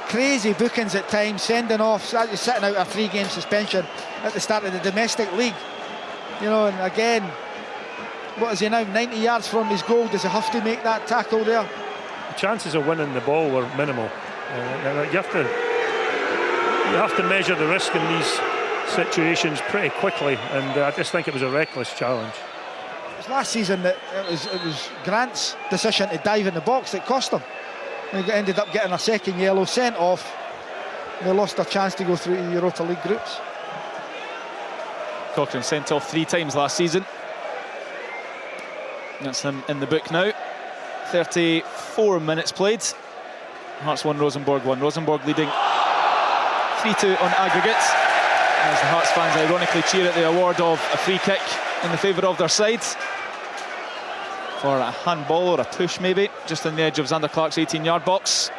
crazy bookings at times, sending off, sitting out a 3-game suspension at the start of the domestic league. You know, and again, what is he now, 90 yards from his goal? Does he have to make that tackle there? The chances of winning the ball were minimal. You have to measure the risk in these situations pretty quickly, and I just think it was a reckless challenge. It was last season that it was Grant's decision to dive in the box that cost him. And he ended up getting a second yellow, sent off. They lost their chance to go through the Europa League groups. Cochrane sent off 3 times last season. That's him in the book now. 34 minutes played. Hearts 1, Rosenborg 1. Rosenborg leading 3-2 on aggregate, as the Hearts fans ironically cheer at the award of a free kick in the favour of their side. For a handball or a push maybe, just on the edge of Zander Clark's 18-yard box.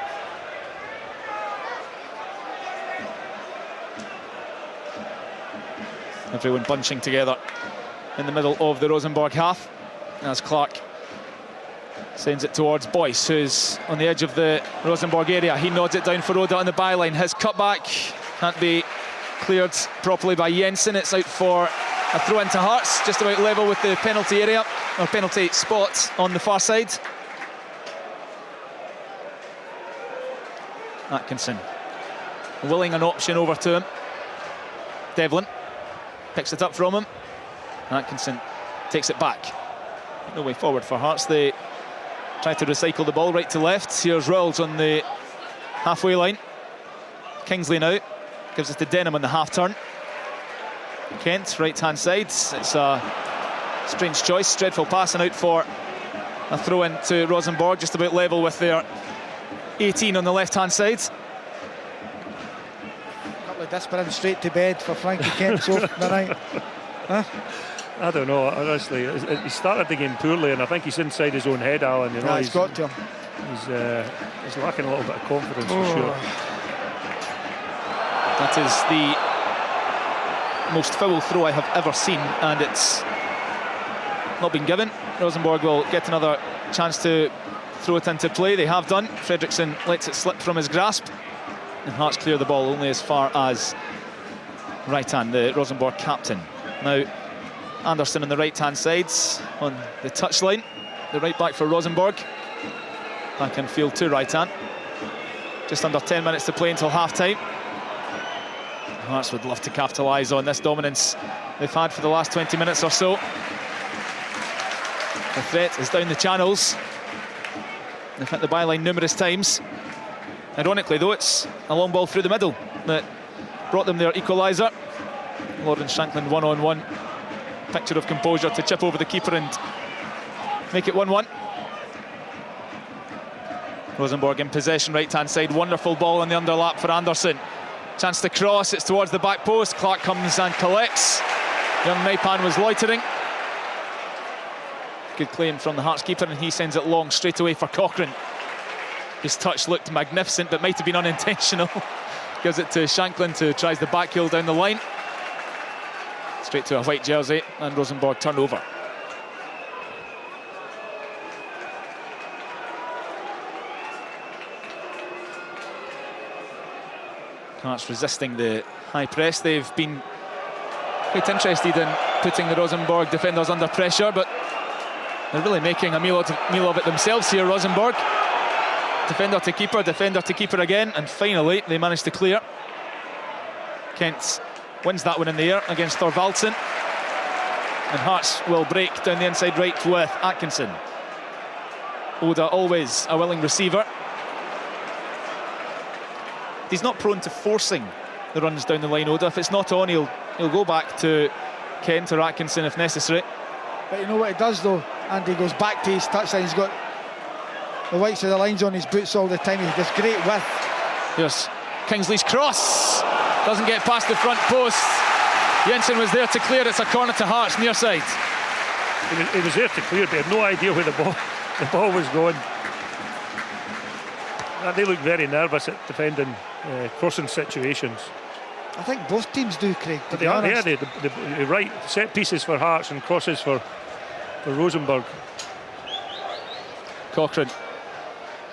Everyone bunching together in the middle of the Rosenborg half, as Clark sends it towards Boyce, who's on the edge of the Rosenborg area. He nods it down for Oda on the byline. His cutback can't be cleared properly by Jensen. It's out for a throw into Hearts, just about level with the penalty area, or penalty spot on the far side. Atkinson willing an option over to him. Devlin picks it up from him. Atkinson takes it back. No way forward for Hearts. They try to recycle the ball right to left. Here's Rowles on the halfway line. Kingsley now gives it to Denham on the half turn. Kent, right hand side. It's a strange choice. Dreadful passing out for a throw in to Rosenborg, just about level with their 18 on the left hand side. A couple of disparate straight to bed for Frankie Kent so tonight. Huh? I don't know, honestly. He started the game poorly, and I think he's inside his own head, Alan. You know, yeah, he's got to him. He's lacking a little bit of confidence for sure. That is the most foul throw I have ever seen, and it's not been given. Rosenborg will get another chance to throw it into play. They have done. Fredriksson lets it slip from his grasp, and Hearts clear the ball only as far as right hand, the Rosenborg captain. Now Anderson on the right hand side on the touchline, the right back for Rosenborg. Back in field to right hand. Just under 10 minutes to play until half time. Hearts would love to capitalise on this dominance they've had for the last 20 minutes or so. The threat is down the channels. They've hit the byline numerous times. Ironically though, it's a long ball through the middle that brought them their equaliser. Lawrence Shankland 1-on-1. Picture of composure to chip over the keeper and make it 1-1. Rosenborg in possession, right hand side. Wonderful ball on the underlap for Anderson. Chance to cross, it's towards the back post. Clark comes and collects. Young Maipan was loitering. Good claim from the Hearts keeper, and he sends it long straight away for Cochrane. His touch looked magnificent, but might have been unintentional. Gives it to Shankland, who tries the back heel down the line. Straight to a white jersey, and Rosenborg turn over. Hearts resisting the high press. They've been quite interested in putting the Rosenborg defenders under pressure, but they're really making a meal of it themselves here, Rosenborg. Defender to keeper again, and finally they managed to clear. Kent wins that one in the air against Thorvaldsen, and Hearts will break down the inside right with Atkinson. Oda always a willing receiver. He's not prone to forcing the runs down the line, Oda. If it's not on, he'll go back to Kent or Atkinson if necessary. But you know what he does though, Andy? He goes back to his touchline. He's got the whites of the lines on his boots all the time. He has great width. Yes, Kingsley's cross doesn't get past the front post. Jensen was there to clear. It's a corner to Hearts, near side. He was there to clear, but he had no idea where the ball was going. They look very nervous at defending crossing situations. I think both teams do, Craig. But they are, the right set pieces for Hearts and crosses for Rosenborg. Cochrane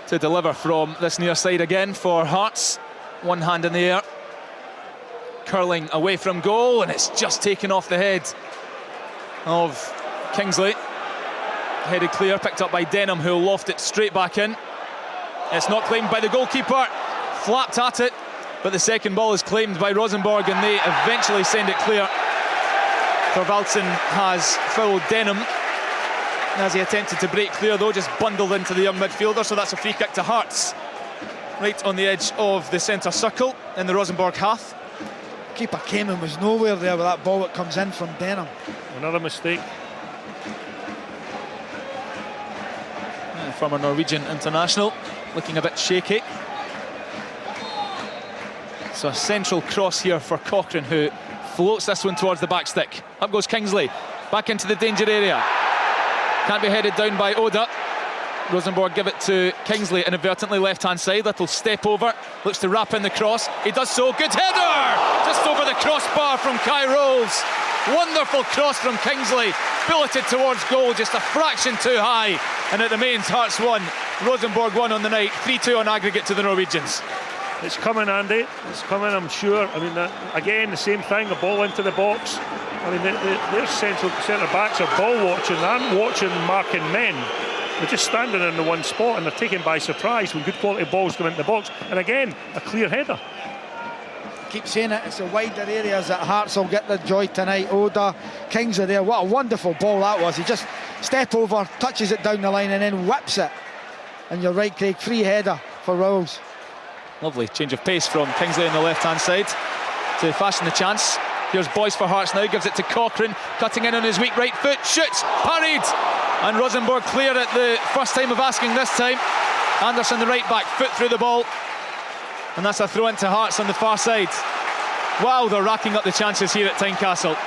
to deliver from this near side again for Hearts. One hand in the air, curling away from goal, and it's just taken off the head of Kingsley. Headed clear, picked up by Denham, who'll loft it straight back in. It's not claimed by the goalkeeper, flapped at it, but the second ball is claimed by Rosenborg, and they eventually send it clear. Thorvaldsen has fouled Denham as he attempted to break clear, though, just bundled into the young midfielder, so that's a free kick to Hearts. Right on the edge of the centre circle in the Rosenborg half. Keeper came and was nowhere there with that ball that comes in from Denham. Another mistake. Former Norwegian international, looking a bit shaky. So a central cross here for Cochrane, who floats this one towards the back stick. Up goes Kingsley, back into the danger area. Can't be headed down by Oda. Rosenborg give it to Kingsley inadvertently, left-hand side. Little step over, looks to wrap in the cross. He does so, good header! Just over the crossbar from Kai Rolls. Wonderful cross from Kingsley, bulleted towards goal, just a fraction too high, and it remains Hearts 1, Rosenborg 1 on the night, 3-2 on aggregate to the Norwegians. It's coming, Andy. It's coming, I'm sure. I mean, again, the same thing, a ball into the box. I mean, their centre-backs are ball watching. They aren't watching marking men. They're just standing in the one spot and they're taken by surprise when good quality balls come into the box. And again, a clear header. Keep saying it, it's the wider areas that Hearts will get the joy tonight. Oda, Kingsley there, what a wonderful ball that was. He just step over, touches it down the line and then whips it. And you're right, Craig, free header for Rowles. Lovely change of pace from Kingsley on the left-hand side to fashion the chance. Here's Boyce for Hearts now, gives it to Cochrane, cutting in on his weak right foot, shoots, parried! And Rosenborg clear it the first time of asking this time. Anderson, the right back, foot through the ball. And that's a throw into Hearts on the far side. Wow, they're racking up the chances here at Tynecastle.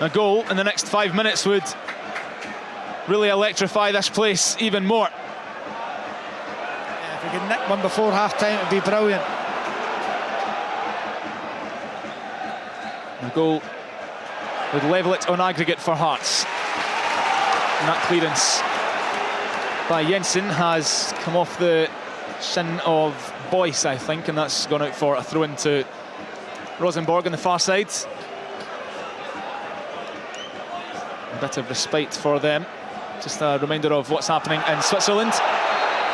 A goal in the next 5 minutes would really electrify this place even more. Yeah, if we could nick one before half-time, it'd be brilliant. The goal would level it on aggregate for Hearts. And that clearance by Jensen has come off the shin of Boyce, I think, and that's gone out for a throw into Rosenborg on the far side. A bit of respite for them. Just a reminder of what's happening in Switzerland.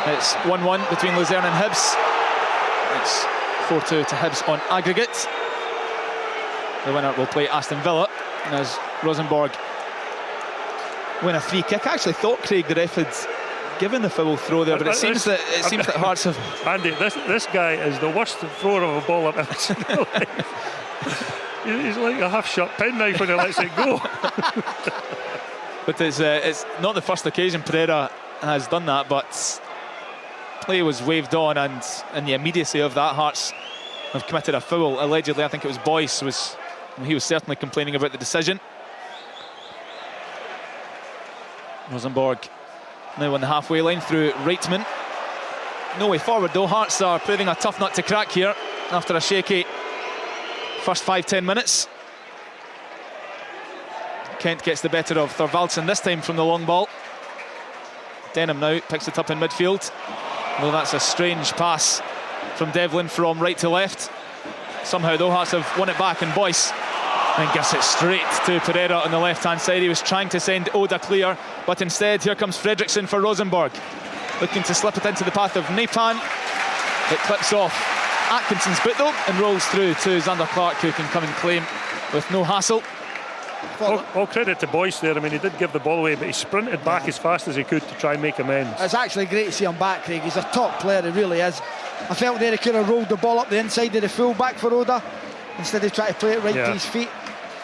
It's 1-1 between Luzern and Hibs. It's 4-2 to Hibs on aggregate. The winner will play Aston Villa as Rosenborg win a free kick. I actually thought, Craig, the ref had given the foul throw there, but it seems that Hearts have... Andy, this guy is the worst thrower of a ball I've ever seen in my life. He's like a half-shot penknife when he lets it go. But it's not the first occasion Pereira has done that, but play was waved on, and in the immediacy of that, Hearts have committed a foul. Allegedly, I think it was Boyce, he was certainly complaining about the decision. Rosenborg now on the halfway line through Reitman. No way forward though. Hearts are proving a tough nut to crack here after a shaky first 5-10 minutes. Kent gets the better of Thorvaldsen this time from the long ball. Denham now picks it up in midfield. Well, that's a strange pass from Devlin from right to left. Somehow though, Hearts have won it back, and Boyce then gives it straight to Pereira on the left-hand side. He was trying to send Oda clear, but instead here comes Fredriksson for Rosenborg, looking to slip it into the path of Nepan. It clips off Atkinson's boot though and rolls through to Xander Clark, who can come and claim with no hassle. All credit to Boyce there. I mean, he did give the ball away, but he sprinted back as fast as he could to try and make amends. It's actually great to see him back, Craig. He's a top player, he really is. I felt there he could have rolled the ball up the inside of the full-back for Oda instead of trying to play it right to his feet.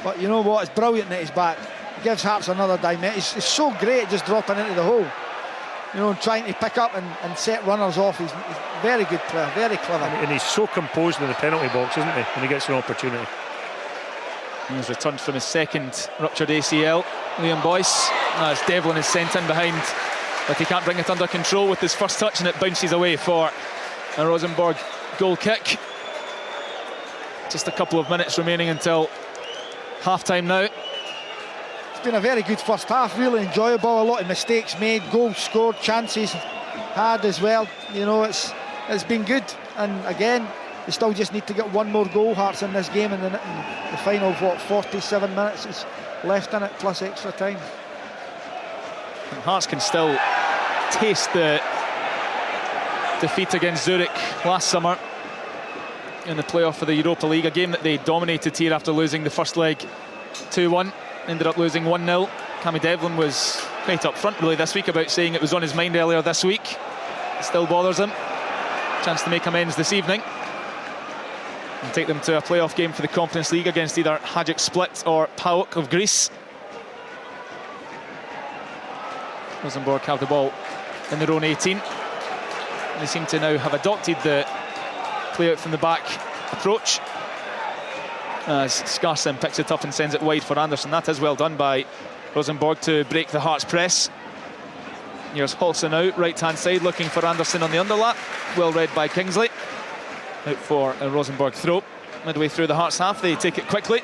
But you know what, it's brilliant that he's back. He gives Hearts another dimension. It's so great just dropping into the hole, you know, and trying to pick up and set runners off. He's a very good player, very clever. And he's so composed in the penalty box, isn't he, when he gets an opportunity. He's returned from his second ruptured ACL, Liam Boyce, as Devlin is sent in behind, but he can't bring it under control with his first touch, and it bounces away for a Rosenborg goal kick. Just a couple of minutes remaining until half-time now. It's been a very good first half, really enjoyable. A lot of mistakes made, goals scored, chances had as well. You know, it's been good, and again, they still just need to get one more goal, Hearts, in this game, and in the final of what, 47 minutes is left in it, plus extra time. And Hearts can still taste the defeat against Zurich last summer in the playoff for the Europa League, a game that they dominated here after losing the first leg 2-1, ended up losing 1-0. Cammy Devlin was quite up front really this week about saying it was on his mind earlier this week. It still bothers him. Chance to make amends this evening and take them to a playoff game for the Conference League against either Hajduk Split or PAOK of Greece. Rosenborg have the ball in their own 18. They seem to now have adopted the play out from the back approach as Skarsheim picks it up and sends it wide for Anderson. That is well done by Rosenborg to break the Hearts press. Here's Holson out, right hand side, looking for Anderson on the underlap. Well read by Kingsley. Out for a Rosenborg throw. Midway through the Hearts half, they take it quickly.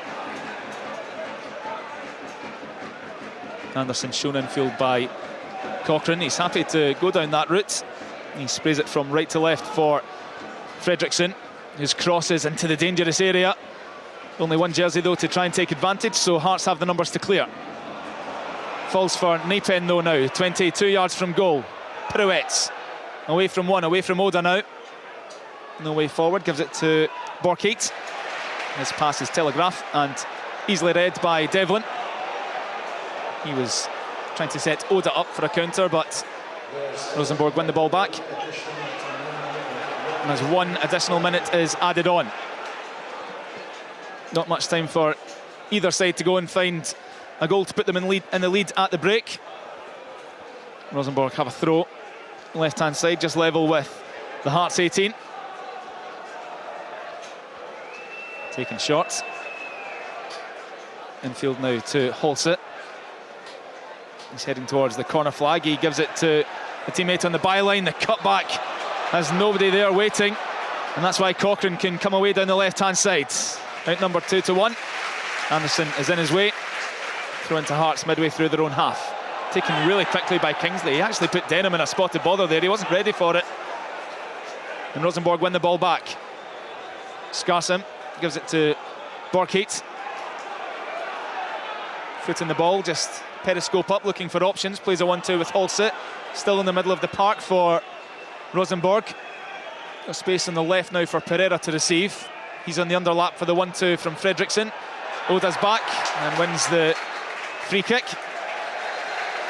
Anderson shown in field by Cochrane. He's happy to go down that route. He sprays it from right to left for Fredriksson, whose crosses into the dangerous area. Only one jersey though to try and take advantage, so Hearts have the numbers to clear. Falls for Napen though now, 22 yards from goal. Pirouettes, away from one, away from Oda now. No way forward, gives it to Borkate. His pass is telegraph and easily read by Devlin. He was trying to set Oda up for a counter, but Rosenborg win the ball back. And as 1 additional minute is added on. Not much time for either side to go and find a goal to put them in the lead at the break. Rosenborg have a throw, left-hand side, just level with the Hearts 18. Taking shots. Infield now to Holset. He's heading towards the corner flag. He gives it to a teammate on the byline. The cutback has nobody there waiting, and that's why Cochrane can come away down the left-hand side. Outnumbered 2-1. Anderson is in his way. Throw into Hearts midway through their own half. Taken really quickly by Kingsley. He actually put Denham in a spot of bother there. He wasn't ready for it. And Rosenborg win the ball back. Skarsheim gives it to Borkate. Foot in the ball, just periscope up, looking for options. Plays a 1-2 with Holset. Still in the middle of the park for Rosenborg. Got space on the left now for Pereira to receive. He's on the underlap for the 1-2 from Fredriksson. Oda's back and wins the free kick.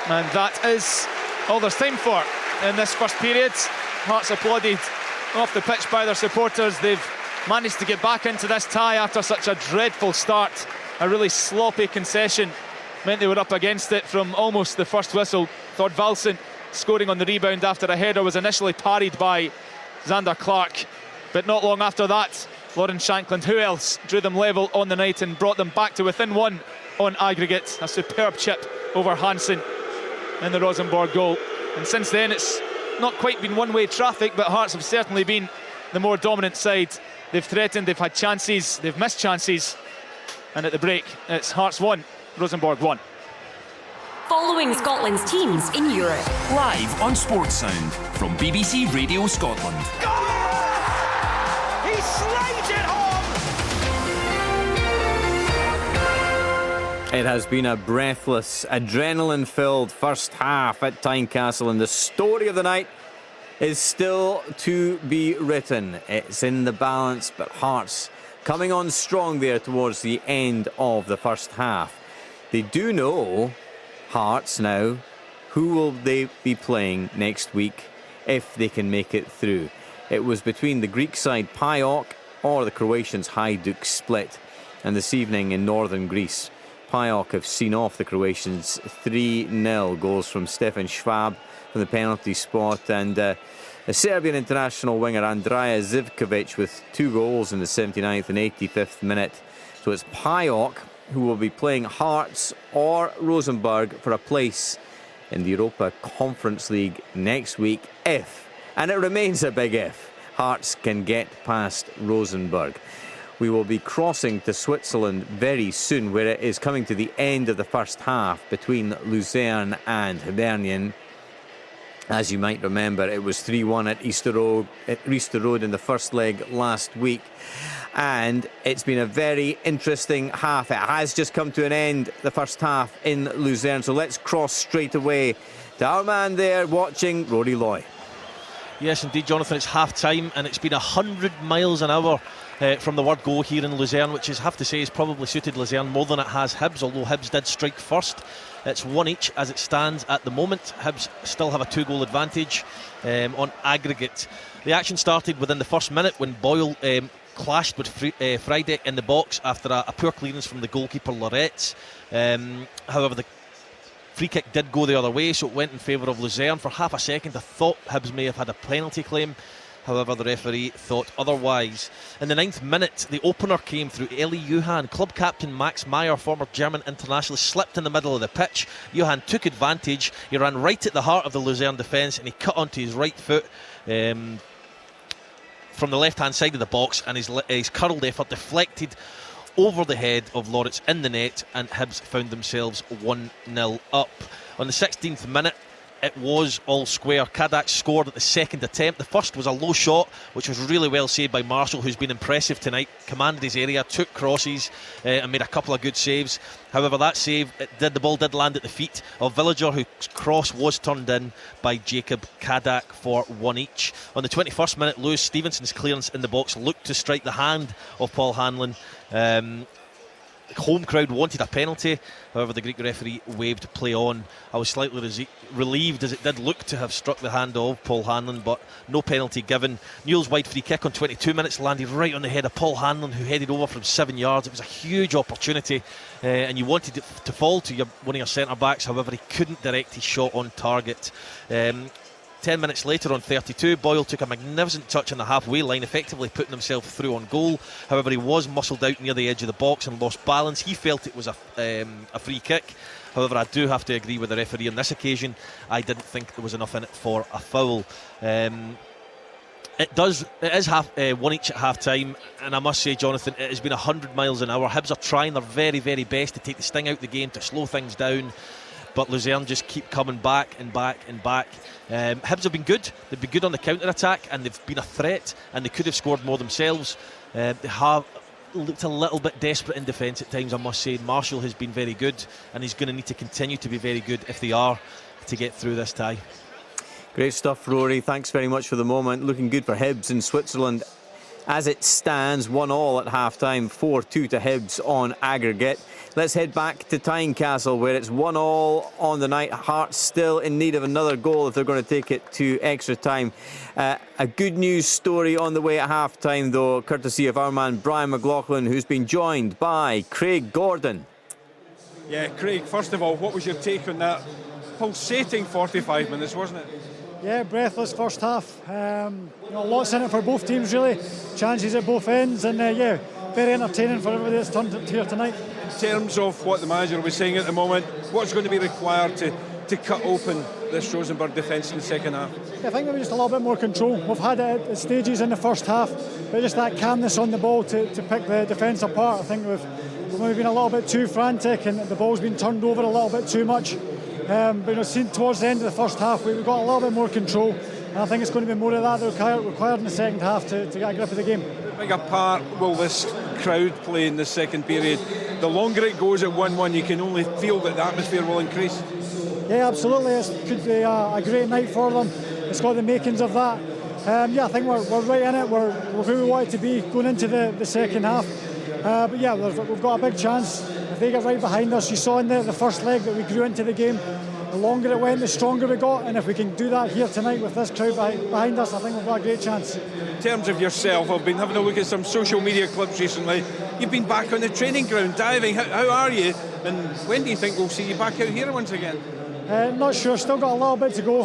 And that is all there's time for in this first period. Hearts applauded off the pitch by their supporters. They've managed to get back into this tie after such a dreadful start. A really sloppy concession meant they were up against it from almost the first whistle. Thorvaldsen scoring on the rebound after a header was initially parried by Xander Clark, but not long after that, Lawrence Shankland, who else, drew them level on the night and brought them back to within one on aggregate. A superb chip over Hansen in the Rosenborg goal. And since then it's not quite been one-way traffic, but Hearts have certainly been the more dominant side. They've threatened, they've had chances, they've missed chances, and at the break it's Hearts 1, Rosenborg 1. Following Scotland's teams in Europe. Live on Sports Sound from BBC Radio Scotland. He slides it home! It has been a breathless, adrenaline-filled first half at Tynecastle, and the story of the night is still to be written. It's in the balance, but Hearts coming on strong there towards the end of the first half. They do know, Hearts now, who will they be playing next week if they can make it through. It was between the Greek side PAOK or the Croatians Hajduk Split, and this evening in northern Greece, PAOK have seen off the Croatians 3-0. Goals from Stefan Schwab from the penalty spot, and a Serbian international winger Andrija Zivkovic with 2 goals in the 79th and 85th minute. So it's PAOK who will be playing Hearts or Rosenborg for a place in the Europa Conference League next week if, and it remains a big if, Hearts can get past Rosenborg. We will be crossing to Switzerland very soon, where it is coming to the end of the first half between Luzern and Hibernian. As you might remember, it was 3-1 at Easter Road in the first leg last week. And it's been a very interesting half. It has just come to an end, the first half in Luzern. So let's cross straight away to our man there watching, Rory Loy. Yes, indeed, Jonathan, it's half-time, and it's been 100 miles an hour from the word go here in Luzern, which is, I have to say, has probably suited Luzern more than it has Hibs, although Hibs did strike first. It's 1 each as it stands at the moment. Hibs still have a 2-goal advantage on aggregate. The action started within the first minute when Boyle clashed with Friday in the box after a poor clearance from the goalkeeper Loretz. However, the free kick did go the other way, so it went in favour of Luzern. For half a second I thought Hibs may have had a penalty claim, however the referee thought otherwise. In the 9th minute, the opener came through Eli Johan. Club captain Max Meyer, former German international, slipped in the middle of the pitch. Johan took advantage. He ran right at the heart of the Luzern defence and he cut onto his right foot from the left hand side of the box, and his curled effort deflected over the head of Loretz in the net, and Hibs found themselves 1-0 up. On the 16th minute, it was all square. Kadak scored at the second attempt. The first was a low shot, which was really well saved by Marshall, who's been impressive tonight. Commanded his area, took crosses, and made a couple of good saves. However, that save, the ball did land at the feet of Villager, whose cross was turned in by Jacob Kadak for 1 each. On the 21st minute, Lewis Stevenson's clearance in the box looked to strike the hand of Paul Hanlon. Home crowd wanted a penalty, however the Greek referee waved play on. I was slightly relieved, as it did look to have struck the hand of Paul Hanlon, but no penalty given. Newell's wide free kick on 22 minutes landed right on the head of Paul Hanlon, who headed over from 7 yards. It was a huge opportunity, and you wanted it to fall to one of your centre backs. However, he couldn't direct his shot on target. 10 minutes later on 32, Boyle took a magnificent touch on the halfway line, effectively putting himself through on goal. However, he was muscled out near the edge of the box and lost balance. He felt it was a free kick. However, I do have to agree with the referee on this occasion. I didn't think there was enough in it for a foul. It is 1 each at half time, and I must say, Jonathan, it has been 100 miles an hour. Hibs are trying their very, very best to take the sting out of the game, to slow things down, but Luzerne just keep coming back and back and back. Hibs have been good. They've been good on the counter-attack, and they've been a threat, and they could have scored more themselves. They have looked a little bit desperate in defence at times, I must say. Marshall has been very good, and he's going to need to continue to be very good if they are to get through this tie. Great stuff, Rory. Thanks very much for the moment. Looking good for Hibs in Switzerland. As it stands, 1-1 at half-time, 4-2 to Hibs on aggregate. Let's head back to Tynecastle, where it's 1-1 on the night. Hearts still in need of another goal if they're going to take it to extra time. A good news story on the way at half-time, though, courtesy of our man Brian McLaughlin, who's been joined by Craig Gordon. Yeah, Craig, first of all, what was your take on that pulsating 45 minutes, wasn't it? Yeah, breathless first half. Lots in it for both teams, really. Chances at both ends, and very entertaining for everybody that's turned up here tonight. In terms of what the manager was saying at the moment, what's going to be required to cut open this Rosenborg defence in the second half? Yeah, I think maybe just a little bit more control. We've had it at stages in the first half, but just that calmness on the ball to pick the defence apart. I think we've maybe been a little bit too frantic, and the ball's been turned over a little bit too much. But seen towards the end of the first half, we've got a little bit more control, and I think it's going to be more of that required in the second half to get a grip of the game. How big a part will this crowd play in the second period? The longer it goes at 1-1, you can only feel that the atmosphere will increase. Yeah, absolutely. It could be a great night for them. It's got the makings of that. I think we're right in it. We're who we wanted to be going into the second half. But yeah, we've got a big chance. If they get right behind us, you saw in the first leg that we grew into the game. The longer it went, the stronger we got, and if we can do that here tonight with this crowd behind us, I think we've got a great chance. In terms of yourself, I've been having a look at some social media clips recently. You've been back on the training ground diving. How are you? And when do you think we'll see you back out here once again? Not sure, still got a little bit to go.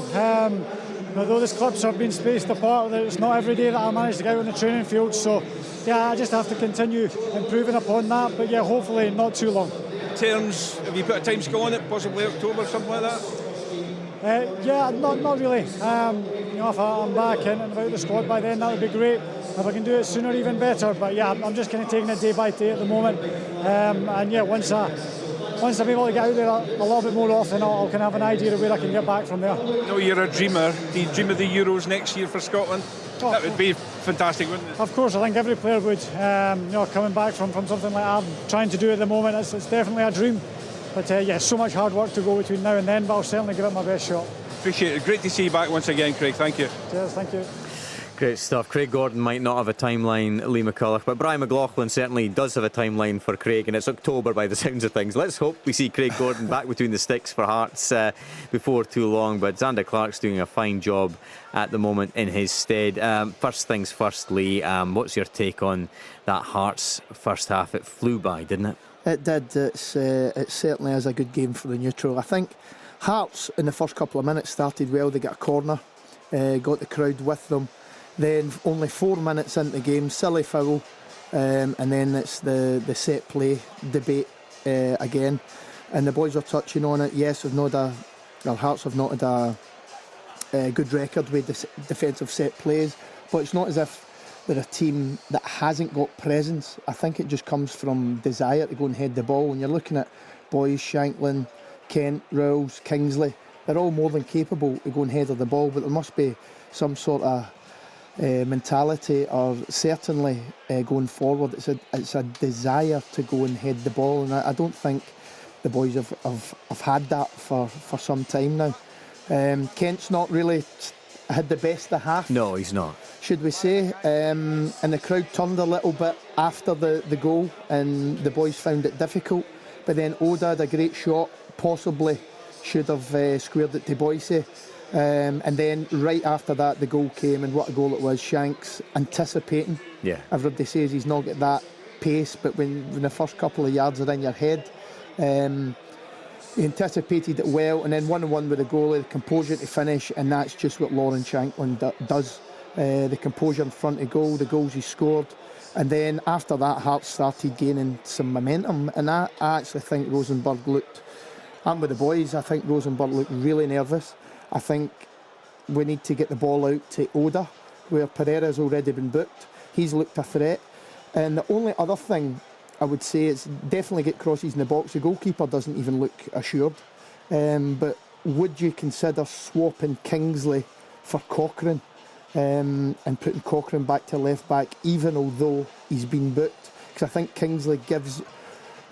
Although these clips have been spaced apart, it's not every day that I manage to get out on the training field, so yeah, I just have to continue improving upon that, but yeah, hopefully not too long. In terms, have you put a time scale on it, possibly October, something like that? Yeah, not really. If I'm back in and about the squad by then, that would be great. If I can do it sooner, even better, but yeah, I'm just kind of taking it day by day at the moment. And yeah, once I'm able to get out there a little bit more often, I'll kind of have an idea of where I can get back from there. No, you're a dreamer. Do you dream of the Euros next year for Scotland? That would be fantastic, wouldn't it? Of course, I think every player would. Coming back from something like I'm trying to do at the moment, it's definitely a dream. But yeah, so much hard work to go between now and then, but I'll certainly give it my best shot. Appreciate it. Great to see you back once again, Craig. Thank you. Cheers, thank you. Great stuff. Craig Gordon might not have a timeline, Lee McCulloch, but Brian McLaughlin certainly does have a timeline for Craig, and it's October by the sounds of things. Let's hope we see Craig Gordon back between the sticks for Hearts before too long, but Xander Clark's doing a fine job at the moment in his stead. First things first, Lee, what's your take on that Hearts first half? It flew by, didn't it? It did. It certainly is a good game for the neutral. I think Hearts in the first couple of minutes started well. They got a corner, got the crowd with them. Then only 4 minutes into the game, silly foul, and then it's the set play debate again. And the boys are touching on it. Yes, Hearts have not had a good record with defensive set plays, but it's not as if they're a team that hasn't got presence. I think it just comes from desire to go and head the ball. When you're looking at boys, Shanklin, Kent, Rowles, Kingsley, they're all more than capable of going head of the ball, but there must be some sort of mentality, or certainly going forward, it's a desire to go and head the ball, and I don't think the boys have had that for some time now. Kent's not really had the best of half. No, he's not. Should we say? And the crowd turned a little bit after the goal, and the boys found it difficult. But then Oda had a great shot, possibly should have squared it to Boyce. And then right after that, the goal came, and what a goal it was. Shanks anticipating. Yeah. Everybody says he's not got that pace, but when the first couple of yards are in your head, he anticipated it well, and then 1-1 with the goalie, the composure to finish, and that's just what Lauren Shanklin does. The composure in front of goal, the goals he scored, and then after that, Hearts started gaining some momentum, and I actually think Rosenborg looked, I'm with the boys, I think Rosenborg looked really nervous. I think we need to get the ball out to Oda, where Pereira's already been booked. He's looked a threat, and the only other thing I would say is definitely get crosses in the box. The goalkeeper doesn't even look assured. But would you consider swapping Kingsley for Cochrane and putting Cochrane back to left back, even although he's been booked? Because I think Kingsley gives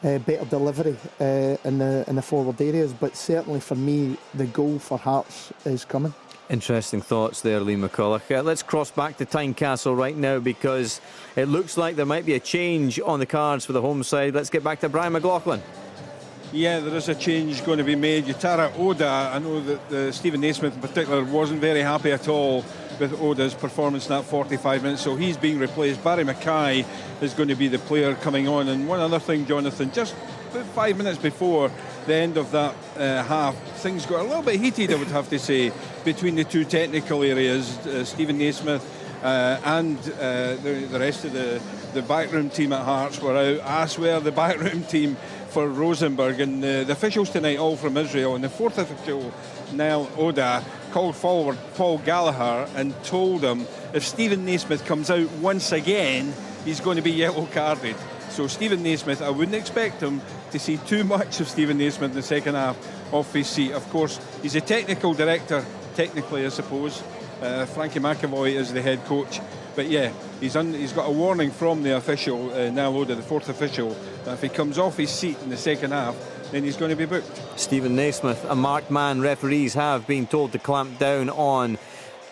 better delivery in the forward areas. But certainly for me, the goal for Hearts is coming. Interesting thoughts there, Lee McCulloch. Let's cross back to Tynecastle right now, because it looks like there might be a change on the cards for the home side. Let's get back to Brian McLaughlin. Yeah, there is a change going to be made. Yutara Oda, I know that Stephen Naismith in particular wasn't very happy at all with Oda's performance in that 45 minutes, so he's being replaced. Barry Mackay is going to be the player coming on. And one other thing, Jonathan, just about 5 minutes before the end of that half, things got a little bit heated, I would have to say, between the two technical areas. Stephen Naismith and the rest of the backroom team at Hearts were out, as were the backroom team for Rosenborg, and the officials tonight, all from Israel, and the fourth official, Niall Oda, called forward Paul Gallagher and told him if Stephen Naismith comes out once again, he's going to be yellow carded. So Stephen Naismith, I wouldn't expect him to see too much of Stephen Naismith in the second half off his seat. Of course, he's a technical director, technically I suppose. Frankie McAvoy is the head coach. But yeah, he's got a warning from the official, Niall Oda, the fourth official, that if he comes off his seat in the second half, then he's going to be booked. Stephen Naismith, a marked man. Referees have been told to clamp down on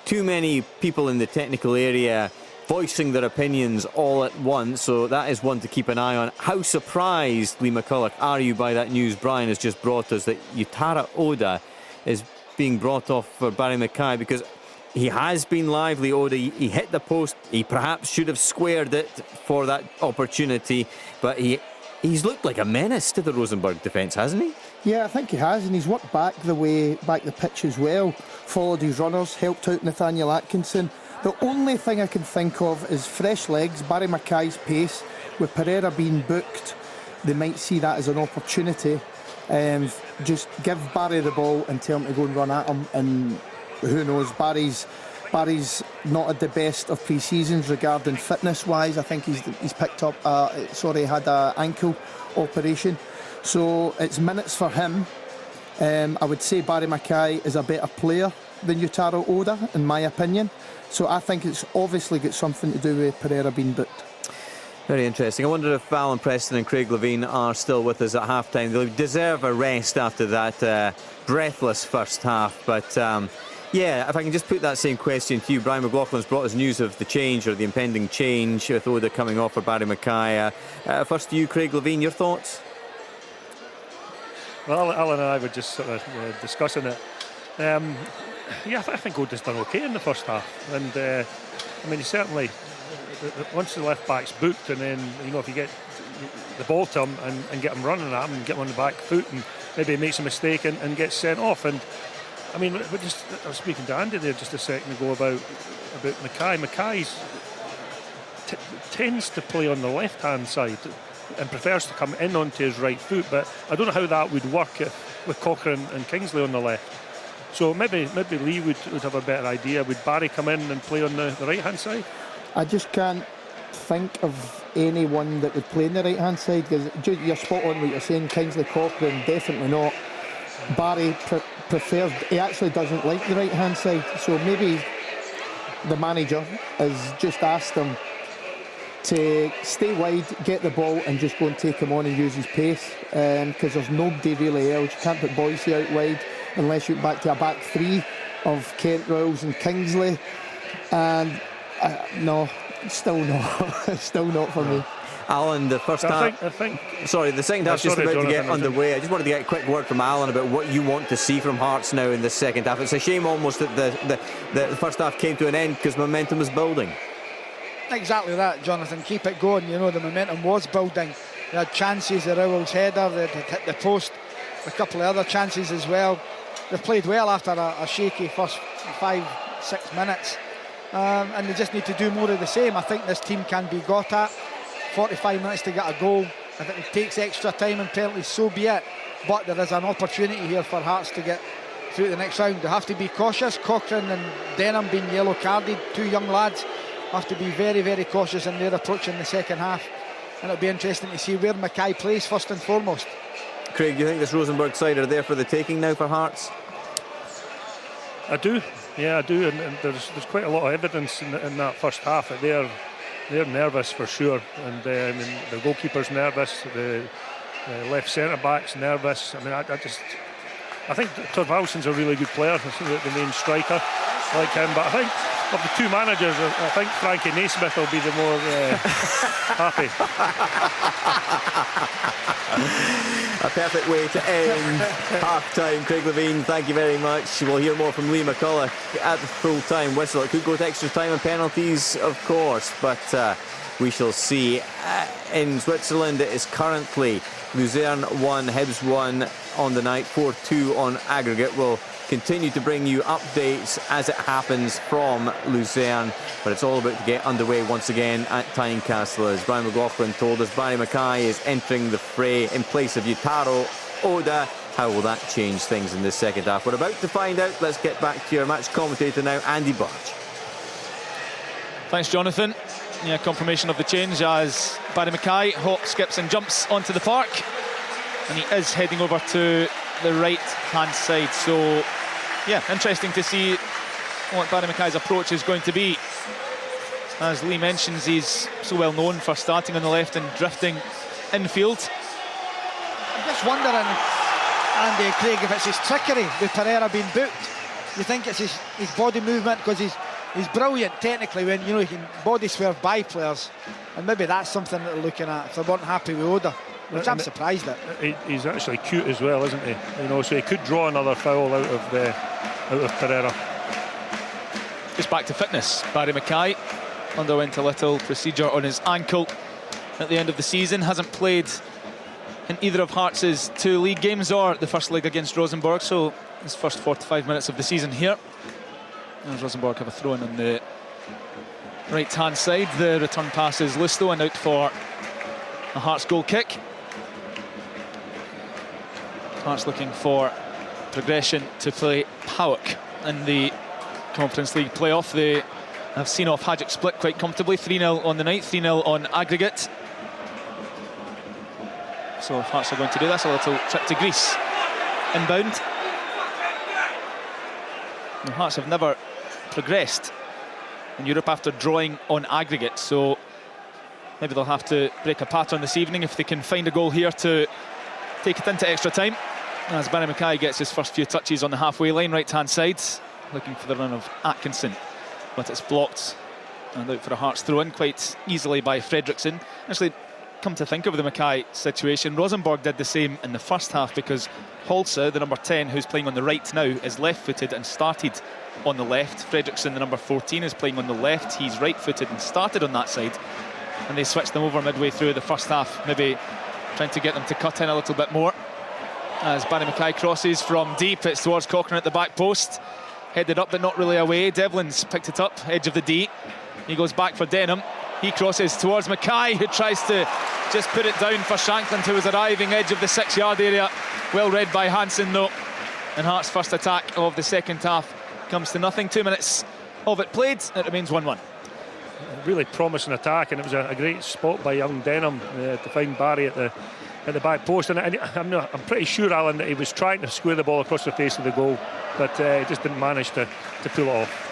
too many people in the technical area voicing their opinions all at once, so that is one to keep an eye on. How surprised, Lee McCulloch, are you by that news Brian has just brought us, that Yutara Oda is being brought off for Barry Mackay? Because he has been lively, Oda. He hit the post. He perhaps should have squared it for that opportunity, but he's looked like a menace to the Rosenborg defence, hasn't he? Yeah, I think he has, and he's worked back the pitch as well. Followed his runners, helped out Nathaniel Atkinson. The only thing I can think of is fresh legs, Barry Mackay's pace. With Pereira being booked, they might see that as an opportunity. Just give Barry the ball and tell him to go and run at him, and who knows, Barry's not at the best of pre-seasons regarding fitness-wise. I think he's picked up, had an ankle operation. So it's minutes for him. I would say Barry Mackay is a better player than Yutaro Oda, in my opinion. So I think it's obviously got something to do with Pereira being booked. Very interesting. I wonder if Alan Preston and Craig Levine are still with us at half-time. They'll deserve a rest after that breathless first half. But yeah, if I can just put that same question to you. Brian McLaughlin's brought us news of the change, or the impending change, with Oda coming off for Barry Mackay. First to you, Craig Levine, your thoughts? Well, Alan and I were just sort of discussing it. Yeah, I think Oda's done okay in the first half, and I mean, he certainly, once the left back's booked, and then if you get the ball to him and get him running at him and get him on the back foot, and maybe he makes a mistake and gets sent off. And I mean, I was speaking to Andy there just a second ago about Mackay. Mackay tends to play on the left hand side and prefers to come in onto his right foot, but I don't know how that would work with Cochrane and Kingsley on the left. So maybe Lee would have a better idea. Would Barry come in and play on the right hand side? I just can't think of anyone that would play on the right hand side, because you're spot on what you're saying. Kingsley, Cochrane, definitely not. Barry prefers, he actually doesn't like the right hand side, so maybe the manager has just asked him to stay wide, get the ball and just go and take him on and use his pace, because there's nobody really else. You can't put Boyce out wide unless you get back to a back three of Kent, Royals and Kingsley, and no, still not for me. Alan, the first half. The second half just about to get underway. I just wanted to get a quick word from Alan about what you want to see from Hearts now in the second half. It's a shame almost that the first half came to an end because momentum was building. Exactly that, Jonathan. Keep it going. You know, the momentum was building. They had chances. The Rowell's header, they hit the post, a couple of other chances as well. They've played well after a shaky first 5-6 minutes, and they just need to do more of the same. I think this team can be got at. 45 minutes to get a goal. If it takes extra time and penalties, so be it. But there is an opportunity here for Hearts to get through the next round. They have to be cautious. Cochrane and Denham being yellow carded, two young lads, have to be very, very cautious in their approach in the second half. And it'll be interesting to see where Mackay plays first and foremost. Craig, do you think this Rosenborg side are there for the taking now for Hearts? I do, yeah, I do, and there's quite a lot of evidence in that first half that they're nervous for sure, and I mean, the goalkeeper's nervous, the left centre back's nervous. I mean, I think Thorvaldsen's a really good player. I think the main striker, I like him, but I think of the two managers, I think Frankie Naismith will be the more happy. A perfect way to end half-time. Craig Levein, thank you very much. We'll hear more from Lee McCulloch at the full-time whistle. It could go to extra time and penalties, of course, but we shall see. In Switzerland, it is currently Luzern 1, Hibs 1 on the night, 4-2 on aggregate. We'll continue to bring you updates as it happens from Luzern, but it's all about to get underway once again at Tynecastle. As Brian McLaughlin told us, Barry Mackay is entering the fray in place of Yutaro Oda. How will that change things in this second half? We're about to find out. Let's get back to your match commentator now, Andy Burge. Thanks, Jonathan. Yeah, confirmation of the change as Barry Mackay hops, skips and jumps onto the park, and he is heading over to the right hand side. So yeah, interesting to see what Barry Mackay's approach is going to be. As Lee mentions, he's so well known for starting on the left and drifting infield. I'm just wondering, Andy, Craig, if it's his trickery with Pereira being booked. You think it's his body movement, because he's brilliant technically when, you know, he can body swerve by players, and maybe that's something that they're looking at if they weren't happy with Oda, which I'm surprised at. He's actually cute as well, isn't he? You know, so he could draw another foul out of Pereira. Just back to fitness. Barry Mackay underwent a little procedure on his ankle at the end of the season. Hasn't played in either of Hearts' two league games or the first leg against Rosenborg, so his first 45 minutes of the season here. As Rosenborg have a throw in on the right hand side. The return pass is loose though, and out for a Hearts goal kick. Hearts looking for progression to play PAOK in the Conference League playoff. They have seen off Hajduk Split quite comfortably, 3-0 on the night, 3-0 on aggregate. So if Hearts are going to do this, a little trip to Greece inbound. And Hearts have never progressed in Europe after drawing on aggregate, so maybe they'll have to break a pattern this evening if they can find a goal here to take it into extra time. As Barry Mackay gets his first few touches on the halfway line, right hand side, looking for the run of Atkinson, but it's blocked and out for a Hearts throw in quite easily by Fredriksson. Actually, come to think of the Mackay situation, Rosenborg did the same in the first half, because Holse, the number 10 who's playing on the right now, is left-footed and started on the left. Fredriksson, the number 14, is playing on the left. He's right-footed and started on that side, and they switched them over midway through the first half, maybe trying to get them to cut in a little bit more. As Barry Mackay crosses from deep, it's towards Cochrane at the back post, headed up but not really away. Devlin's picked it up, edge of the D. He goes back for Denham. He crosses towards Mackay, who tries to just put it down for Shankland, who was arriving edge of the 6-yard area. Well read by Hansen though. And Hearts' first attack of the second half comes to nothing. 2 minutes of it played, it remains 1-1. Really promising attack, and it was a great spot by young Denham to find Barry at at the back post, and I'm pretty sure, Alan, that he was trying to square the ball across the face of the goal, but he just didn't manage to pull it off.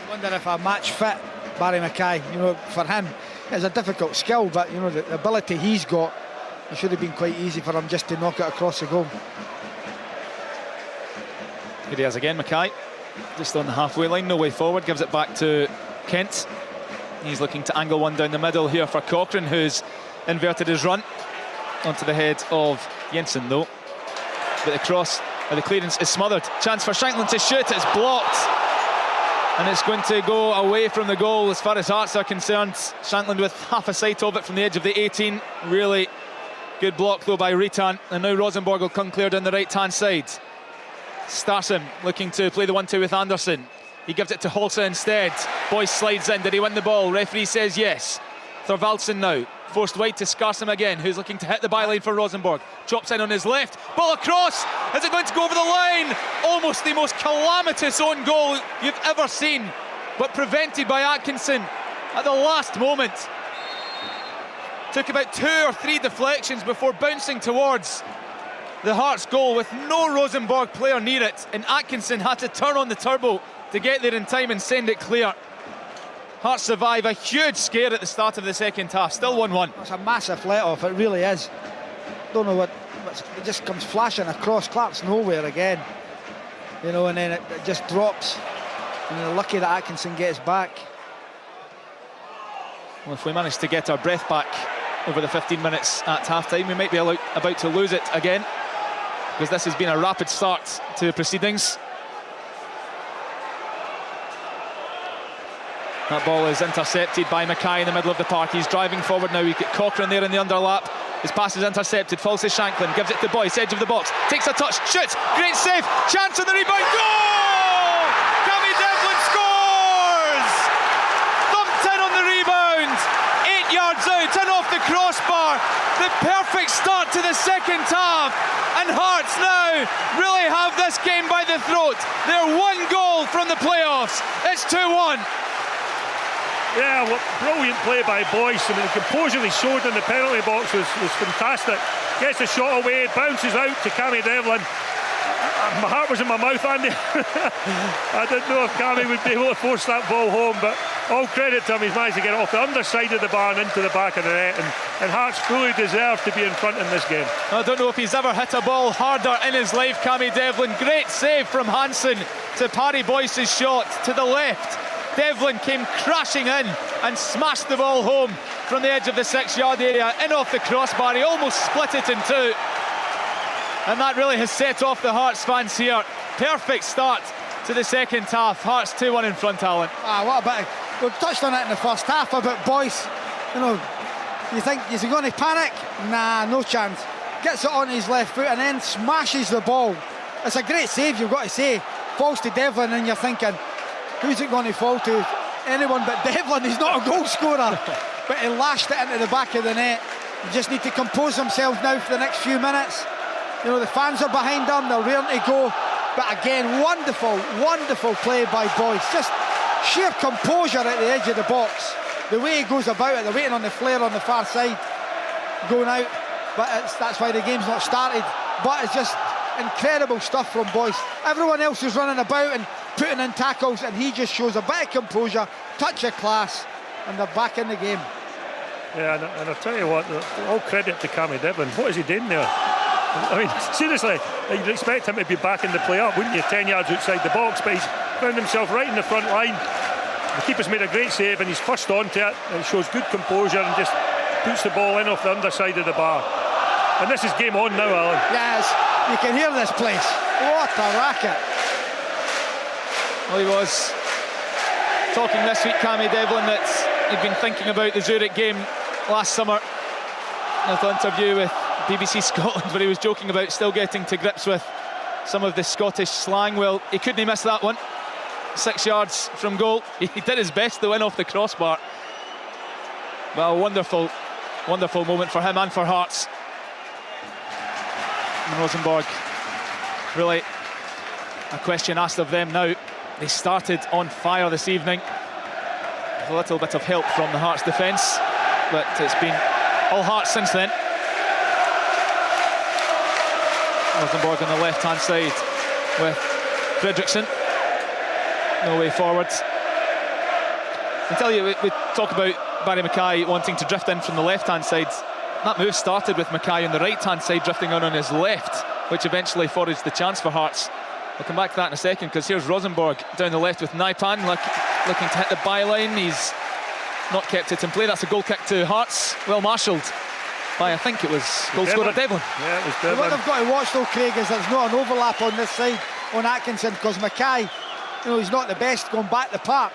I wonder if a match fit Barry Mackay, for him it's a difficult skill, but the ability he's got, it should have been quite easy for him just to knock it across the goal. Here he is again, Mackay, just on the halfway line, no way forward, gives it back to Kent. He's looking to angle one down the middle here for Cochrane, who's inverted his run onto the head of Jensen though. But the cross, the clearance is smothered. Chance for Shankland to shoot, it's blocked. And it's going to go away from the goal as far as Hearts are concerned. Shankland with half a sight of it from the edge of the 18. Really good block though by Ritan. And now Rosenborg will come clear down the right-hand side. Starsson looking to play the 1-2 with Anderson. He gives it to Holsa instead. Boyce slides in. Did he win the ball? Referee says yes. Thorvaldsen now. Forced wide to Skarsheim again, who's looking to hit the byline for Rosenborg. Chops in on his left. Ball across. Is it going to go over the line? Almost the most calamitous own goal you've ever seen, but prevented by Atkinson at the last moment. Took about 2 or 3 deflections before bouncing towards the Hearts goal with no Rosenborg player near it, and Atkinson had to turn on the turbo to get there in time and send it clear. Hearts survive a huge scare at the start of the second half, still 1-1. It's a massive let-off, it really is. Don't know what it just comes flashing across. Clark's nowhere again, and then it just drops, and they're lucky that Atkinson gets back. Well, if we manage to get our breath back over the 15 minutes at half-time, we might be about to lose it again, because this has been a rapid start to proceedings. That ball is intercepted by Mackay in the middle of the park. He's driving forward now. We've got Cochrane there in the underlap. His pass is intercepted, falls to Shankland, gives it to Boyce, edge of the box, takes a touch, shoots, great save, chance on the rebound, goal! Cammy Devlin scores! Thumped in on the rebound, 8 yards out and off the crossbar. The perfect start to the second half, and Hearts now really have this game by the throat. They're 1 goal from the playoffs. It's 2-1. Yeah, well, brilliant play by Boyce. I mean, the composure he showed in the penalty box was fantastic. Gets the shot away, bounces out to Cammy Devlin. My heart was in my mouth, Andy. I didn't know if Cammy would be able to force that ball home, but all credit to him, he's managed to get it off the underside of the bar and into the back of the net, and Hearts fully deserve to be in front in this game. I don't know if he's ever hit a ball harder in his life, Cammy Devlin. Great save from Hansen to parry Boyce's shot to the left. Devlin came crashing in and smashed the ball home from the edge of the 6-yard area, in off the crossbar. He almost split it in 2. And that really has set off the Hearts fans here. Perfect start to the second half. Hearts 2-1 in front, Alan. What about, we've touched on it in the first half about Boyce. You think, is he going to panic? Nah, no chance. Gets it on his left foot and then smashes the ball. It's a great save, you've got to say. Falls to Devlin and you're thinking, who's it going to fall to? Anyone but Devlin. He's not a goal scorer. But he lashed it into the back of the net. You just need to compose themselves now for the next few minutes. The fans are behind them, they're ready to go. But again, wonderful play by Boyce. Just sheer composure at the edge of the box. The way he goes about it, they're waiting on the flare on the far side, going out. But that's why the game's not started. But it's just incredible stuff from Boyce. Everyone else is running about and putting in tackles, and he just shows a bit of composure, touch of class, and they're back in the game. Yeah, and I'll tell you what, all credit to Cammy Devlin. What is he doing there? I mean, seriously, you'd expect him to be backing the play up, wouldn't you? 10 yards outside the box, but he's found himself right in the front line. The keeper's made a great save, and he's first onto it, and shows good composure and just puts the ball in off the underside of the bar. And this is game on now, Alan. Yes, you can hear this place. What a racket. Well, he was talking this week, Cammy Devlin, that he'd been thinking about the Zurich game last summer. In an interview with BBC Scotland, where he was joking about still getting to grips with some of the Scottish slang. Well, he couldn't miss that one. 6 yards from goal. He did his best to win off the crossbar. Well, wonderful moment for him and for Hearts. And Rosenborg, really a question asked of them now. They started on fire this evening. A little bit of help from the Hearts defence, but it's been All Hearts since then. Rosenborg on the left-hand side with Fredriksson. No way forward. I tell you, we talk about Barry Mackay wanting to drift in from the left-hand side. That move started with Mackay on the right-hand side, drifting on his left, which eventually foraged the chance for Hearts. I'll come back to that in a second, because here's Rosenborg down the left with Naipan, looking to hit the byline. He's not kept it in play. That's a goal kick to Hearts, well marshalled by, I think it was goal scorer Devlin. Yeah, it was Devlin. What they've got to watch though, Craig, is there's not an overlap on this side on Atkinson, because Mackay, he's not the best going back the park,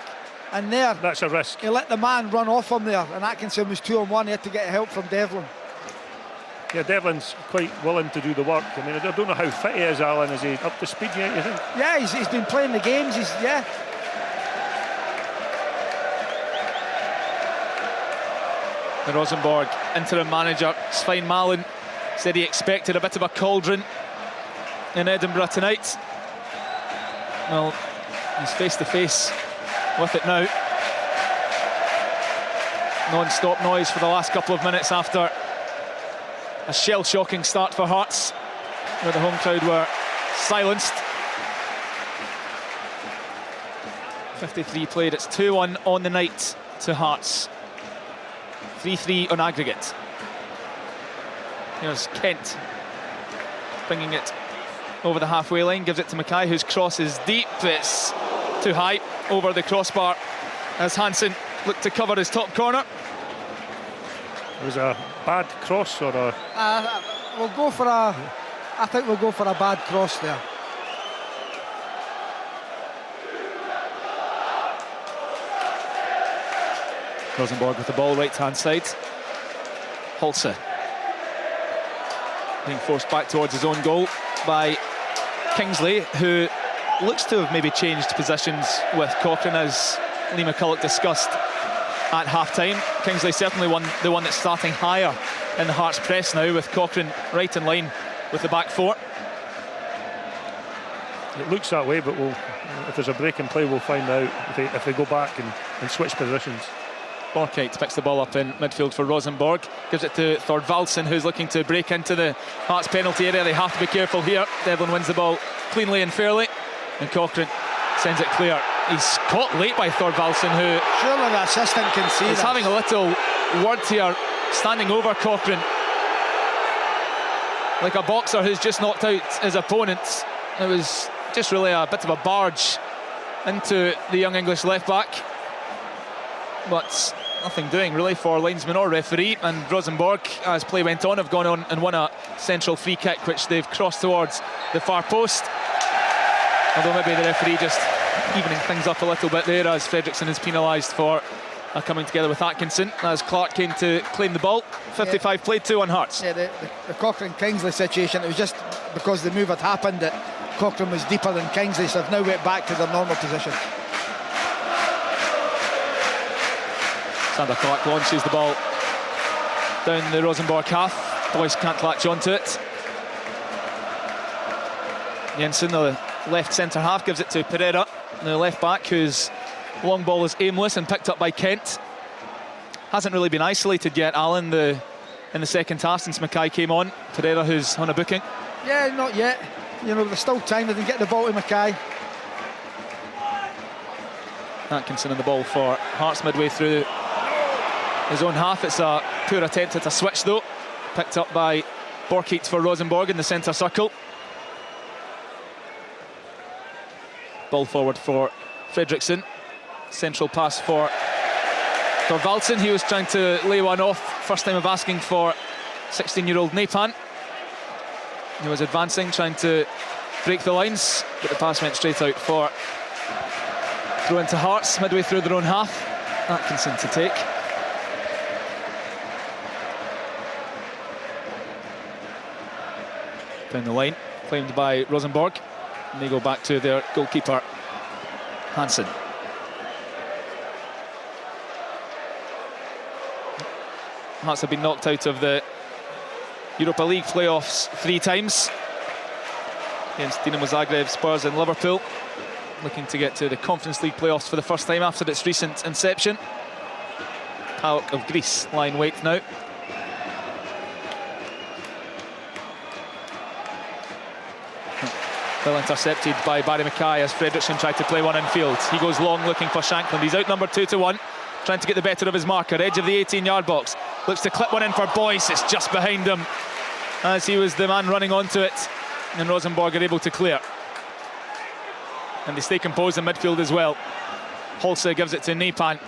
and there that's a risk. He let the man run off him there, and Atkinson was 2-on-1. He had to get help from Devlin. Yeah, Devlin's quite willing to do the work. I mean, I don't know how fit he is, Alan. Is he up to speed yet, you think? Yeah, he's been playing the games. The Rosenborg interim manager Svein Malen said he expected a bit of a cauldron in Edinburgh tonight. Well, he's face to face with it now. Non-stop noise for the last couple of minutes after a shell-shocking start for Hearts, where the home crowd were silenced. 53 played. It's 2-1 on the night to Hearts. 3-3 on aggregate. Here's Kent bringing it over the halfway line, gives it to Mackay, whose cross is deep. It's too high over the crossbar as Hansen looked to cover his top corner. It was a bad cross or a... We'll go for a... I think we'll go for a bad cross there. Rosenborg with the ball right-hand side. Holse being forced back towards his own goal by Kingsley, who looks to have maybe changed positions with Cochrane, as Lee McCulloch discussed at half-time. Kingsley certainly the one that's starting higher in the Hearts press now, with Cochrane right in line with the back four. It looks that way, but if there's a break in play, we'll find out if they go back and switch positions. Borkite picks the ball up in midfield for Rosenborg, gives it to Thorvaldsen, who's looking to break into the Hearts penalty area. They have to be careful here. Devlin wins the ball cleanly and fairly, and Cochrane sends it clear. He's caught late by Thorvaldsen, who surely the assistant can see is having a little word here, standing over Cochrane like a boxer who's just knocked out his opponent. It was just really a bit of a barge into the young English left back, but nothing doing really for linesman or referee. And Rosenborg, as play went on, have gone on and won a central free kick, which they've crossed towards the far post, although maybe the referee just evening things up a little bit there, as Fredriksson is penalised for coming together with Atkinson, as Clark came to claim the ball. 55 played, 2 on Hearts. Yeah, the Cochrane-Kingsley situation, it was just because the move had happened that Cochrane was deeper than Kingsley, so they've now went back to their normal position. Sander Clark launches the ball down the Rosenborg half. Boys can't latch onto it. Jensen, the left centre half, gives it to Pereira, the left back, whose long ball is aimless and picked up by Kent. Hasn't really been isolated yet, Alan, in the second half since Mackay came on. Pereira, who's on a booking. Yeah, not yet. There's still time. They can get the ball to Mackay. Atkinson on the ball for Hearts midway through his own half. It's a poor attempt at a switch though, picked up by Borkite for Rosenborg in the centre circle. Ball forward for Fredriksson. Central pass for Thorvaldsen. He was trying to lay one off. First time of asking for 16-year-old Naipan. He was advancing, trying to break the lines, but the pass went straight out for throw into Hearts midway through their own half. Atkinson to take. Down the line, claimed by Rosenborg. And they go back to their goalkeeper, Hansen. Hearts have been knocked out of the Europa League playoffs 3 times against Dinamo Zagreb, Spurs and Liverpool. Looking to get to the Conference League playoffs for the first time after its recent inception. PAOK of Greece lying wait now. Well intercepted by Barry Mackay as Fredrickson tried to play one infield. He goes long looking for Shankland. He's outnumbered 2-1, trying to get the better of his marker. Edge of the 18-yard box. Looks to clip one in for Boyce. It's just behind him as he was the man running onto it. And Rosenborg are able to clear. And they stay composed in midfield as well. Holse gives it to Nipan,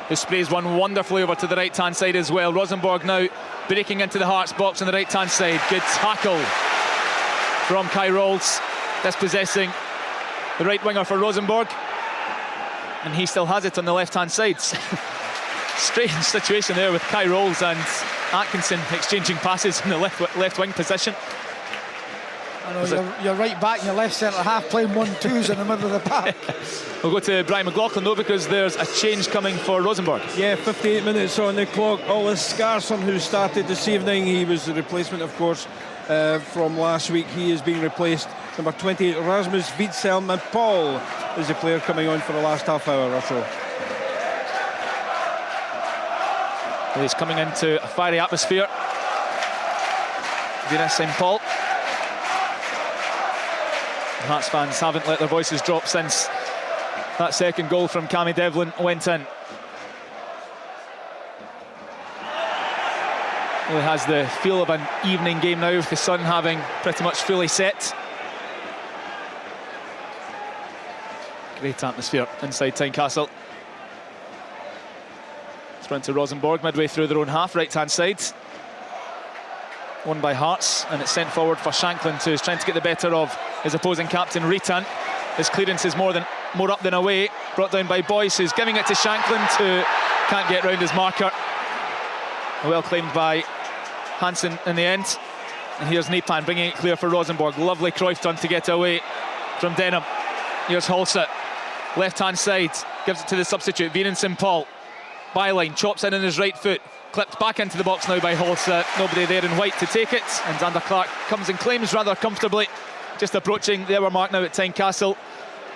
who sprays one wonderfully over to the right-hand side as well. Rosenborg now breaking into the Hearts box on the right-hand side. Good tackle from Kai Rolls, dispossessing the right winger for Rosenborg. And he still has it on the left-hand side. Strange situation there with Kai Rolls and Atkinson exchanging passes in the left wing position. I know, you're right back in your left centre half playing 1-2s in the middle of the park. We'll go to Brian McLaughlin though, because there's a change coming for Rosenborg. Yeah, 58 minutes on the clock. Ollis Skarsson, who started this evening, he was the replacement, of course, from last week. He is being replaced. Number 28, Rasmus Witzelm, and Paul is the player coming on for the last half hour or so. Well, he's coming into a fiery atmosphere. Venus St. Paul. Hearts fans haven't let their voices drop since that second goal from Cammy Devlin went in. Really has the feel of an evening game now, with the sun having pretty much fully set. Great atmosphere inside Tynecastle. Sprint to Rosenborg midway through their own half, right-hand side. Won by Hearts, and it's sent forward for Shankland, who's trying to get the better of his opposing captain Ritan. His clearance is more up than away, brought down by Boyce, who's giving it to Shankland, who can't get round his marker. Well claimed by Hansen in the end. And here's Nipan bringing it clear for Rosenborg. Lovely Cruyff to get away from Denham. Here's Holse, left-hand side, gives it to the substitute, Viren St. Paul. Byline, chops in on his right foot. Clipped back into the box now by Holse. Nobody there in white to take it. And Xander Clark comes and claims rather comfortably. Just approaching the hour mark now at Tynecastle.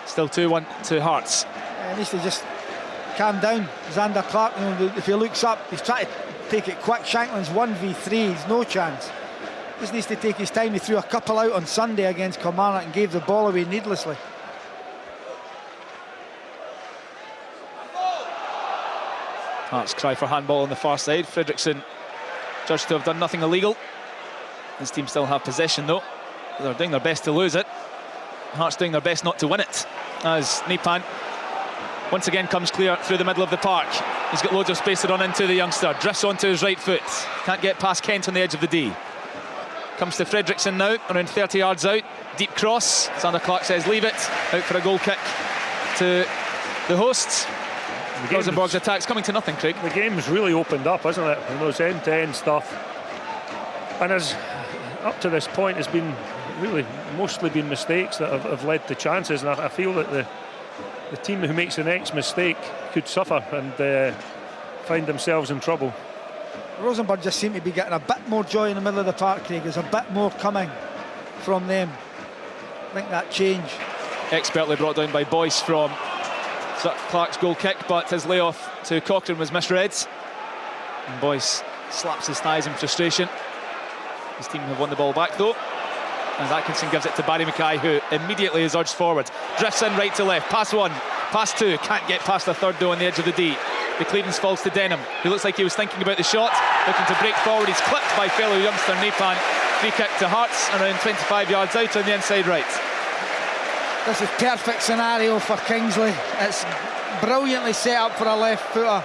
Still 2-1 to Hearts. He needs to just calm down. Xander Clark, you know, if he looks up, he's trying to take it quick. Shankland's 1v3, he's no chance. Just needs to take his time. He threw a couple out on Sunday against Kilmarnock and gave the ball away needlessly. Hearts cry for handball on the far side. Fredrickson judged to have done nothing illegal. His team still have possession though. They're doing their best to lose it. Hearts doing their best not to win it, as Nipan once again comes clear through the middle of the park. He's got loads of space to run into, the youngster. Drifts onto his right foot. Can't get past Kent on the edge of the D. Comes to Fredrickson now, around 30 yards out. Deep cross. Xander Clark says leave it. Out for a goal kick to the hosts. Rosenborg's attack's coming to nothing, Craig. The game's really opened up, hasn't it? And those end-to-end stuff. And as up to this point, it's been really mostly been mistakes that have led to chances. And I feel that the team who makes the next mistake could suffer and find themselves in trouble. Rosenborg just seem to be getting a bit more joy in the middle of the park, Craig. There's a bit more coming from them. I think that change. Expertly brought down by Boyce from Clark's goal kick, but his layoff to Cochrane was misread. And Boyce slaps his thighs in frustration. His team have won the ball back though, as Atkinson gives it to Barry Mackay, who immediately is urged forward. Drifts in right to left, pass one, pass two, can't get past the third though on the edge of the D. The clearance falls to Denham, who looks like he was thinking about the shot, looking to break forward. He's clipped by fellow youngster Nipan. Free kick to Hearts, around 25 yards out on the inside right. This is perfect scenario for Kingsley. It's brilliantly set up for a left footer.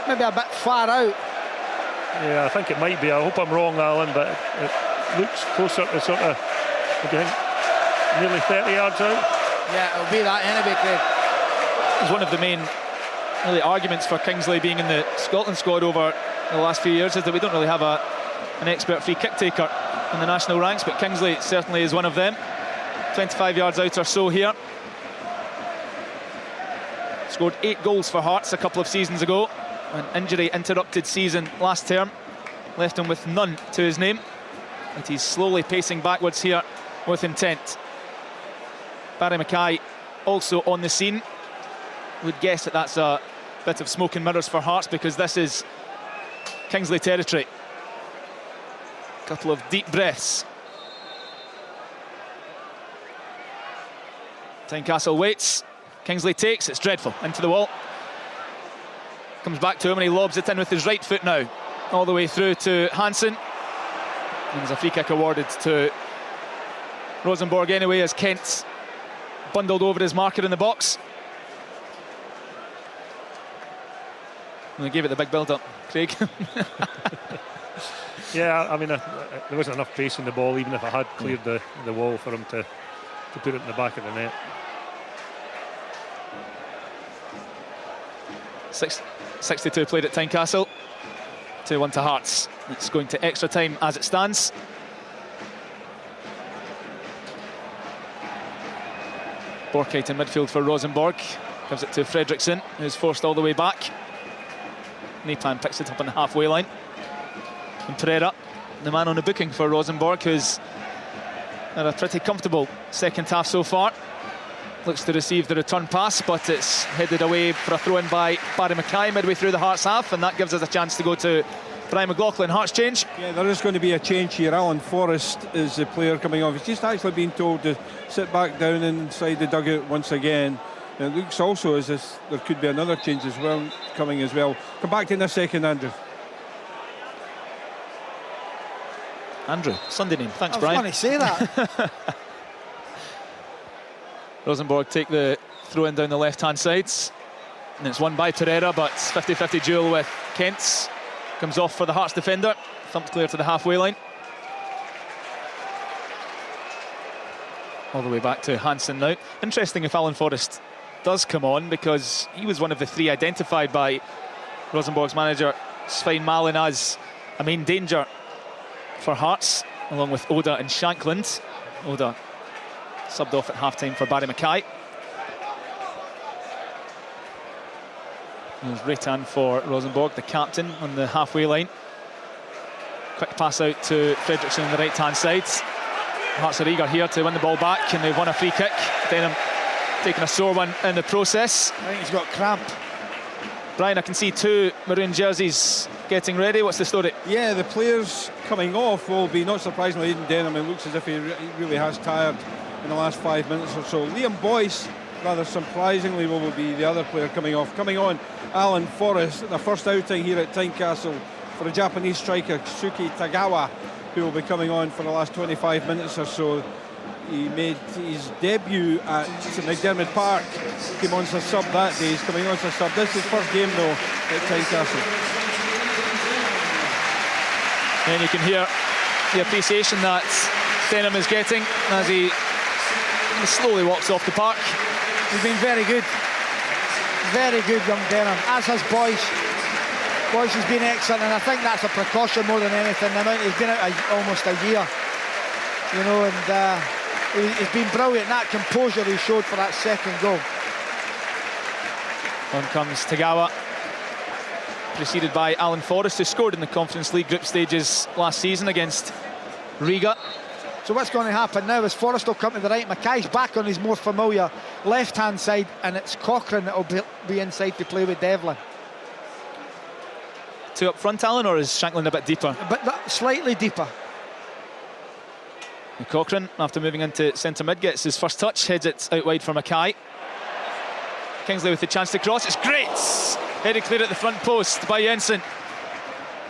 Maybe a bit far out. Yeah, I think it might be. I hope I'm wrong, Alan, but it looks closer to sort of, what do you think, nearly 30 yards out? Yeah, it'll be that anyway, Craig. It's one of the main really arguments for Kingsley being in the Scotland squad over the last few years, is that we don't really have an expert free kick taker in the national ranks, but Kingsley certainly is one of them. 25 yards out or so here. Scored 8 goals for Hearts a couple of seasons ago. An injury interrupted season last term left him with none to his name, and he's slowly pacing backwards here with intent. Barry Mackay also on the scene. Would guess that that's a bit of smoke and mirrors for Hearts, because this is Kingsley territory. Couple of deep breaths. Tynecastle waits. Kingsley takes, it's dreadful, into the wall. Comes back to him and he lobs it in with his right foot now. All the way through to Hansen. And there's a free kick awarded to Rosenborg anyway, as Kent bundled over his marker in the box. And they gave it the big build-up, Craig. Yeah, I mean, there wasn't enough pace in the ball, even if I had cleared the wall for him to put it in the back of the net. 62 played at Tynecastle. 2-1 to Hearts. It's going to extra time as it stands. Borkite in midfield for Rosenborg. Gives it to Fredriksson, who's forced all the way back. Nepan picks it up on the halfway line. And Pereira, the man on the booking for Rosenborg, who's had a pretty comfortable second half so far. Looks to receive the return pass, but it's headed away for a throw-in by Barry Mackay midway through the Hearts half, and that gives us a chance to go to Brian McLaughlin. Hearts change. Yeah, there is going to be a change here. Alan Forrest is the player coming off. He's just actually been told to sit back down inside the dugout once again. And it looks also as if there could be another change as well coming as well. Come back in a second, Andrew. Andrew, Sunday name. Thanks, Brian. I was going to say that. Rosenborg take the throw in down the left-hand side. And it's won by Pereira, but 50-50 duel with Kent's. Comes off for the Hearts defender. Thumped clear to the halfway line. All the way back to Hansen now. Interesting if Alan Forrest does come on, because he was one of the three identified by Rosenborg's manager Svein Malin as a main danger for Hearts, along with Oda and Shankland. Oda subbed off at half-time for Barry Mackay. There's Reitan for Rosenborg, the captain, on the halfway line. Quick pass out to Fredriksson on the right-hand side. Hearts are eager here to win the ball back, and they've won a free kick. Denham taking a sore one in the process. I think he's got cramp. Brian, I can see two maroon jerseys getting ready. What's the story? Yeah, the players coming off will be, not surprisingly, Aidan Denham. It looks as if he really has tired in the last 5 minutes or so. Liam Boyce, rather surprisingly, will be the other player coming off. Coming on, Alan Forrest, the first outing here at Tynecastle for a Japanese striker, Suki Tagawa, who will be coming on for the last 25 minutes or so. He made his debut at St McDermott Park, came on as a sub that day. He's coming on as a sub. This is his first game though at Tynecastle. And you can hear the appreciation that Denham is getting as he slowly walks off the park. He's been very good. Very good, young Denham, as has Boyce. Boyce has been excellent, and I think that's a precaution more than anything. The amount he's been out almost a year, you know, and he's been brilliant. That composure he showed for that second goal. On comes Tagawa, preceded by Alan Forrest, who scored in the Conference League group stages last season against Riga. So what's going to happen now is Forrest will come to the right. Mackay's back on his more familiar left-hand side, and it's Cochrane that will be inside to play with Devlin. Two up front, Alan, or is Shankland a bit deeper? But slightly deeper. And Cochrane, after moving into centre mid, gets his first touch, heads it out wide for Mackay. Kingsley with the chance to cross. It's great! Headed clear at the front post by Jensen.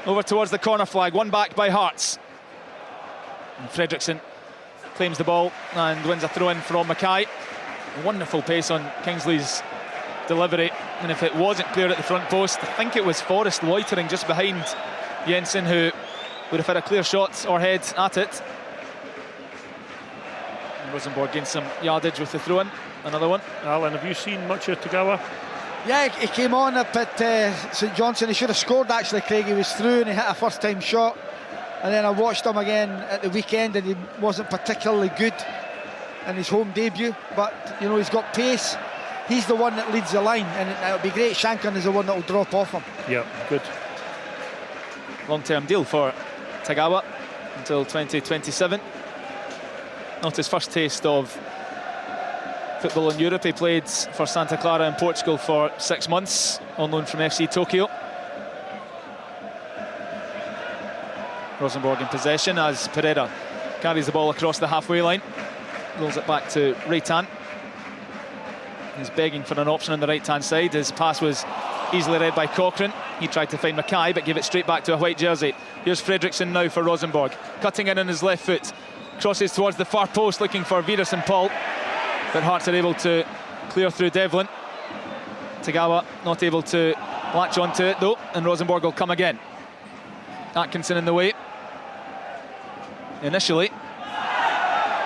Over towards the corner flag, one back by Hearts. And Fredriksson claims the ball and wins a throw-in from Mackay. Wonderful pace on Kingsley's delivery, and if it wasn't clear at the front post, I think it was Forrest loitering just behind Jensen, who would have had a clear shot or head at it. And Rosenborg gained some yardage with the throw-in. Another one. Alan, have you seen much of Tagawa? Yeah, he came on up at St Johnstone. He should have scored actually, Craig. He was through and he hit a first-time shot. And then I watched him again at the weekend, and he wasn't particularly good in his home debut. But, you know, he's got pace. He's the one that leads the line, and it'll be great. Shankland is the one that will drop off him. Yeah, good. Long-term deal for Tagawa until 2027. Not his first taste of football in Europe. He played for Santa Clara in Portugal for 6 months, on loan from FC Tokyo. Rosenborg in possession as Pereira carries the ball across the halfway line, rolls it back to Reitan. He's begging for an option on the right-hand side. His pass was easily read by Cochrane. He tried to find Mackay, but gave it straight back to a white jersey. Here's Fredriksson now for Rosenborg. Cutting in on his left foot. Crosses towards the far post, looking for Vidas and Paul. But Hearts are able to clear through Devlin. Tagawa not able to latch onto it, though, and Rosenborg will come again. Atkinson in the way. Initially,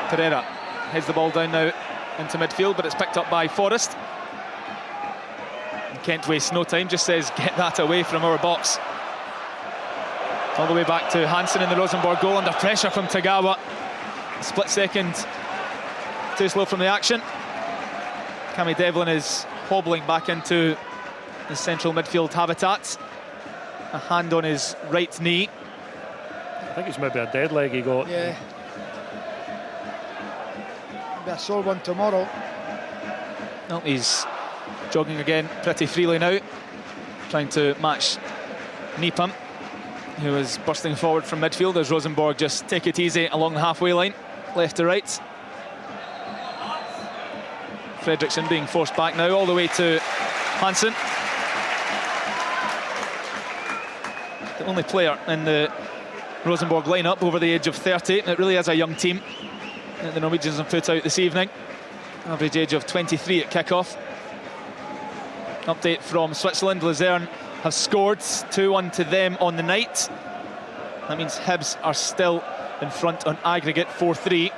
Pereira heads the ball down now into midfield, but it's picked up by Forrest. And Kent wastes no time, just says, get that away from our box. All the way back to Hansen in the Rosenborg goal, under pressure from Tagawa. A split second too slow from the action. Cammy Devlin is hobbling back into his central midfield habitat. A hand on his right knee. I think it's maybe a dead leg he got. Yeah. Maybe a sore one tomorrow. No, he's jogging again pretty freely now, trying to match Neepham, who is bursting forward from midfield as Rosenborg just take it easy along the halfway line, left to right. Fredriksson being forced back now all the way to Hansen. The only player in the Rosenborg lineup over the age of 30. It really is a young team that the Norwegians have put out this evening. Average age of 23 at kick-off. Update from Switzerland. Luzern have scored 2-1 to them on the night. That means Hibs are still in front on aggregate 4-3.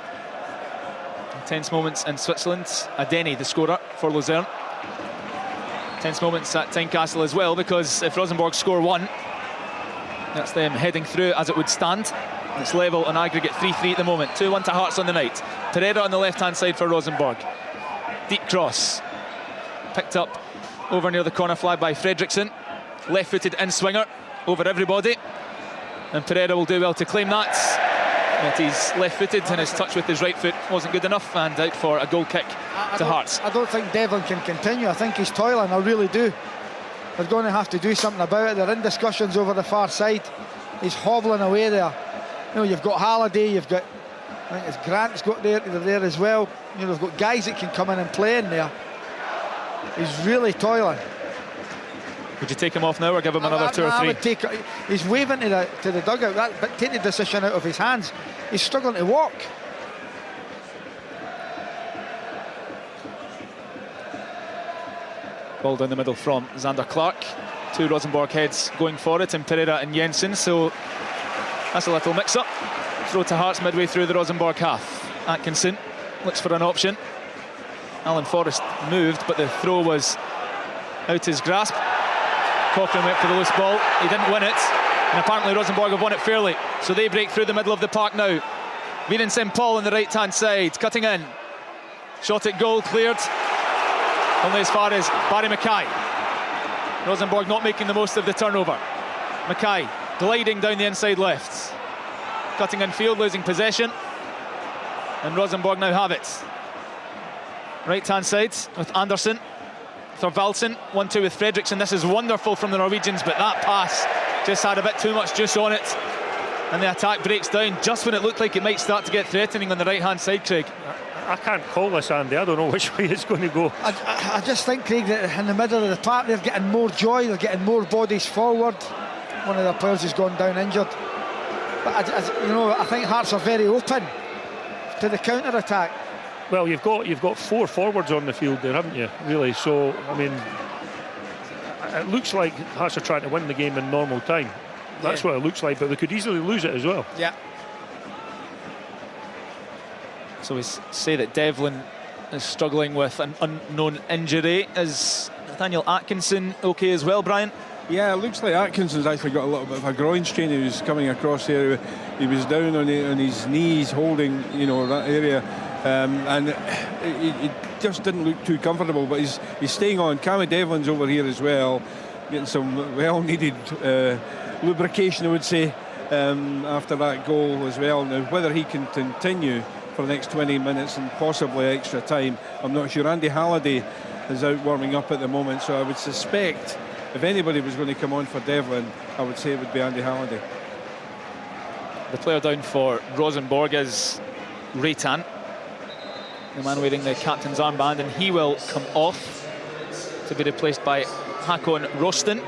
Tense moments in Switzerland. Adeni, the scorer for Luzern. Tense moments at Tynecastle as well, because if Rosenborg score one, that's them heading through as it would stand. It's level on aggregate 3-3 at the moment. 2-1 to Hearts on the night. Pereira on the left-hand side for Rosenborg. Deep cross. Picked up over near the corner flag by Fredriksson. Left-footed in-swinger over everybody. And Pereira will do well to claim that. But he's left-footed and his touch with his right foot wasn't good enough, and out for a goal kick to Hearts. I don't think Devlin can continue. I think he's toiling, I really do. They're going to have to do something about it. They're in discussions over the far side. He's hobbling away there. You know, you've got Halliday, you've got, I think it's Grant's got there as well. You know, they've got guys that can come in and play in there. He's really toiling. Would you take him off now or give him another 2 or 3? I would take, he's waving to the dugout, but take the decision out of his hands. He's struggling to walk. Ball down the middle from Xander Clark. 2 Rosenborg heads going for it, and Pereira and Jensen. So that's a little mix-up. Throw to Hearts midway through the Rosenborg half. Atkinson looks for an option. Alan Forrest moved, but the throw was out his grasp. Cochrane went for the loose ball. He didn't win it, and apparently Rosenborg have won it fairly. So they break through the middle of the park now. Vidas Paul on the right-hand side, cutting in. Shot at goal, cleared. Only as far as Barry Mackay. Rosenborg not making the most of the turnover. Mackay gliding down the inside left. Cutting in field, losing possession. And Rosenborg now have it. Right-hand side with Andersen. Thorvaldsen, 1-2 with Fredriksson. This is wonderful from the Norwegians, but that pass just had a bit too much juice on it. And the attack breaks down just when it looked like it might start to get threatening on the right-hand side, Craig. I can't call this, Andy. I don't know which way it's going to go. I just think, Craig, that in the middle of the park they're getting more joy, they're getting more bodies forward. One of their players has gone down injured. But I think Hearts are very open to the counter-attack. Well, you've got 4 forwards on the field there, haven't you? Really. So I mean, it looks like Hearts are trying to win the game in normal time. That's what it looks like, but they could easily lose it as well. Yeah. So we say that Devlin is struggling with an unknown injury. Is Nathaniel Atkinson okay as well, Brian? Yeah, it looks like Atkinson's actually got a little bit of a groin strain. He was coming across here. He was down on his knees, holding, that area, and he just didn't look too comfortable. But he's staying on. Cammy Devlin's over here as well, getting some well-needed lubrication, I would say, after that goal as well. Now, whether he can continue for the next 20 minutes and possibly extra time, I'm not sure. Andy Halliday is out warming up at the moment, so I would suspect if anybody was going to come on for Devlin, I would say it would be Andy Halliday. The player down for Rosenborg is Reitan. the man wearing the captain's armband, and he will come off to be replaced by Hakon Rosten.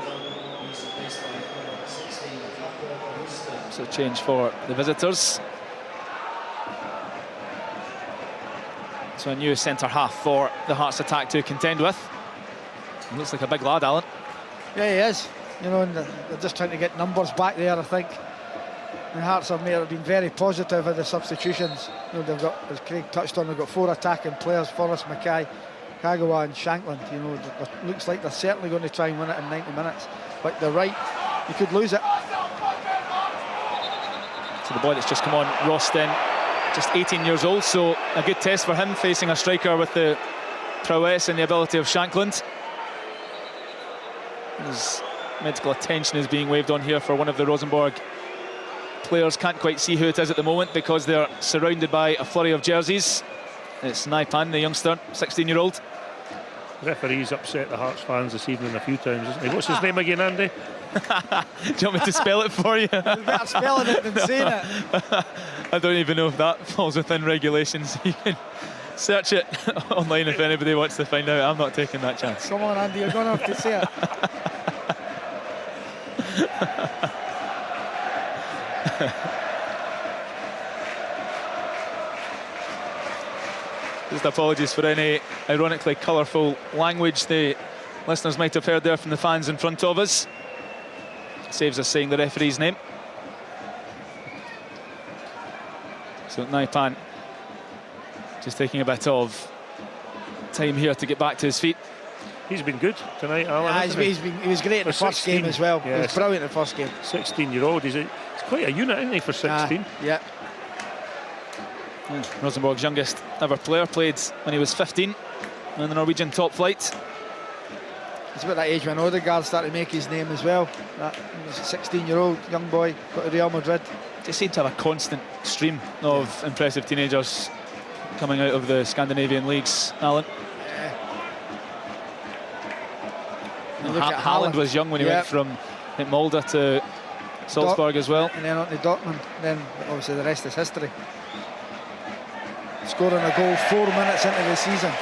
So change for the visitors. So a new centre half for the Hearts attack to contend with. He looks like a big lad, Alan. Yeah, he is. You know, and they're just trying to get numbers back there, I think. The Hearts have been very positive with the substitutions. You know, they've got, as Craig touched on, they've got 4 attacking players: Forrest, Mackay, Kagawa and Shankland. You know, it looks like they're certainly going to try and win it in 90 minutes. But they're right, you could lose it. So the boy that's just come on, Rosten, just 18 years old, so a good test for him, facing a striker with the prowess and the ability of Shankland. His medical attention is being waved on here for one of the Rosenborg players. Can't quite see who it is at the moment because they're surrounded by a flurry of jerseys. It's Naipan, the youngster, 16-year-old. The referee's upset the Hearts fans this evening a few times, isn't he? What's his name again, Andy? Do you want me to spell it for you? Better spelling it than saying it. I don't even know if that falls within regulations. You can search it online if anybody wants to find out. I'm not taking that chance. Come on, Andy, you're going to have to say it. Just apologies for any ironically colourful language the listeners might have heard there from the fans in front of us. Saves us saying the referee's name. So Naipan just taking a bit of time here to get back to his feet. He's been good tonight, Alan. Yeah, he was great in the first game as well. Yeah, he was brilliant in the first game. 16-year-old, he's quite a unit, isn't he, for 16? Yeah. Rosenborg's youngest ever player, played when he was 15 in the Norwegian top flight. It's about that age when Odegaard started to make his name as well. That 16-year-old young boy got to Real Madrid. They seem to have a constant stream of impressive teenagers coming out of the Scandinavian leagues, Alan. Haaland was young when he went from Molde to Salzburg as well. And then on to Dortmund. Then obviously the rest is history. Scoring a goal 4 minutes into the season.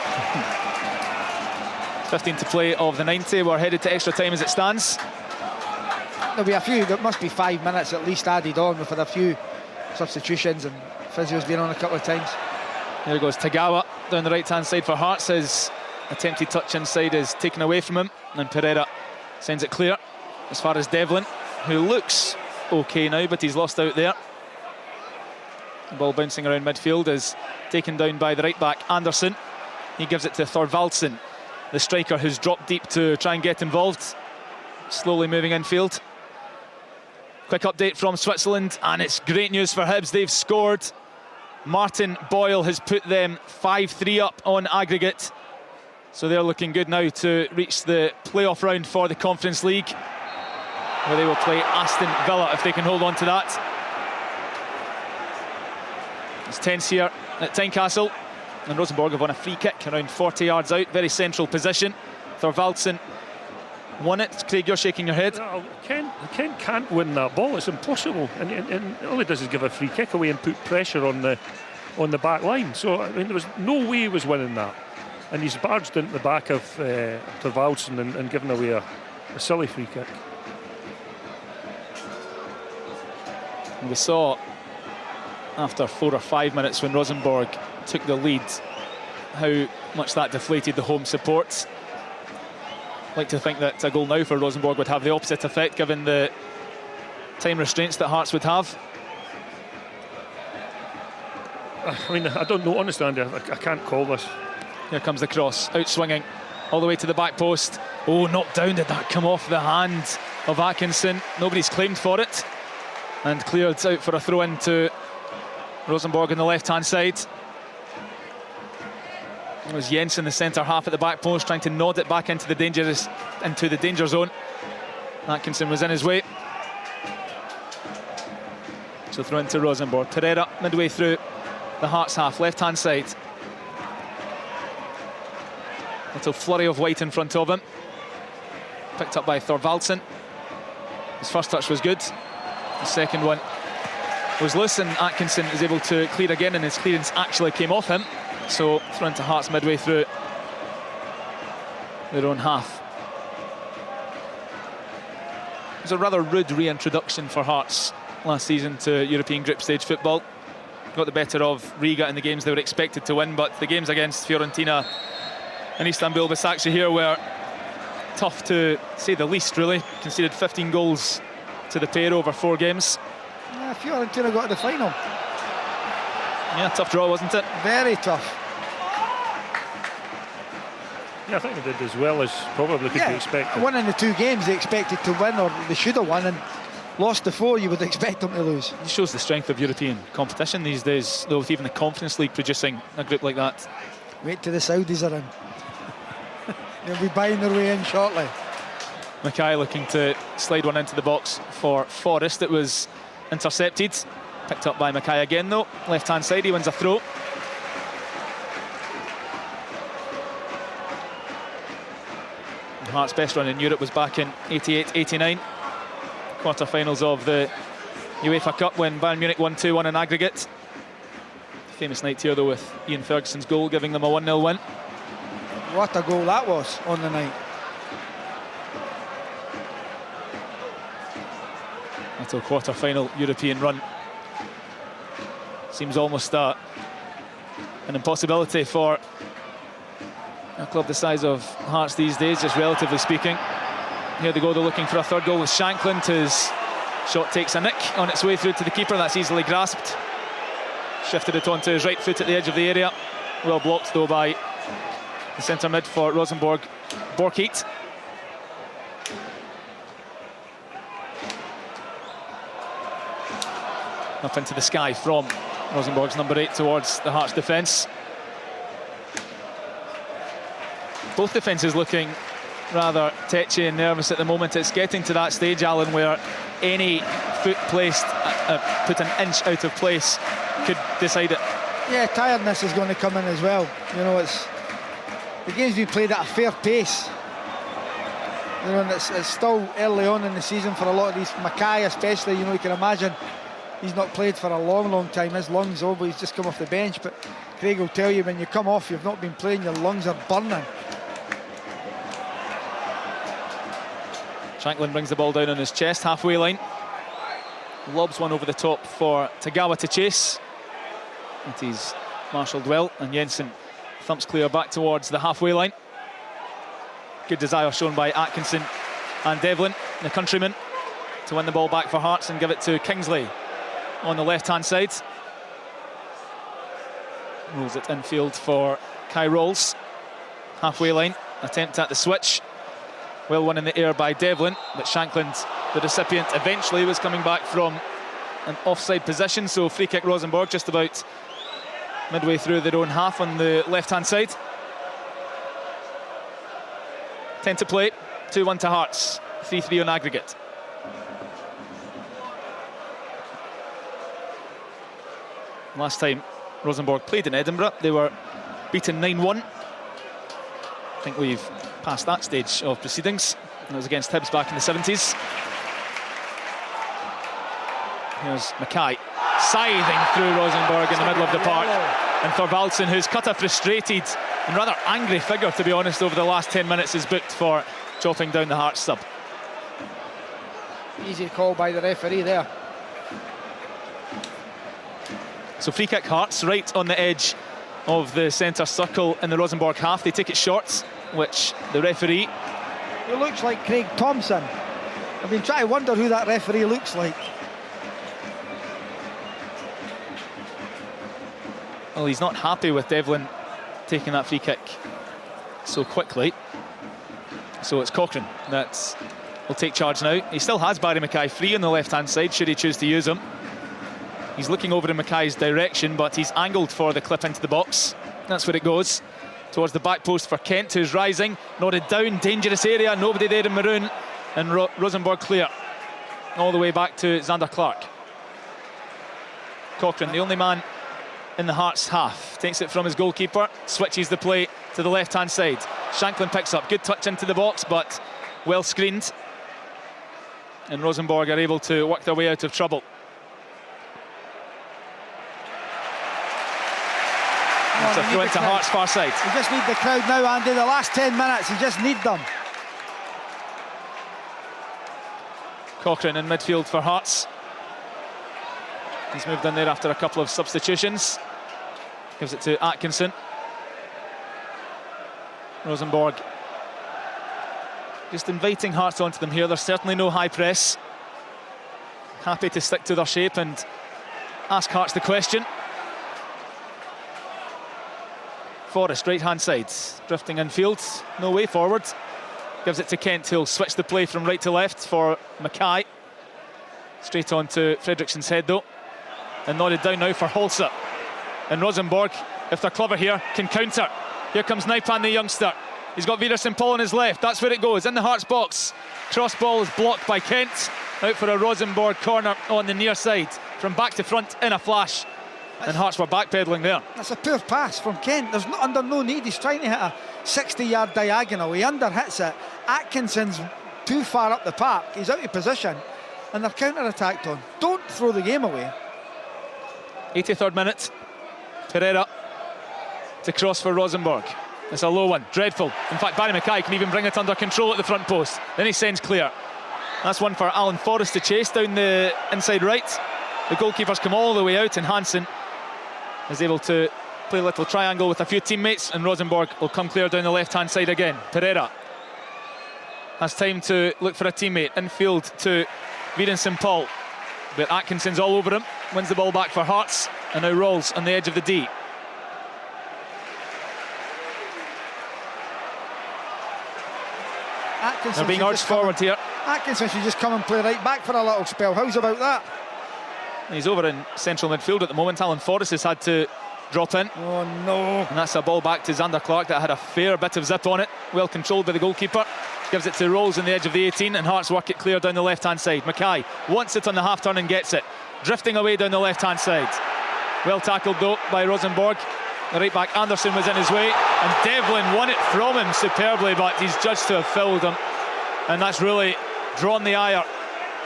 15 to play of the 90. We're headed to extra time as it stands. There'll be a few, there must be 5 minutes at least added on. We've had a few substitutions and Physio's been on a couple of times. There goes Tagawa down the right-hand side for Hearts. His attempted touch inside is taken away from him, and Pereira sends it clear as far as Devlin, who looks okay now, but he's lost out there. The ball bouncing around midfield is taken down by the right-back Anderson. He gives it to Thorvaldsen, the striker who's dropped deep to try and get involved. Slowly moving infield. Quick update from Switzerland, and it's great news for Hibs. They've scored. Martin Boyle has put them 5-3 up on aggregate. So they're looking good now to reach the playoff round for the Conference League, where they will play Aston Villa if they can hold on to that. It's tense here at Tynecastle, and Rosenborg have won a free kick around 40 yards out, very central position. Thorvaldsen won it. Craig, you're shaking your head. No, Ken can't win that ball. It's impossible, and all he does is give a free kick away and put pressure on the back line. So I mean, there was no way he was winning that, and he's barged into the back of Thorvaldsen and given away a silly free kick. And we saw after 4 or 5 minutes when Rosenborg took the lead how much that deflated the home support. I'd like to think that a goal now for Rosenborg would have the opposite effect, given the time restraints that Hearts would have. I mean, I don't know, honestly, Andy, I can't call this. Here comes the cross, out swinging all the way to the back post. Oh, knocked down. Did that come off the hand of Atkinson? Nobody's claimed for it, and cleared out for a throw in to Rosenborg on the left-hand side. It was Jensen, the centre half at the back post, trying to nod it back into the danger zone. Atkinson was in his way. So throw into Rosenborg. Pereira midway through the Hearts half, left-hand side. Little flurry of white in front of him. Picked up by Thorvaldsen. His first touch was good. The second one was loose, and Atkinson is able to clear again, and his clearance actually came off him. So thrown to Hearts midway through their own half. It was a rather rude reintroduction for Hearts last season to European group stage football. Got the better of Riga in the games they were expected to win, but the games against Fiorentina and Istanbul Başakşehir were tough to say the least, really. Conceded 15 goals to the pair over 4 games. Yeah, Fiorentina got to the final. Yeah, tough draw, wasn't it? Very tough. Yeah, I think they did as well as probably could be expected. One in the 2 games they expected to win, or they should have won, and lost the 4 you would expect them to lose. It shows the strength of European competition these days, though, with even the Conference League producing a group like that. Wait till the Saudis are in. They'll be buying their way in shortly. Mackay looking to slide one into the box for Forrest. It was intercepted. Picked up by Mackay again, though. Left-hand side, he wins a throw. Hearts' best run in Europe was back in 88-89. Quarter-finals of the UEFA Cup when Bayern Munich won 2-1 in aggregate. Famous night here, though, with Ian Ferguson's goal giving them a 1-0 win. What a goal that was on the night. Until quarter-final European run. Seems almost an impossibility for a club the size of Hearts these days, just relatively speaking. Here they go, they're looking for a third goal with Shankland. His shot takes a nick on its way through to the keeper. That's easily grasped. Shifted it onto his right foot at the edge of the area. Well blocked, though, by the centre mid for Rosenborg, Borkheit. Up into the sky from Rosenborg's number 8 towards the Hearts defence. Both defences looking rather tetchy and nervous at the moment. It's getting to that stage, Alan, where any foot placed, put an inch out of place could decide it. Yeah, tiredness is going to come in as well. You know, the game's been played at a fair pace. You know, and it's still early on in the season for a lot of these. Mackay especially, you know, you can imagine he's not played for a long time. His lungs, but he's just come off the bench. But Craig will tell you, when you come off, you've not been playing, your lungs are burning. Shankland brings the ball down on his chest, halfway line. Lobs one over the top for Tagawa to chase. It is marshalled well, and Jensen thumps clear back towards the halfway line. Good desire shown by Atkinson and Devlin, the countryman, to win the ball back for Hearts and give it to Kingsley on the left-hand side. Rolls it infield for Kai Rolls. Halfway line, attempt at the switch. Well won in the air by Devlin, but Shankland, the recipient, eventually was coming back from an offside position, so free kick Rosenborg just about midway through their own half on the left-hand side. 10 to play, 2-1 to Hearts, 3-3 on aggregate. Last time Rosenborg played in Edinburgh, they were beaten 9-1. I think we've passed that stage of proceedings. It was against Hibs back in the 70s. Here's Mackay scything through Rosenborg in the middle of the park. And Thorvaldsen, who's cut a frustrated and rather angry figure, to be honest, over the last 10 minutes, is booked for chopping down the Hearts sub. Easy call by the referee there. So free kick Hearts, right on the edge of the centre circle in the Rosenborg half. They take it short, which the referee... It looks like Craig Thompson. I've been trying to wonder who that referee looks like. Well, he's not happy with Devlin taking that free kick so quickly. So it's Cochrane that will take charge now. He still has Barry Mackay free on the left-hand side, should he choose to use him. He's looking over in Mackay's direction, but he's angled for the clip into the box. That's where it goes. Towards the back post for Kent, who's rising. Nodded down, dangerous area, nobody there in maroon. And Rosenborg clear. All the way back to Xander Clark. Cochrane, the only man in the Hearts half, takes it from his goalkeeper, switches the play to the left-hand side. Shankland picks up, good touch into the box, but well screened. And Rosenborg are able to work their way out of trouble. It's a throw into Hearts' far side. You just need the crowd now, Andy. The last 10 minutes, you just need them. Cochrane in midfield for Hearts. He's moved in there after a couple of substitutions. Gives it to Atkinson. Rosenborg just inviting Hearts onto them here. There's certainly no high press. Happy to stick to their shape and ask Hearts the question. Forrest, right-hand side, drifting infield, no way forward. Gives it to Kent, who'll switch the play from right to left for Mackay. Straight on to Fredriksson's head, though. And nodded down now for Holsa. And Rosenborg, if they're clever here, can counter. Here comes Naipan, the youngster. He's got Vidersen Paul on his left. That's where it goes, in the Hearts box. Cross ball is blocked by Kent. Out for a Rosenborg corner on the near side. From back to front in a flash. And Hearts were backpedaling there. That's a poor pass from Kent. There's under no need. He's trying to hit a 60-yard diagonal. He underhits it. Atkinson's too far up the park. He's out of position. And they're counter-attacked on. Don't throw the game away. 83rd minute. Pereira to cross for Rosenborg. It's a low one, dreadful. In fact, Barry Mackay can even bring it under control at the front post. Then he sends clear. That's one for Alan Forrest to chase down the inside right. The goalkeepers come all the way out, and Hansen is able to play a little triangle with a few teammates, and Rosenborg will come clear down the left-hand side again. Pereira has time to look for a teammate. Infield to Vidersen Paul. But Atkinson's all over him. Wins the ball back for Hearts, and now Rawls on the edge of the D. They're being urged forward here. Atkinson should just come and play right back for a little spell. How's about that? He's over in central midfield at the moment. Alan Forrest has had to drop in. Oh no. And that's a ball back to Xander Clark that had a fair bit of zip on it. Well controlled by the goalkeeper. Gives it to Rawls on the edge of the 18, and Hearts work it clear down the left-hand side. Mackay wants it on the half-turn and gets it. Drifting away down the left-hand side. Well tackled though by Rosenborg. The right back Anderson was in his way, and Devlin won it from him superbly, but he's judged to have fouled him. And that's really drawn the ire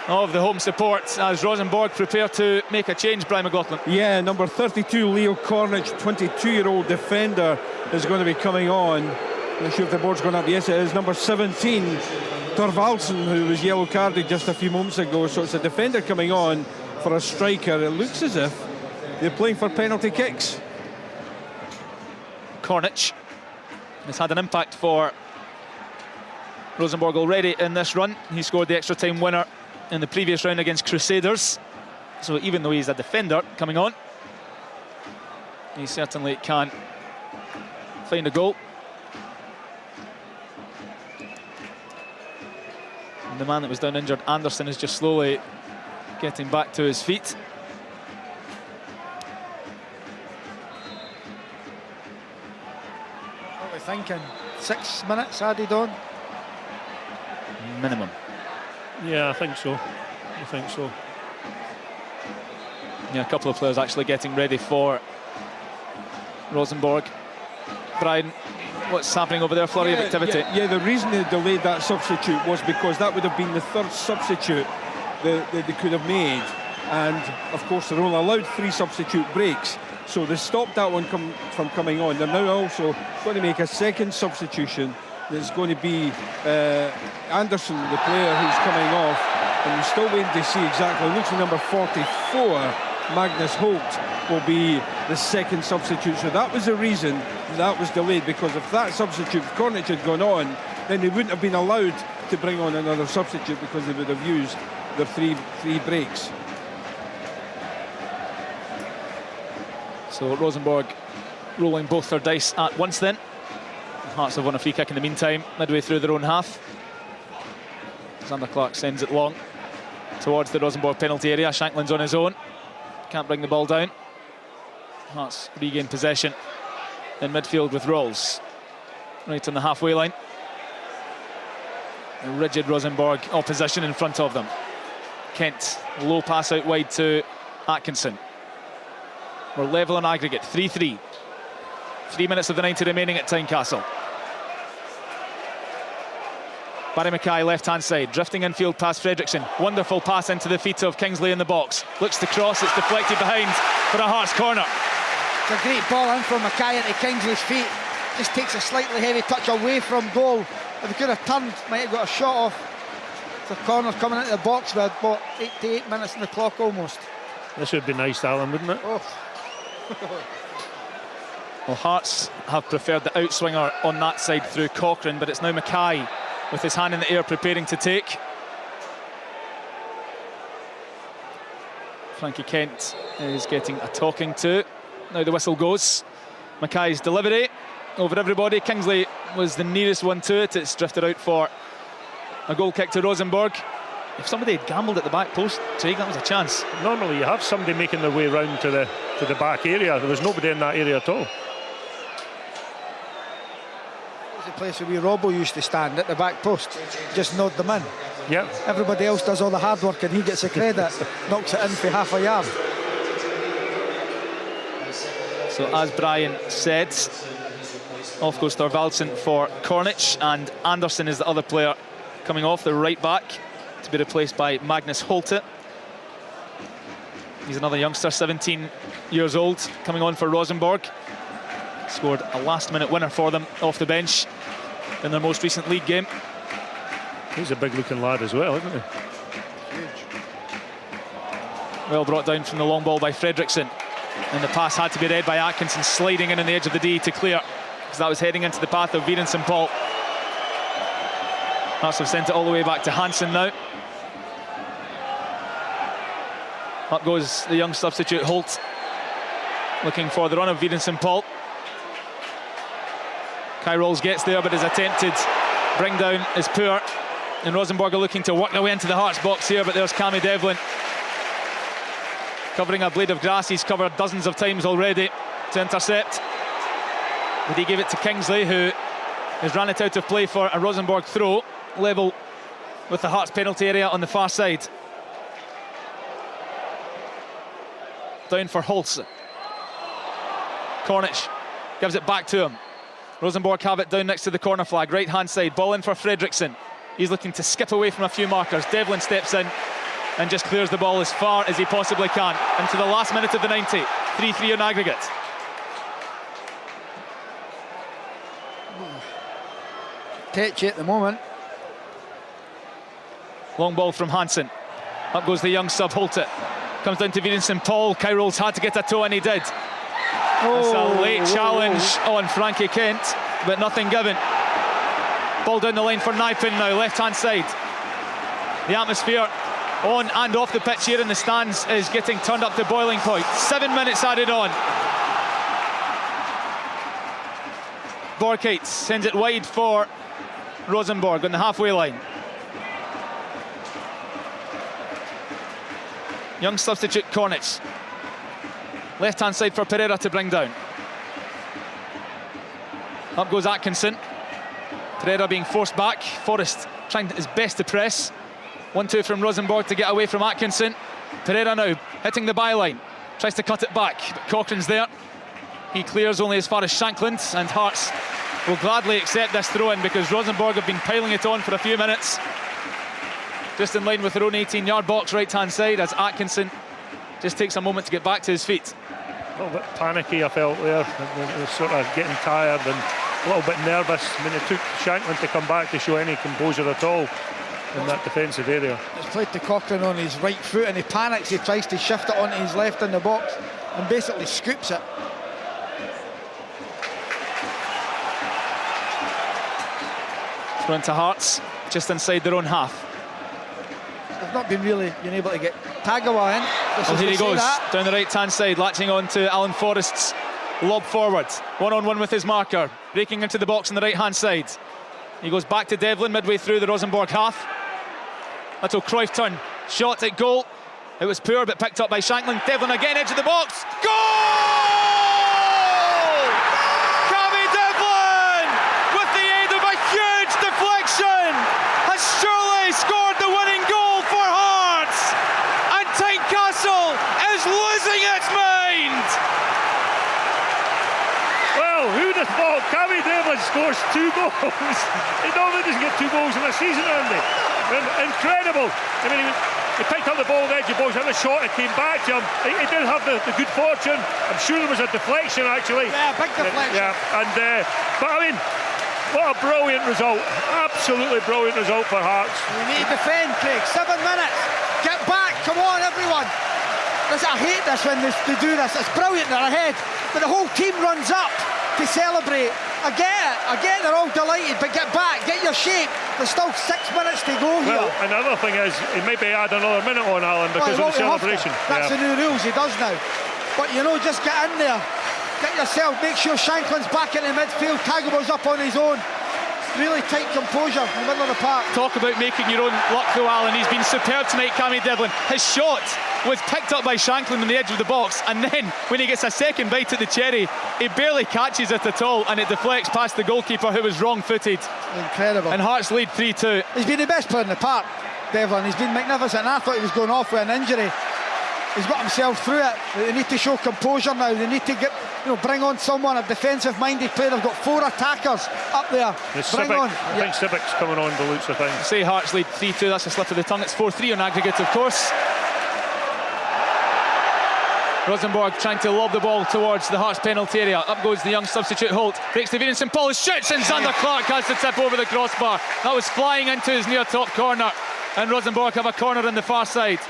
of the home support as Rosenborg prepare to make a change. Brian McLaughlin. Yeah, number 32 Leo Cornic, 22-year-old defender, is going to be coming on. I'm not sure if the board's going up. Yes, it is. Number 17 Thorvaldsen, who was yellow carded just a few moments ago. So it's a defender coming on for a striker. It looks as if they're playing for penalty kicks. Cornic has had an impact for Rosenborg already in this run. He scored the extra time winner in the previous round against Crusaders. So even though he's a defender coming on, he certainly can find a goal. And the man that was down injured, Anderson, is just slowly getting back to his feet. What are we thinking? 6 minutes added on? Minimum. Yeah, I think so. Yeah, a couple of players actually getting ready for Rosenborg. Brian, what's happening over there? Flurry of activity. Yeah, the reason they delayed that substitute was because that would have been the third substitute that they could have made. And, of course, they're only allowed 3 substitute breaks. So they stopped that one from coming on. They're now also going to make a second substitution. There's going to be Anderson, the player who's coming off, and we're still waiting to see exactly. It looks like number 44, Magnus Holt, will be the second substitute. So that was the reason that was delayed, because if that substitute, if Cornic had gone on, then they wouldn't have been allowed to bring on another substitute because they would have used their three breaks. So Rosenborg rolling both their dice at once then. Hearts have won a free kick in the meantime, midway through their own half. Xander Clark sends it long towards the Rosenborg penalty area. Shankland's on his own, can't bring the ball down. Hearts regain possession in midfield with Rawls right on the halfway line. A rigid Rosenborg opposition in front of them. Kent, low pass out wide to Atkinson. We're level on aggregate, 3-3. 3 minutes of the 90 remaining at Tynecastle. Barry Mackay, left-hand side, drifting infield past Fredriksson. Wonderful pass into the feet of Kingsley in the box. Looks to cross, it's deflected behind for a Hearts corner. It's a great ball in from Mackay into Kingsley's feet. Just takes a slightly heavy touch away from goal. If he could have turned, might have got a shot off. The corner's coming into the box with about 8 to 8 minutes on the clock almost. This would be nice, Alan, wouldn't it? Oh. Well, Hearts have preferred the outswinger on that side through Cochrane, but it's now Mackay with his hand in the air preparing to take. Frankie Kent is getting a talking to. Now the whistle goes. Mackay's delivery over everybody. Kingsley was the nearest one to it. It's drifted out for a goal kick to Rosenborg. If somebody had gambled at the back post, Craig, that was a chance. Normally you have somebody making their way round to the back area. There was nobody in that area at all. It's the place where Robbo used to stand at the back post, just nod them in. Yep. Everybody else does all the hard work and he gets the credit, knocks it in for half a yard. So as Brian said, off goes Thorvaldsen for Cornic, and Anderson is the other player coming off, the right back, to be replaced by Magnus Holte. He's another youngster, 17 years old, coming on for Rosenborg. Scored a last-minute winner for them off the bench in their most recent league game. He's a big-looking lad as well, isn't he? Well brought down from the long ball by Fredriksson. And the pass had to be read by Atkinson, sliding in on the edge of the D to clear, because that was heading into the path of Viren St Paul. Hearts have sent it all the way back to Hansen now. Up goes the young substitute Holt, looking for the run of Viren St Paul. Kai Rolls gets there, but his attempted bring down is poor. And Rosenborg are looking to work their way into the Hearts box here, but there's Cammy Devlin covering a blade of grass he's covered dozens of times already to intercept. But he gave it to Kingsley, who has ran it out of play for a Rosenborg throw, level with the Hearts penalty area on the far side. Down for Holst. Cornic gives it back to him. Rosenborg have it down next to the corner flag, right hand side, ball in for Fredriksson. He's looking to skip away from a few markers. Devlin steps in and just clears the ball as far as he possibly can into the last minute of the 90. 3-3 on aggregate. Tetchy at the moment. Long ball from Hansen. Up goes the young sub Holte. Comes down to Viren St Paul. Kai Rolls had to get a toe and he did. It's a late challenge on Frankie Kent, but nothing given. Ball down the line for Naipin now, left hand side. The atmosphere on and off the pitch here in the stands is getting turned up to boiling point. 7 minutes added on. Borkait sends it wide for Rosenborg on the halfway line. Young substitute Cornic. Left hand side for Pereira to bring down. Up goes Atkinson. Pereira being forced back. Forrest trying his best to press. 1-2 from Rosenborg to get away from Atkinson. Pereira now hitting the byline. Tries to cut it back, but Cochrane's there. He clears only as far as Shankland, and Hearts will gladly accept this throw-in because Rosenborg have been piling it on for a few minutes. Just in line with their own 18-yard box, right-hand side, as Atkinson just takes a moment to get back to his feet. A little bit panicky, I felt there. He was sort of getting tired and a little bit nervous. I mean, it took Shankland to come back to show any composure at all in that defensive area. It's played to Cochrane on his right foot and he panics. He tries to shift it onto his left in the box and basically scoops it. Throw into Hearts, just inside their own half. They've not been really been able to get Tagawa in. Well, here he goes, down the right-hand side, latching on to Alan Forrest's lob forward. One-on-one with his marker, breaking into the box on the right-hand side. He goes back to Devlin midway through the Rosenborg half. Little Cruyff turn, shot at goal. It was poor, but picked up by Shankland. Devlin again, edge of the box. Goal! Cammy Devlin, with the aid of a huge deflection, has surely scored the winning goal for Hearts. And Tynecastle is losing its mind. Well, who'd have thought Cammy Devlin scores 2 goals? He normally doesn't get 2 goals in a season, Andy. Incredible. I mean, He picked up the ball on the edge of the box, had a shot, it came back to him. He did have the good fortune. I'm sure there was a deflection actually. Yeah, big deflection. But I mean, what a brilliant result. Absolutely brilliant result for Hearts. We need to defend, Craig. 7 minutes. Get back, come on everyone. I hate this when they do this. It's brilliant, they're ahead. But the whole team runs up to celebrate. I get it, they're all delighted, but get back, get your shape. There's still 6 minutes to go here. Well, another thing is, he maybe add another minute on, Alan, because of the celebration. That's the new rules, he does now. But you know, just get in there. Get yourself, make sure Shanklin's back in the midfield, Tagobo's up on his own. Really tight composure in the middle of the park. Talk about making your own luck though, Alan. He's been superb tonight, Cammy Devlin. His shot was picked up by Shanklin on the edge of the box, and then when he gets a second bite at the cherry, he barely catches it at all, and it deflects past the goalkeeper, who was wrong-footed. Incredible. And Hearts lead 3-2. He's been the best player in the park, Devlin. He's been magnificent, and I thought he was going off with an injury. He's got himself through it. They need to show composure now. They need to get, bring on someone, a defensive-minded player. They've got 4 attackers up there. Bring on. I think Sibic's coming on the looks of things. Say Hearts lead 3-2. That's a slip of the tongue. It's 4-3 on aggregate, of course. Rosenborg trying to lob the ball towards the Hearts penalty area. Up goes the young substitute Holt. Breaks the veer in St Paul, shoots, and Xander Clark has the tip over the crossbar. That was flying into his near top corner. And Rosenborg have a corner on the far side.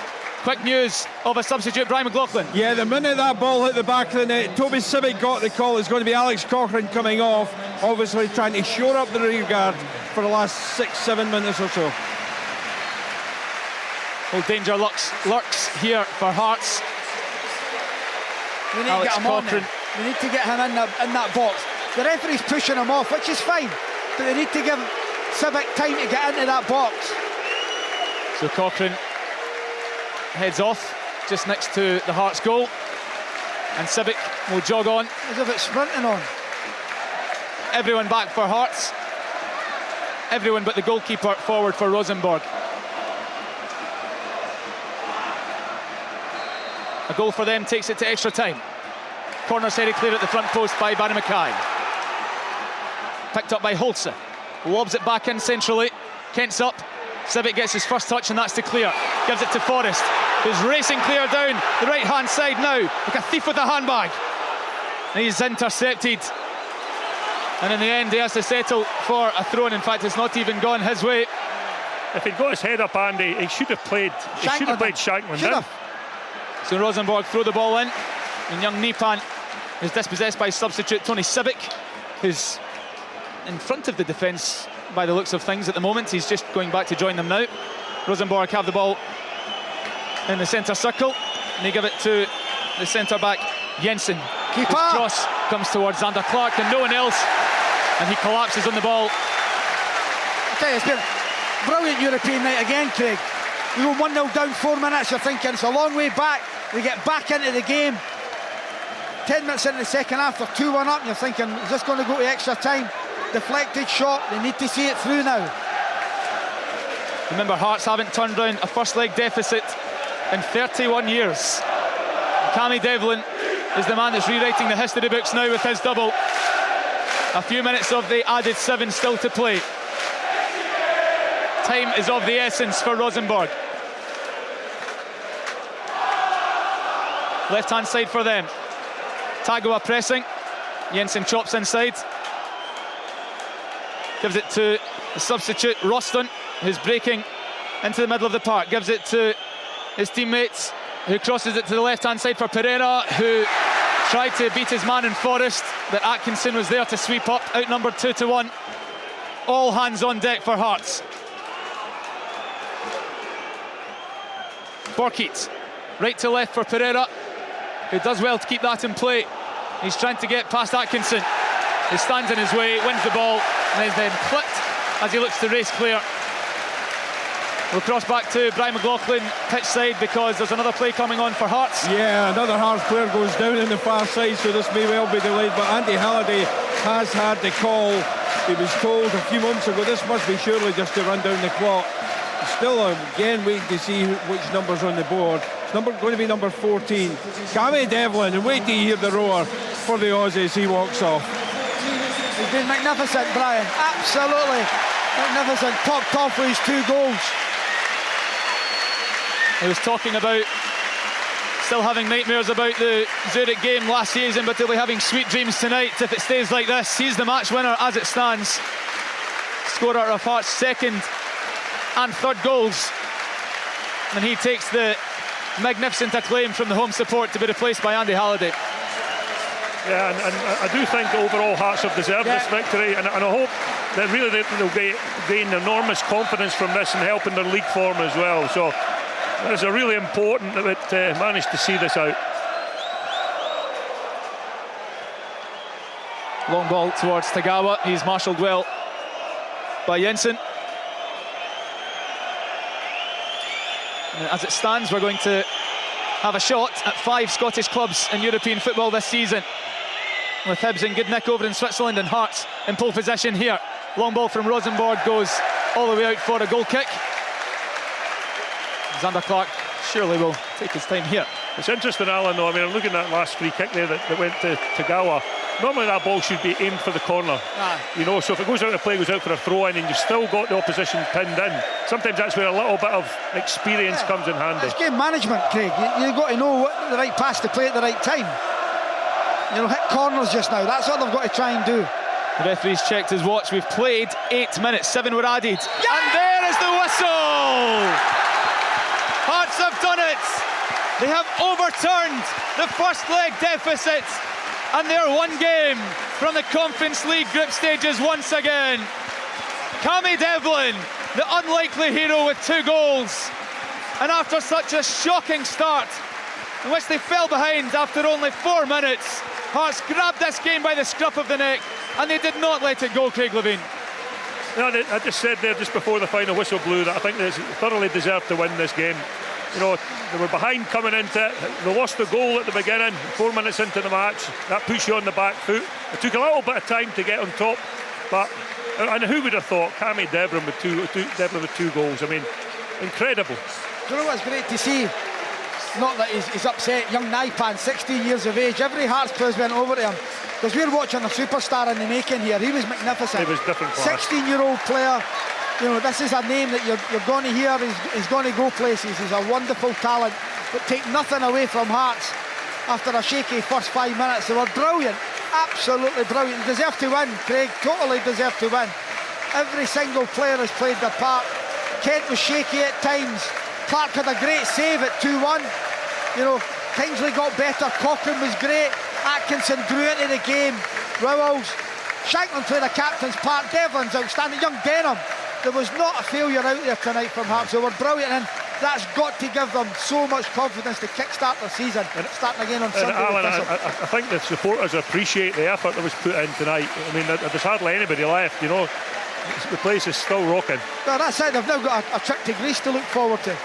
Quick news of a substitute, Brian McLaughlin. Yeah, the minute that ball hit the back of the net, Toby Sibic got the call. It's going to be Alex Cochrane coming off, obviously trying to shore up the rear guard for the last 6-7 minutes or so. Well, danger lurks here for Hearts. We need Alex to get him Cochrane. on there. We need to get him in that box. The referee's pushing him off, which is fine, but they need to give Sibic time to get into that box. So Cochrane heads off just next to the Hearts goal, and Sibic will jog on. As if it's sprinting on. Everyone back for Hearts. Everyone but the goalkeeper forward for Rosenborg. A goal for them takes it to extra time. Corner's headed clear at the front post by Barry Mackay. Picked up by Holzer. Lobs it back in centrally. Kent's up. Sibic gets his first touch, and that's to Clear. Gives it to Forrest, who's racing Clear down the right-hand side now, like a thief with a handbag. And he's intercepted. And in the end, he has to settle for a throw-in. In fact, it's not even gone his way. If he'd got his head up, Andy, he should have played Shanklin down. So Rosenborg throw the ball in, and young Nipan is dispossessed by substitute Tony Sibic, who's in front of the defence by the looks of things at the moment. He's just going back to join them now. Rosenborg have the ball in the centre circle, and they give it to the centre-back Jensen. His cross comes towards Xander Clark and no one else, and he collapses on the ball. Okay, it's been a brilliant European night again, Craig. We go 1-0 down, 4 minutes, you're thinking it's a long way back. We get back into the game. 10 minutes into the second half, they're 2-1 up, and you're thinking, is this going to go to extra time? Deflected shot, they need to see it through now. Remember, Hearts haven't turned round a first leg deficit in 31 years. Cammy Devlin is the man that's rewriting the history books now with his double. A few minutes of the added 7 still to play. Time is of the essence for Rosenborg. Left-hand side for them. Tagoa pressing. Jensen chops inside. Gives it to the substitute, Roston, who's breaking into the middle of the park. Gives it to his teammates, who crosses it to the left-hand side for Pereira, who tried to beat his man in Forrest, but Atkinson was there to sweep up, outnumbered 2-1. All hands on deck for Hearts. Borkiet, right to left for Pereira, who does well to keep that in play. He's trying to get past Atkinson. He stands in his way, wins the ball, and is then clipped as he looks to race clear. We'll cross back to Brian McLaughlin pitch side, because there's another play coming on for Hearts. Yeah, another Hearts player goes down in the far side, so this may well be delayed, but Andy Halliday has had the call. He was told a few months ago this must be surely just to run down the clock. Still again waiting to see which number's on the board. It's going to be number 14, Cammy Devlin, and wait to hear the roar for the Aussies. He walks off. He's been magnificent, Brian, absolutely magnificent. Topped off with his 2 goals. He was talking about still having nightmares about the Zurich game last season, but he'll be having sweet dreams tonight if it stays like this. He's the match winner as it stands. Scorer of Hearts' second and third goals. And he takes the magnificent acclaim from the home support to be replaced by Andy Halliday. Yeah, and I do think overall Hearts have deserved this victory, and I hope that really they'll gain enormous confidence from this and helping their league form as well. So it's really important that it managed to see this out. Long ball towards Tagawa. He's marshalled well by Jensen. As it stands, we're going to have a shot at 5 Scottish clubs in European football this season, with Hibs in good nick over in Switzerland and Hearts in pole position here. Long ball from Rosenborg goes all the way out for a goal kick. Xander Clark surely will take his time here. It's interesting, Alan, though. I mean, I'm looking at that last free kick there that went to Tagawa. Normally that ball should be aimed for the corner. You know, so if it goes out of play, goes out for a throw-in, and you've still got the opposition pinned in. Sometimes that's where a little bit of experience comes in handy. It's game management, Craig. You've got to know what the right pass to play at the right time. You know, hit corners just now. That's what they've got to try and do. The referee's checked his watch. We've played 8 minutes. 7 were added. Yeah! And there is the whistle! Hearts have done it. They have overturned the first leg deficit, and they're 1 game from the Conference League group stages once again. Cammy Devlin, the unlikely hero, with 2 goals. And after such a shocking start, in which they fell behind after only 4 minutes, Hearts grabbed this game by the scruff of the neck, and they did not let it go, Craig Levine. No, I just said there just before the final whistle blew that I think they thoroughly deserved to win this game. You know, they were behind coming into it. They lost the goal at the beginning, 4 minutes into the match. That puts you on the back foot. It took a little bit of time to get on top, but and who would have thought Cammy Devlin with two goals? I mean, incredible. Do you know what's great to see? Not that he's upset. Young Naipan, 16 years of age. Every Hearts player's went over to him, because we're watching a superstar in the making here. He was magnificent. He was different class. 16-year-old player. You know, this is a name that you're going to hear. He's going to go places. He's a wonderful talent, but take nothing away from Hearts. After a shaky first 5 minutes, they were brilliant, absolutely brilliant. They deserve to win, Craig. Totally deserve to win. Every single player has played their part. Kent was shaky at times. Clark had a great save at 2-1. You know, Kingsley got better. Cochrane was great. Atkinson grew into the game. Rowells. Shanklin played a captain's part. Devlin's outstanding. Young Denham. There was not a failure out there tonight from Hearts. They were brilliant, and that's got to give them so much confidence to kick-start their season, starting again on Sunday. Alan, I think the supporters appreciate the effort that was put in tonight. I mean, there's hardly anybody left, you know. The place is still rocking. No, that's it. They've now got a trip to Greece to look forward to.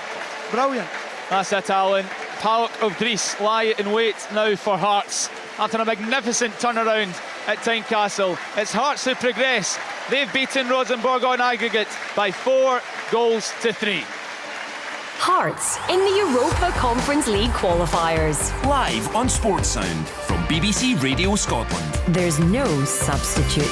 Brilliant. That's it, Alan. PAOK of Greece lie in wait now for Hearts after a magnificent turnaround at Tynecastle. It's Hearts who progress. They've beaten Rosenborg on aggregate by 4 goals to 3. Hearts in the Europa Conference League qualifiers. Live on Sports Sound from BBC Radio Scotland. There's no substitute.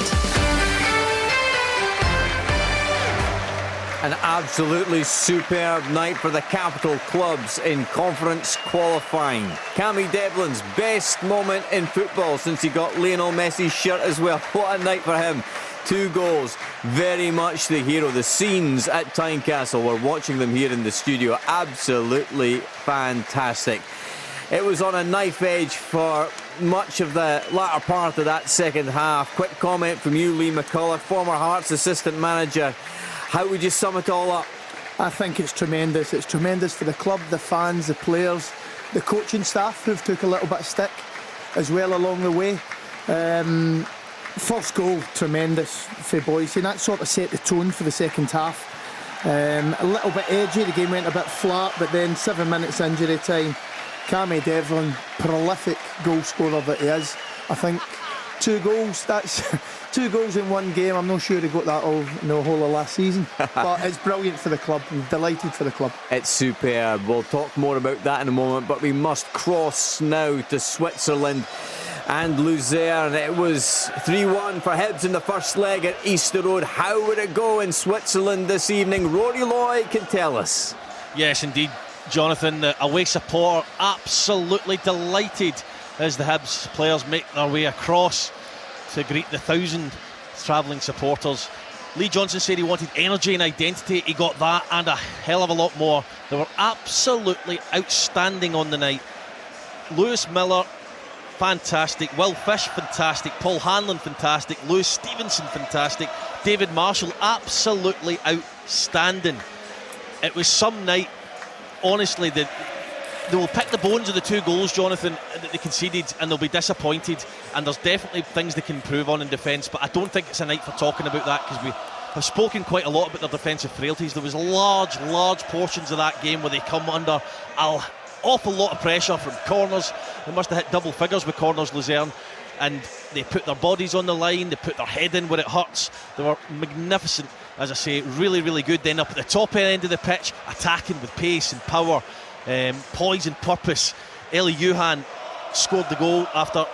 An absolutely superb night for the capital clubs in conference qualifying. Cammy Devlin's best moment in football since he got Lionel Messi's shirt as well. What a night for him. 2 goals, very much the hero. The scenes at Tynecastle, we're watching them here in the studio, absolutely fantastic. It was on a knife edge for much of the latter part of that second half. Quick comment from you, Lee McCullough, former Hearts assistant manager. How would you sum it all up? I think it's tremendous. It's tremendous for the club, the fans, the players, the coaching staff who've took a little bit of stick as well along the way. First goal, tremendous for Boise, and that sort of set the tone for the second half. A little bit edgy, the game went a bit flat, but then 7 minutes injury time. Cammy Devlin, prolific goal scorer that he is. I think 2 goals, that's 2 goals in 1 game. I'm not sure he got that all in the whole of last season, but it's brilliant for the club. I'm delighted for the club. It's superb. We'll talk more about that in a moment, but we must cross now to Switzerland and Luzern. It was 3-1 for Hibs in the first leg at Easter Road. How would it go in Switzerland this evening? Rory Loy can tell us. Yes, indeed. Jonathan, the away supporter absolutely delighted as the Hibs players make their way across to greet the 1,000 travelling supporters. Lee Johnson said he wanted energy and identity. He got that and a hell of a lot more. They were absolutely outstanding on the night. Lewis Miller, fantastic. Will Fish, fantastic. Paul Hanlon, fantastic. Lewis Stevenson, fantastic. David Marshall, absolutely outstanding. It was some night, honestly, they will pick the bones of the 2 goals, Jonathan, that they conceded, and they'll be disappointed, and there's definitely things they can improve on in defence, but I don't think it's a night for talking about that, because we have spoken quite a lot about their defensive frailties. There was large portions of that game where they come under an awful lot of pressure from corners. They must have hit double figures with corners, Luzerne, and they put their bodies on the line, they put their head in where it hurts. They were magnificent, as I say, really good. Then up at the top end of the pitch, attacking with pace and power, poise and purpose. Eli Johan scored the goal after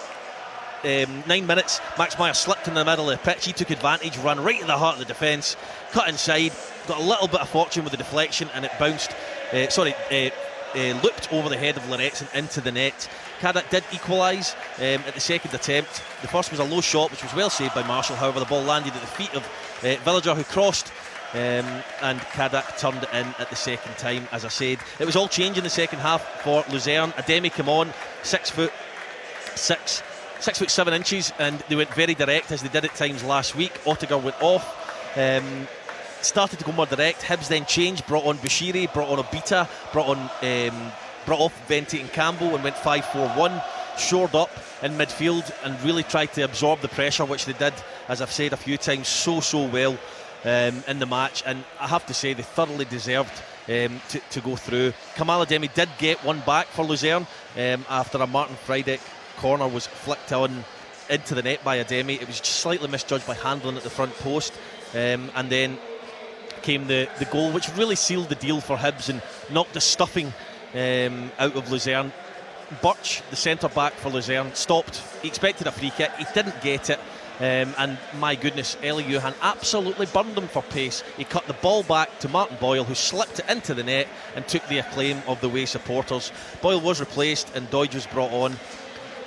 9 minutes. Max Meyer slipped in the middle of the pitch. He took advantage, ran right in the heart of the defence, cut inside, got a little bit of fortune with the deflection, and it bounced, looped over the head of Loretz and into the net. Caddick did equalise at the second attempt. The first was a low shot, which was well saved by Marshall. However, the ball landed at the feet of Villager, who crossed, and Caddick turned it in at the second time. As I said, it was all change in the second half for Luzerne. Ademi came on, 6'6", 6'7", and they went very direct, as they did at times last week. Ottiger went off, started to go more direct. Hibs then changed, brought on Bashiri, brought on Obita, brought off Venti and Campbell, and went 5-4-1, shored up in midfield and really tried to absorb the pressure, which they did, as I've said a few times, so well in the match. And I have to say, they thoroughly deserved to go through. Kamal Ademi did get one back for Luzerne after a Martin Frydek corner was flicked on into the net by Ademi. It was just slightly misjudged by Handlin at the front post, and then came the goal, which really sealed the deal for Hibs and knocked the stuffing out of Luzerne. Birch, the centre back for Luzerne, stopped. He expected a free kick, he didn't get it, and my goodness, Eli Johan absolutely burned him for pace. He cut the ball back to Martin Boyle, who slipped it into the net and took the acclaim of the away supporters. Boyle was replaced and Doidge was brought on.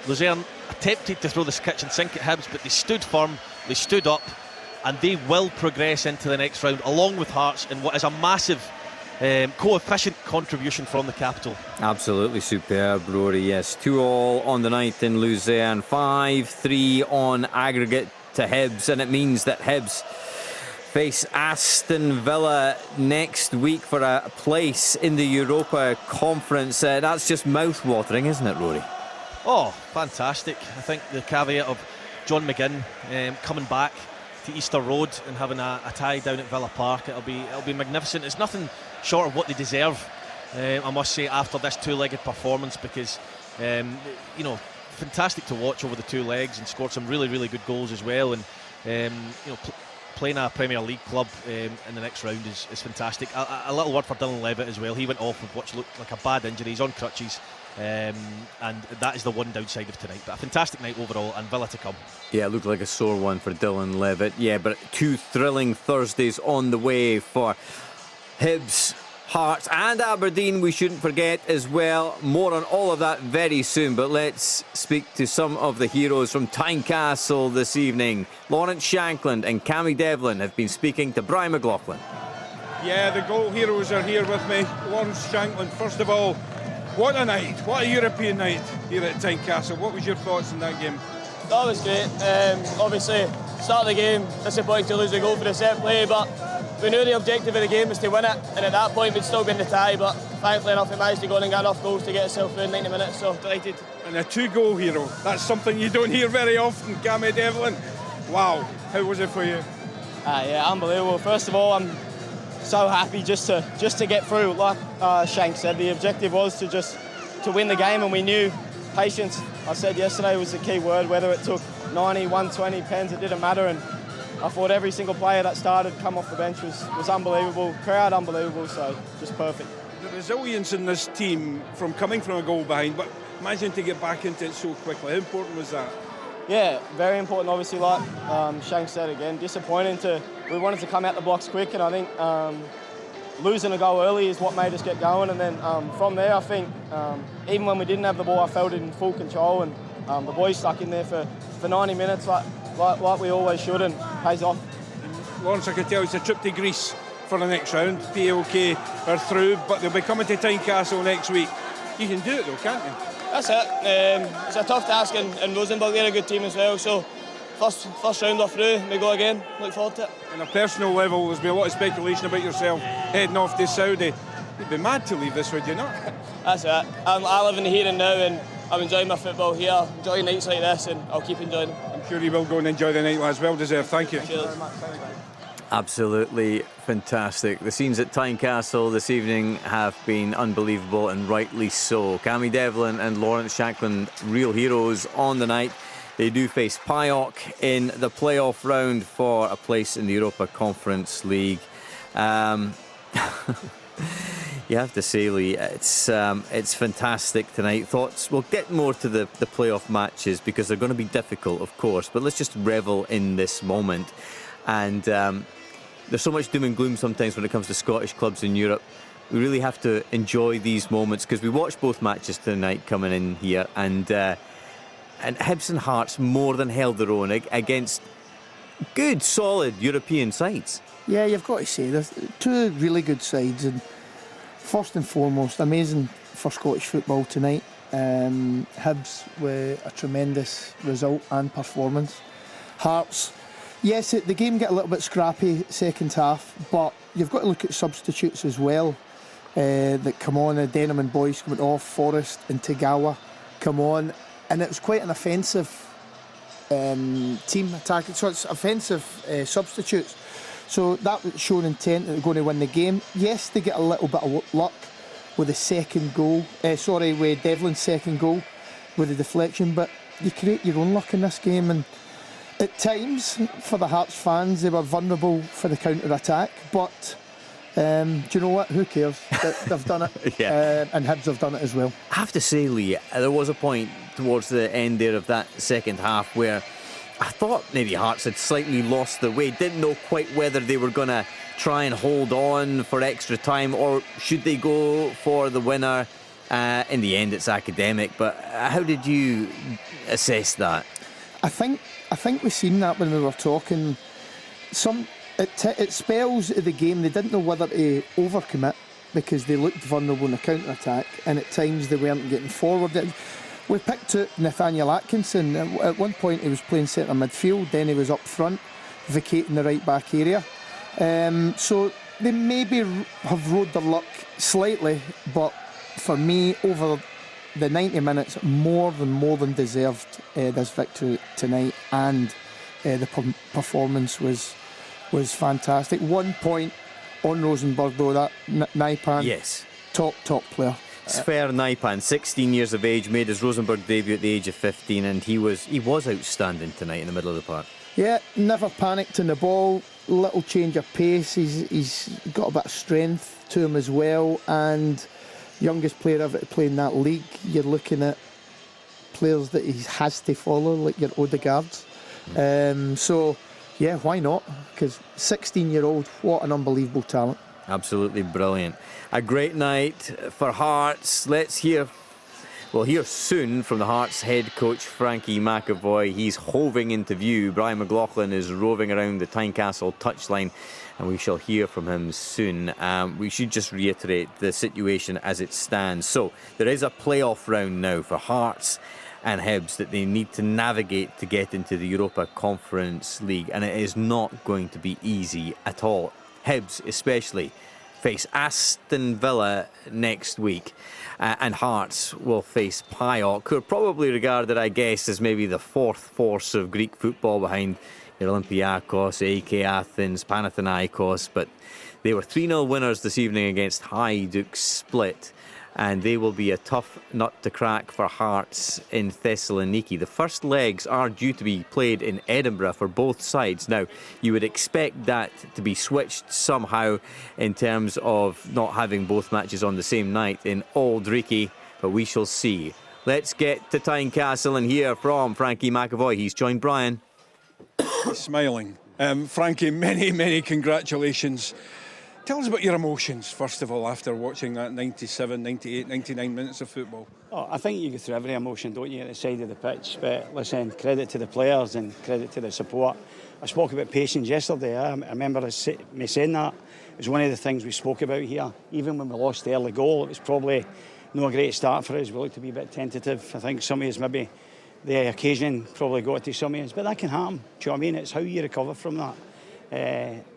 Luzerne attempted to throw this kitchen sink at Hibs, but they stood firm, they stood up, and they will progress into the next round along with Hearts in what is a massive coefficient contribution from the capital. Absolutely superb, Rory. Yes, 2-2 on the night in Luzerne, 5-3 on aggregate to Hibs, and it means that Hibs face Aston Villa next week for a place in the Europa Conference. That's just mouth-watering, isn't it, Rory? Oh, fantastic. I think the caveat of John McGinn coming back to Easter Road and having a tie down at Villa Park, it'll be magnificent. It's nothing short of what they deserve, I must say, after this 2-legged performance, because fantastic to watch over the 2 legs, and scored some really good goals as well. And playing a Premier League club in the next round is fantastic. A little word for Dylan Levitt as well. He went off with what looked like a bad injury. He's on crutches, and that is the one downside of tonight. But a fantastic night overall, and Villa to come. Yeah, it looked like a sore one for Dylan Levitt. Yeah, but 2 thrilling Thursdays on the way for Hibs, Hearts and Aberdeen, we shouldn't forget as well. More on all of that very soon, but let's speak to some of the heroes from Tynecastle this evening. Lawrence Shankland and Cammy Devlin have been speaking to Brian McLaughlin. Yeah, the goal heroes are here with me. Lawrence Shankland, first of all, what a night, what a European night here at Tynecastle. What was your thoughts on that game? That was great. Obviously, start of the game, disappointing to lose the goal for the set play, but we knew the objective of the game was to win it, and at that point we'd still be in the tie, but thankfully enough we managed to go on and get enough goals to get ourselves through in 90 minutes, so delighted. And a 2-goal hero, that's something you don't hear very often, Cammy Devlin. Wow, how was it for you? Yeah, unbelievable. First of all, I'm so happy just to get through. Like Shank said, the objective was to win the game, and we knew patience, I said yesterday, was the key word. Whether it took 90, 120 pens, it didn't matter, and I thought every single player that started come off the bench was unbelievable, crowd unbelievable, so just perfect. The resilience in this team from coming from a goal behind, but managing to get back into it so quickly, how important was that? Yeah, very important, obviously, like Shank said again, disappointing we wanted to come out the blocks quick, and I think losing a goal early is what made us get going, and then from there, I think even when we didn't have the ball, I felt it in full control, and the boys stuck in there for 90 minutes like we always should, and pays off. Lawrence, I can tell it's a trip to Greece for the next round. PLK are through, but they'll be coming to Tynecastle next week. You can do it though, can't you? That's it. It's a tough task, and Rosenborg, they're a good team as well, so first round off through, we go again. Look forward to it. On a personal level, there's been a lot of speculation about yourself heading off to Saudi. You'd be mad to leave this, would you not? That's it. I live in the here and now, and I'm enjoying my football here, enjoying nights like this, and I'll keep enjoying them. I'm sure you will go and enjoy the night, lads. Well deserved. Thank you. Cheers. Very much. Thanks, mate. Absolutely fantastic. The scenes at Tynecastle this evening have been unbelievable, and rightly so. Cammy Devlin and Lawrence Shankland, real heroes on the night. They do face PAOK in the playoff round for a place in the Europa Conference League. You have to say, Lee, it's fantastic tonight. Thoughts? We'll get more to the playoff matches because they're going to be difficult, of course, but let's just revel in this moment. And there's so much doom and gloom sometimes when it comes to Scottish clubs in Europe. We really have to enjoy these moments because we watched both matches tonight coming in here, and Hibs and Hearts more than held their own against good, solid European sides. Yeah, you've got to say, there's two really good sides, and first and foremost, amazing for Scottish football tonight. Hibs with a tremendous result and performance. Hearts, yes, the game get a little bit scrappy second half, but you've got to look at substitutes as well that come on. Denham and Boyce coming off, Forrest and Tagawa come on, and it was quite an offensive team attacking. So it's offensive substitutes. So that was showing intent that they're going to win the game. Yes, they get a little bit of luck with the second goal. With Devlin's second goal with the deflection, but you create your own luck in this game, and at times, for the Hearts fans, they were vulnerable for the counter-attack, but do you know what? Who cares? They've done it, Yeah. And Hibs have done it as well. I have to say, Lee, there was a point towards the end there of that second half where I thought maybe Hearts had slightly lost their way, didn't know quite whether they were going to try and hold on for extra time or should they go for the winner. In the end, it's academic, but how did you assess that? I think we've seen that when we were talking. At spells of the game, they didn't know whether to overcommit because they looked vulnerable in the counter-attack, and at times they weren't getting forward. We picked out Nathaniel Atkinson. At one point he was playing centre midfield, then he was up front, vacating the right-back area. So they maybe have rode their luck slightly, but for me, over the 90 minutes, more than deserved this victory tonight, and the performance was fantastic. 1 point on Rosenborg though, that Naipan, yes, top player. Sver Naipan, 16 years of age, made his Rosenborg debut at the age of 15, and he was outstanding tonight in the middle of the park. Yeah, never panicked in the ball, little change of pace, he's got a bit of strength to him as well, and youngest player ever to play in that league. You're looking at players that he has to follow, like your Odegaards. So, yeah, why not? Because 16-year-old, what an unbelievable talent. Absolutely brilliant. A great night for Hearts. Let's hear soon from the Hearts head coach Frankie McAvoy. He's hoving into view. Brian McLaughlin is roving around the Tynecastle touchline, and we shall hear from him soon. We should just reiterate the situation as it stands. So there is a playoff round now for Hearts and Hibs that they need to navigate to get into the Europa Conference League, and it is not going to be easy at all. Hibs especially face Aston Villa next week, and Hearts will face PAOK, who are probably regarded, I guess, as maybe the fourth force of Greek football behind your Olympiacos, AEK Athens, Panathinaikos, but they were 3-0 winners this evening against Hajduk Split, and they will be a tough nut to crack for Hearts in Thessaloniki. The first legs are due to be played in Edinburgh for both sides. Now, you would expect that to be switched somehow in terms of not having both matches on the same night in Old Reekie, but we shall see. Let's get to Tynecastle and hear from Frankie McAvoy. He's joined Brian. He's smiling. Frankie, many congratulations. Tell us about your emotions, first of all, after watching that 97, 98, 99 minutes of football. Oh, I think you go through every emotion, don't you, at the side of the pitch. But listen, credit to the players and credit to the support. I spoke about patience yesterday. I remember me saying that. It was one of the things we spoke about here. Even when we lost the early goal, it was probably not a great start for us. We looked to be a bit tentative. I think some of us maybe the occasion probably got to some of us. But that can happen. Do you know what I mean? It's how you recover from that.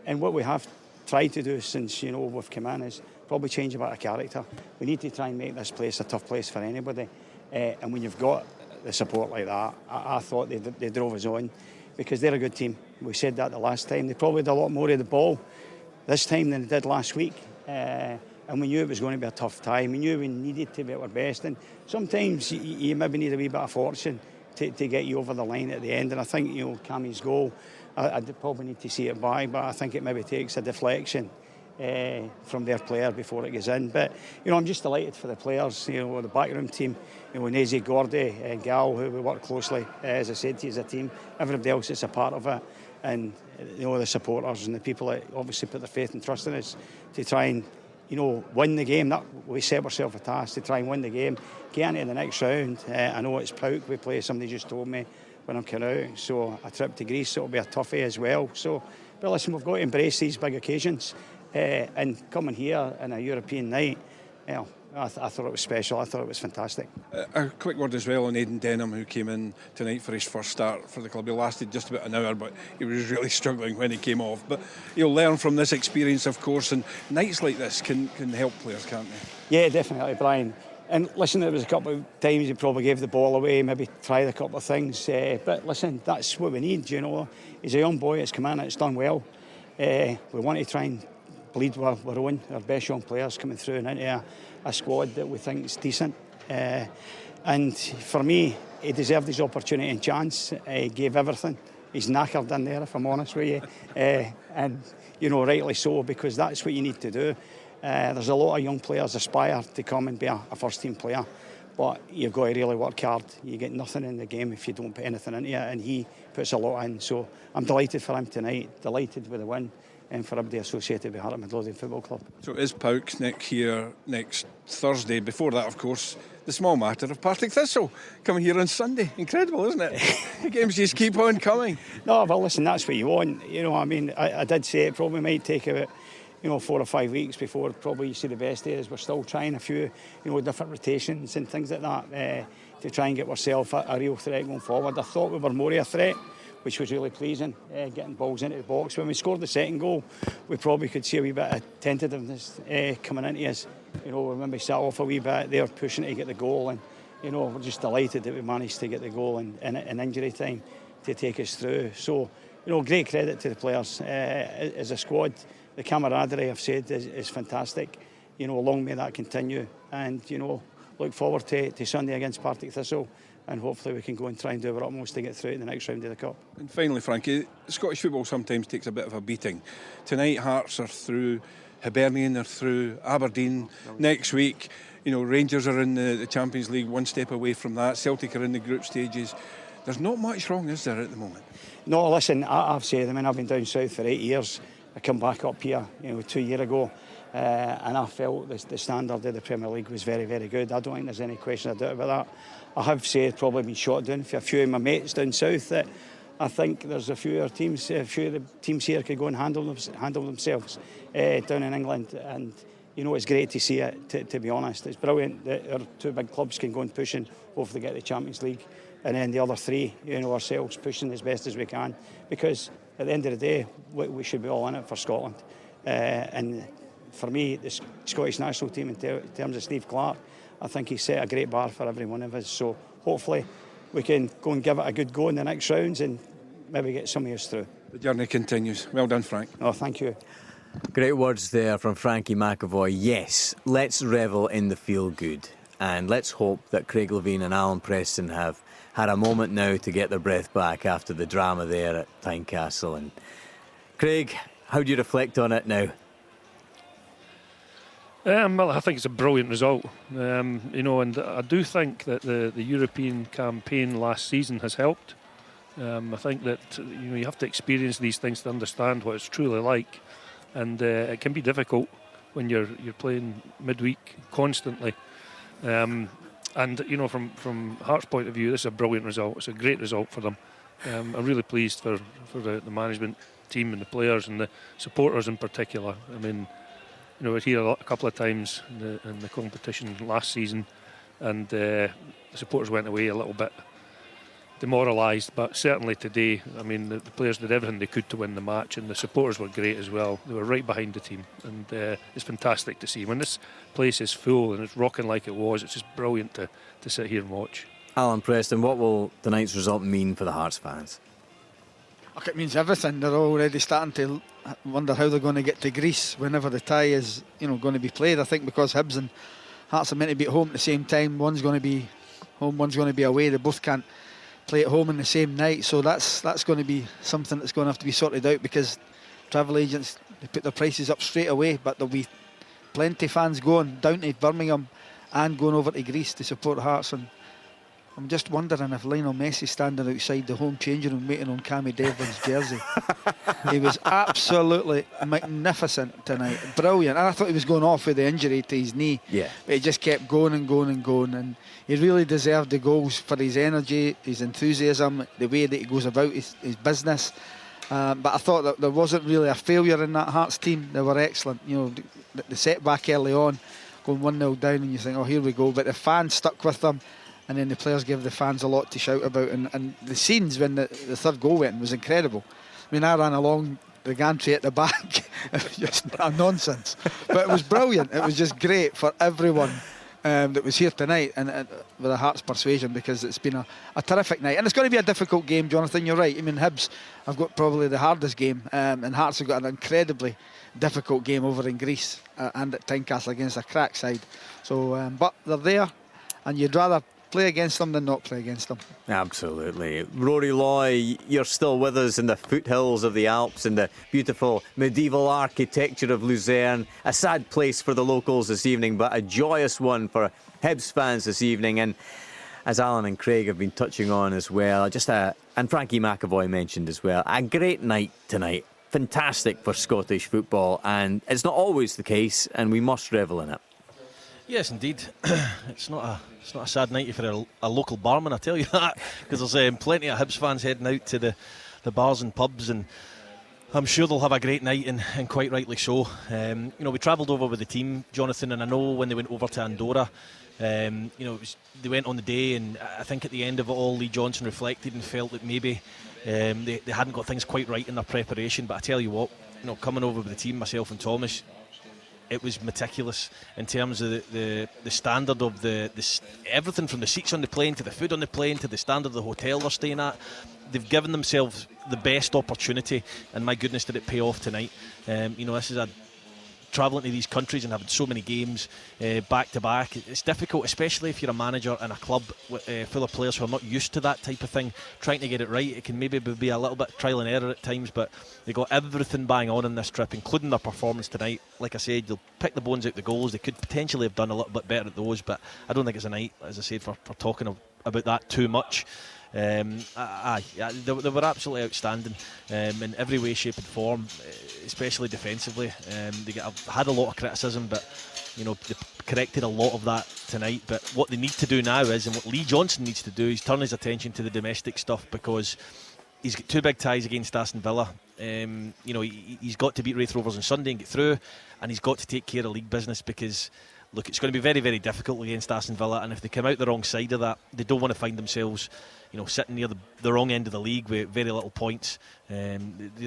And what we have tried to do since we've come in is probably change a bit of character. We need to try and make this place a tough place for anybody. And when you've got the support like that, I thought they drove us on because they're a good team. We said that the last time. They probably did a lot more of the ball this time than they did last week. And we knew it was going to be a tough time. We knew we needed to be at our best. And sometimes you maybe need a wee bit of fortune to get you over the line at the end. And I think, Cammie's goal, I'd probably need to see it back, but I think it maybe takes a deflection from their player before it goes in. But, I'm just delighted for the players, the backroom team, Nazy, Gordy, and Gal, who we work closely, as I said to you, as a team. Everybody else is a part of it. And, the supporters and the people that obviously put their faith and trust in us to try and, win the game. That we set ourselves a task to try and win the game, get into the next round. I know it's Pauk we play, somebody just told me when I'm coming out, so a trip to Greece, it'll be a toughie as well. So, but listen, we've got to embrace these big occasions, and coming here in a European night, I thought it was special. I thought it was fantastic. A quick word as well on Aidan Denham, who came in tonight for his first start for the club. He lasted just about an hour, but he was really struggling when he came off. But you'll learn from this experience, of course, and nights like this can help players, can't they? Yeah, definitely, Brian. And listen, there was a couple of times he probably gave the ball away, maybe tried a couple of things. But listen, that's what we need, He's a young boy, it's come in, it's done well. We want to try and bleed our own, our best young players coming through and into a squad that we think is decent. And for me, he deserved his opportunity and chance. He gave everything. He's knackered in there, if I'm honest with you. And, rightly so, because that's what you need to do. There's a lot of young players aspire to come and be a first-team player, but you've got to really work hard. You get nothing in the game if you don't put anything into it, and he puts a lot in. So I'm delighted for him tonight, delighted with the win, and for everybody associated with Heart of Midlothian Football Club. So is Pauk here next Thursday? Before that, of course, the small matter of Partick Thistle coming here on Sunday. Incredible, isn't it? The games just keep on coming. No, but listen, that's what you want. I did say it probably might take about 4 or 5 weeks before probably you see the best days. We're still trying a few, different rotations and things like that to try and get ourselves a real threat going forward. I thought we were more of a threat, which was really pleasing, getting balls into the box. When we scored the second goal, we probably could see a wee bit of tentativeness coming into us. When we sat off a wee bit, they were pushing to get the goal, and we're just delighted that we managed to get the goal in injury time to take us through. So, great credit to the players as a squad. The camaraderie, I've said, is fantastic. Long may that continue, and look forward to Sunday against Partick Thistle, and hopefully we can go and try and do our utmost to get through to the next round of the Cup. And finally, Frankie, Scottish football sometimes takes a bit of a beating. Tonight, Hearts are through, Hibernian are through, Aberdeen next week. Rangers are in the Champions League, one step away from that. Celtic are in the group stages. There's not much wrong, is there, at the moment? No, listen, I've said, I've been down south for 8 years. I come back up here, 2 years ago, and I felt the standard of the Premier League was very, very good. I don't think there's any question or doubt about that. I have said, probably been shot down for a few of my mates down south, that I think there's a few of the teams here could go and handle themselves down in England, and it's great to see it. To be honest, it's brilliant that our two big clubs can go and push and hopefully get the Champions League, and then the other three, ourselves pushing as best as we can, because at the end of the day, we should be all in it for Scotland. And for me, the Scottish national team, in terms of Steve Clarke, I think he set a great bar for every one of us. So hopefully we can go and give it a good go in the next rounds and maybe get some of us through. The journey continues. Well done, Frank. Oh, thank you. Great words there from Frankie McAvoy. Yes, let's revel in the feel-good. And let's hope that Craig Levein and Alan Preston have had a moment now to get their breath back after the drama there at Tynecastle. And Craig, how do you reflect on it now? Well, I think it's a brilliant result, and I do think that the European campaign last season has helped. I think that you have to experience these things to understand what it's truly like. and it can be difficult when you're playing midweek constantly. And you know, from Hearts' point of view, this is a brilliant result. It's a great result for them. I'm really pleased for the management team and the players and the supporters in particular. I mean, you know, we were here a couple of times in the competition last season, and the supporters went away a little bit demoralised, but certainly today, I mean, the players did everything they could to win the match, and the supporters were great as well. They were right behind the team, and it's fantastic to see. When this place is full and it's rocking like it was, it's just brilliant to sit here and watch. Alan Preston, what will tonight's result mean for the Hearts fans? It means everything. They're already starting to wonder how they're going to get to Greece whenever the tie is, you know, going to be played. I think because Hibs and Hearts are meant to be at home at the same time. One's going to be home, one's going to be away. They both can't play at home in the same night, so that's going to be something that's going to have to be sorted out, because travel agents, they put their prices up straight away, but there'll be plenty of fans going down to Birmingham and going over to Greece to support Hearts. And I'm just wondering if Lionel Messi standing outside the home changing room waiting on Cammy Devlin's jersey. He was absolutely magnificent tonight, brilliant. And I thought he was going off with the injury to his knee, but he just kept going and going and going, and he really deserved the goals for his energy, his enthusiasm, the way that he goes about his business. But I thought that there wasn't really a failure in that Hearts team. They were excellent. You know, the setback early on, going 1-0 down, and you think, oh, here we go. But the fans stuck with them, and then the players gave the fans a lot to shout about. And the scenes when the third goal went was incredible. I mean, I ran along the gantry at the back. It was just nonsense. But it was brilliant. It was just great for everyone that was here tonight, and with a Hearts persuasion, because it's been a terrific night. And it's going to be a difficult game, Jonathan, you're right. I mean, Hibs have got probably the hardest game, and Hearts have got an incredibly difficult game over in Greece and at Tynecastle against a crack side. So, but they're there, and you'd rather play against them than not play against them. Absolutely. Rory Loy, you're still with us in the foothills of the Alps, in the beautiful medieval architecture of Luzerne. A sad place for the locals this evening, but a joyous one for Hibs fans this evening. And as Alan and Craig have been touching on as well, and Frankie McAvoy mentioned as well, a great night tonight. Fantastic for Scottish football, and it's not always the case, and we must revel in it. Yes, indeed. It's not a sad night if you're a local barman, I tell you that, because there's plenty of Hibs fans heading out to the bars and pubs, and I'm sure they'll have a great night, and quite rightly so. You know, we travelled over with the team, Jonathan, and I know when they went over to Andorra, you know, they went on the day, and I think at the end of it all, Lee Johnson reflected and felt that maybe they hadn't got things quite right in their preparation. But I tell you what, you know, coming over with the team, myself and Thomas, it was meticulous in terms of the standard of the everything from the seats on the plane to the food on the plane to the standard of the hotel they're staying at. They've given themselves the best opportunity, and my goodness, did it pay off tonight. You know, this is travelling to these countries and having so many games back to back. It's difficult, especially if you're a manager in a club full of players who are not used to that type of thing. Trying to get it right, it can maybe be a little bit trial and error at times, but they got everything bang on this trip, including their performance tonight. Like I said, they'll pick the bones out the goals. They could potentially have done a little bit better at those, but I don't think it's a night, as I said, for talking about that too much. They were absolutely outstanding in every way, shape and form, especially defensively. They had a lot of criticism, but you know, they corrected a lot of that tonight. But what they need to do now is, and what Lee Johnson needs to do, is turn his attention to the domestic stuff, because he's got two big ties against Aston Villa. You know, he's got to beat Wraith Rovers on Sunday and get through, and he's got to take care of league business, because look, it's going to be very, very difficult against Aston Villa, and if they come out the wrong side of that, they don't want to find themselves, you know, sitting near the wrong end of the league with very little points. They're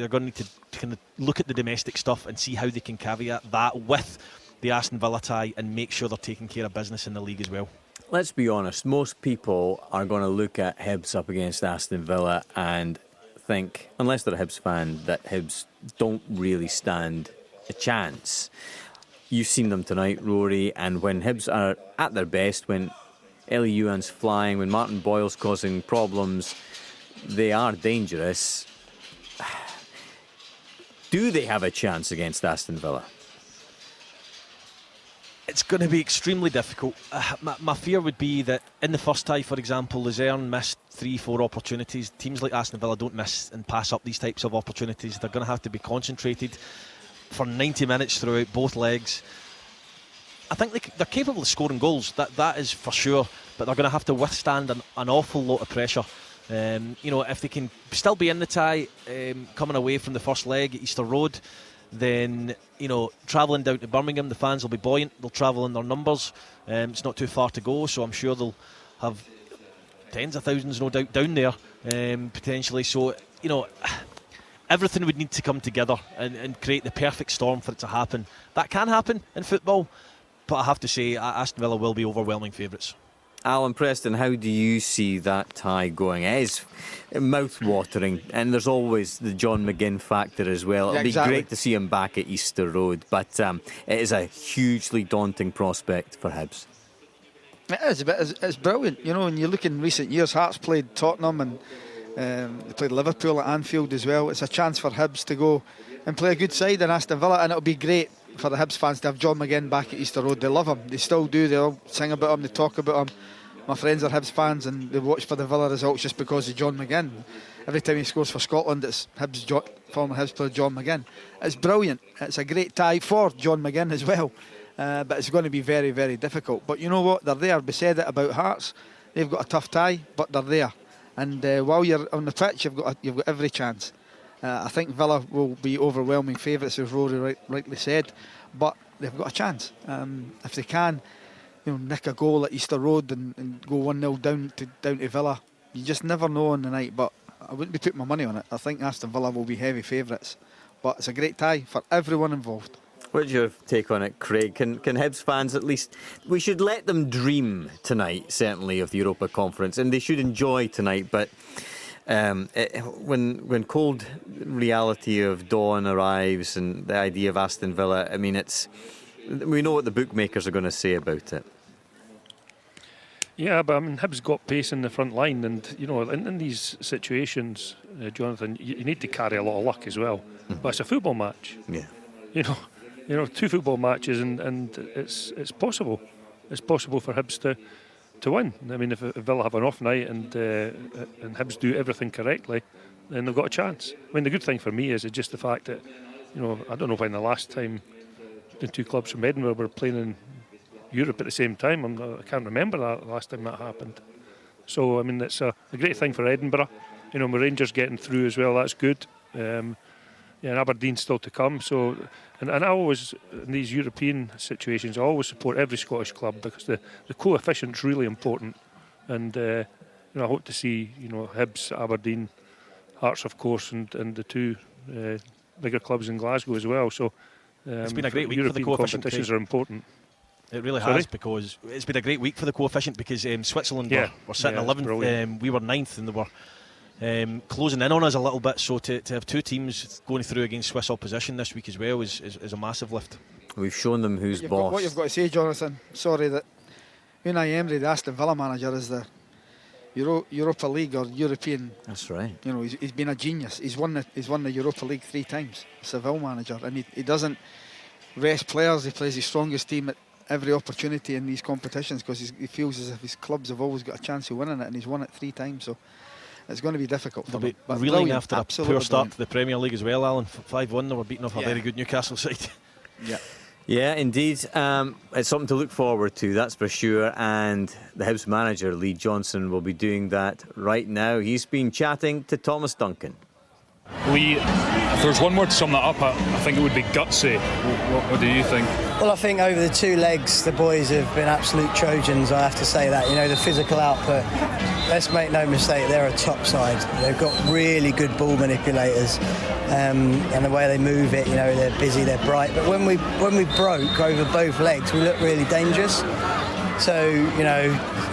going to need to kind of look at the domestic stuff and see how they can caveat that with the Aston Villa tie and make sure they're taking care of business in the league as well. Let's be honest, most people are going to look at Hibs up against Aston Villa and think, unless they're a Hibs fan, that Hibs don't really stand a chance. You've seen them tonight, Rory, and when Hibs are at their best, when Ellie Ewan's flying, when Martin Boyle's causing problems, they are dangerous. Do they have a chance against Aston Villa? It's going to be extremely difficult. My fear would be that in the first tie, for example, Luzerne missed 3-4 opportunities. Teams like Aston Villa don't miss and pass up these types of opportunities. They're going to have to be concentrated. for 90 minutes throughout both legs. I think they're capable of scoring goals, that is for sure, but they're going to have to withstand an awful lot of pressure. If they can still be in the tie, coming away from the first leg at Easter Road, then travelling down to Birmingham, the fans will be buoyant. They'll travel in their numbers. It's not too far to go, so I'm sure they'll have tens of thousands, no doubt, down there potentially. So everything would need to come together and create the perfect storm for it to happen. That can happen in football, but I have to say Aston Villa will be overwhelming favourites. Alan Preston, how do you see that tie going? It is mouth-watering, and there's always the John McGinn factor as well. It'll be great to see him back at Easter Road, but it is a hugely daunting prospect for Hibs. It is, but it's brilliant. When you look in recent years, Hearts played Tottenham and they played Liverpool at Anfield as well. It's a chance for Hibs to go and play a good side in Aston Villa, and it'll be great for the Hibs fans to have John McGinn back at Easter Road. They love him, they still do. They all sing about him, they talk about him. My friends are Hibs fans and they watch for the Villa results just because of John McGinn. Every time he scores for Scotland, it's former Hibs player John McGinn. It's brilliant. It's a great tie for John McGinn as well. But it's going to be very, very difficult. But you know what? They're there. We said it about Hearts. They've got a tough tie, but they're there. And while you're on the pitch, you've got every chance. I think Villa will be overwhelming favourites, as Rory rightly said. But they've got a chance. If they can, nick a goal at Easter Road and go 1-0 down to Villa. You just never know on the night, but I wouldn't be putting my money on it. I think Aston Villa will be heavy favourites, but it's a great tie for everyone involved. What's your take on it, Craig? Can Hibs fans at least... We should let them dream tonight, certainly, of the Europa Conference, and they should enjoy tonight, but when cold reality of dawn arrives and the idea of Aston Villa, we know what the bookmakers are going to say about it. Yeah, but Hibs got pace in the front line, and in these situations, Jonathan, you need to carry a lot of luck as well. But it's a football match. Yeah. 2 football matches, and it's possible. It's possible for Hibs to win. If Villa have an off night and Hibs do everything correctly, then they've got a chance. The good thing for me is just the fact that I don't know when the last time the 2 clubs from Edinburgh were playing in Europe at the same time. I can't remember that last time that happened. So it's a great thing for Edinburgh. With Rangers getting through as well, that's good. And Aberdeen's still to come. So, and I always, in these European situations, I always support every Scottish club because the coefficient's really important. And I hope to see Hibs, Aberdeen, Hearts, of course, and the 2 bigger clubs in Glasgow as well. So it's been a great week European for the coefficient. Competitions are important. It really has, because it's been a great week for the coefficient, because Switzerland were sitting 11th, we were 9th, and they were closing in on us a little bit. So to have 2 teams going through against Swiss opposition this week as well is a massive lift. We've shown them who's boss. What you've got to say, Jonathan, sorry, that Unai Emery, the Aston Villa manager, is the Europa League or European. That's right. He's been a genius. He's won the Europa League 3 times. Seville manager, and he doesn't rest players. He plays his strongest team at every opportunity in these competitions because he feels as if his clubs have always got a chance of winning it, and he's won it 3 times. So it's going to be difficult for them. But reeling after a poor start to the Premier League as well, Alan. 5-1, they were beaten off a very good Newcastle side. Yeah, indeed. It's something to look forward to, that's for sure. And the Hibs manager, Lee Johnson, will be doing that right now. He's been chatting to Thomas Duncan. Lee, if there's one word to sum that up, I think it would be gutsy. What do you think? Well, I think over the 2 legs, the boys have been absolute Trojans, I have to say that. The physical output, let's make no mistake, they're a top side. They've got really good ball manipulators, and the way they move it, they're busy, they're bright. But when we broke over both legs, we looked really dangerous. So,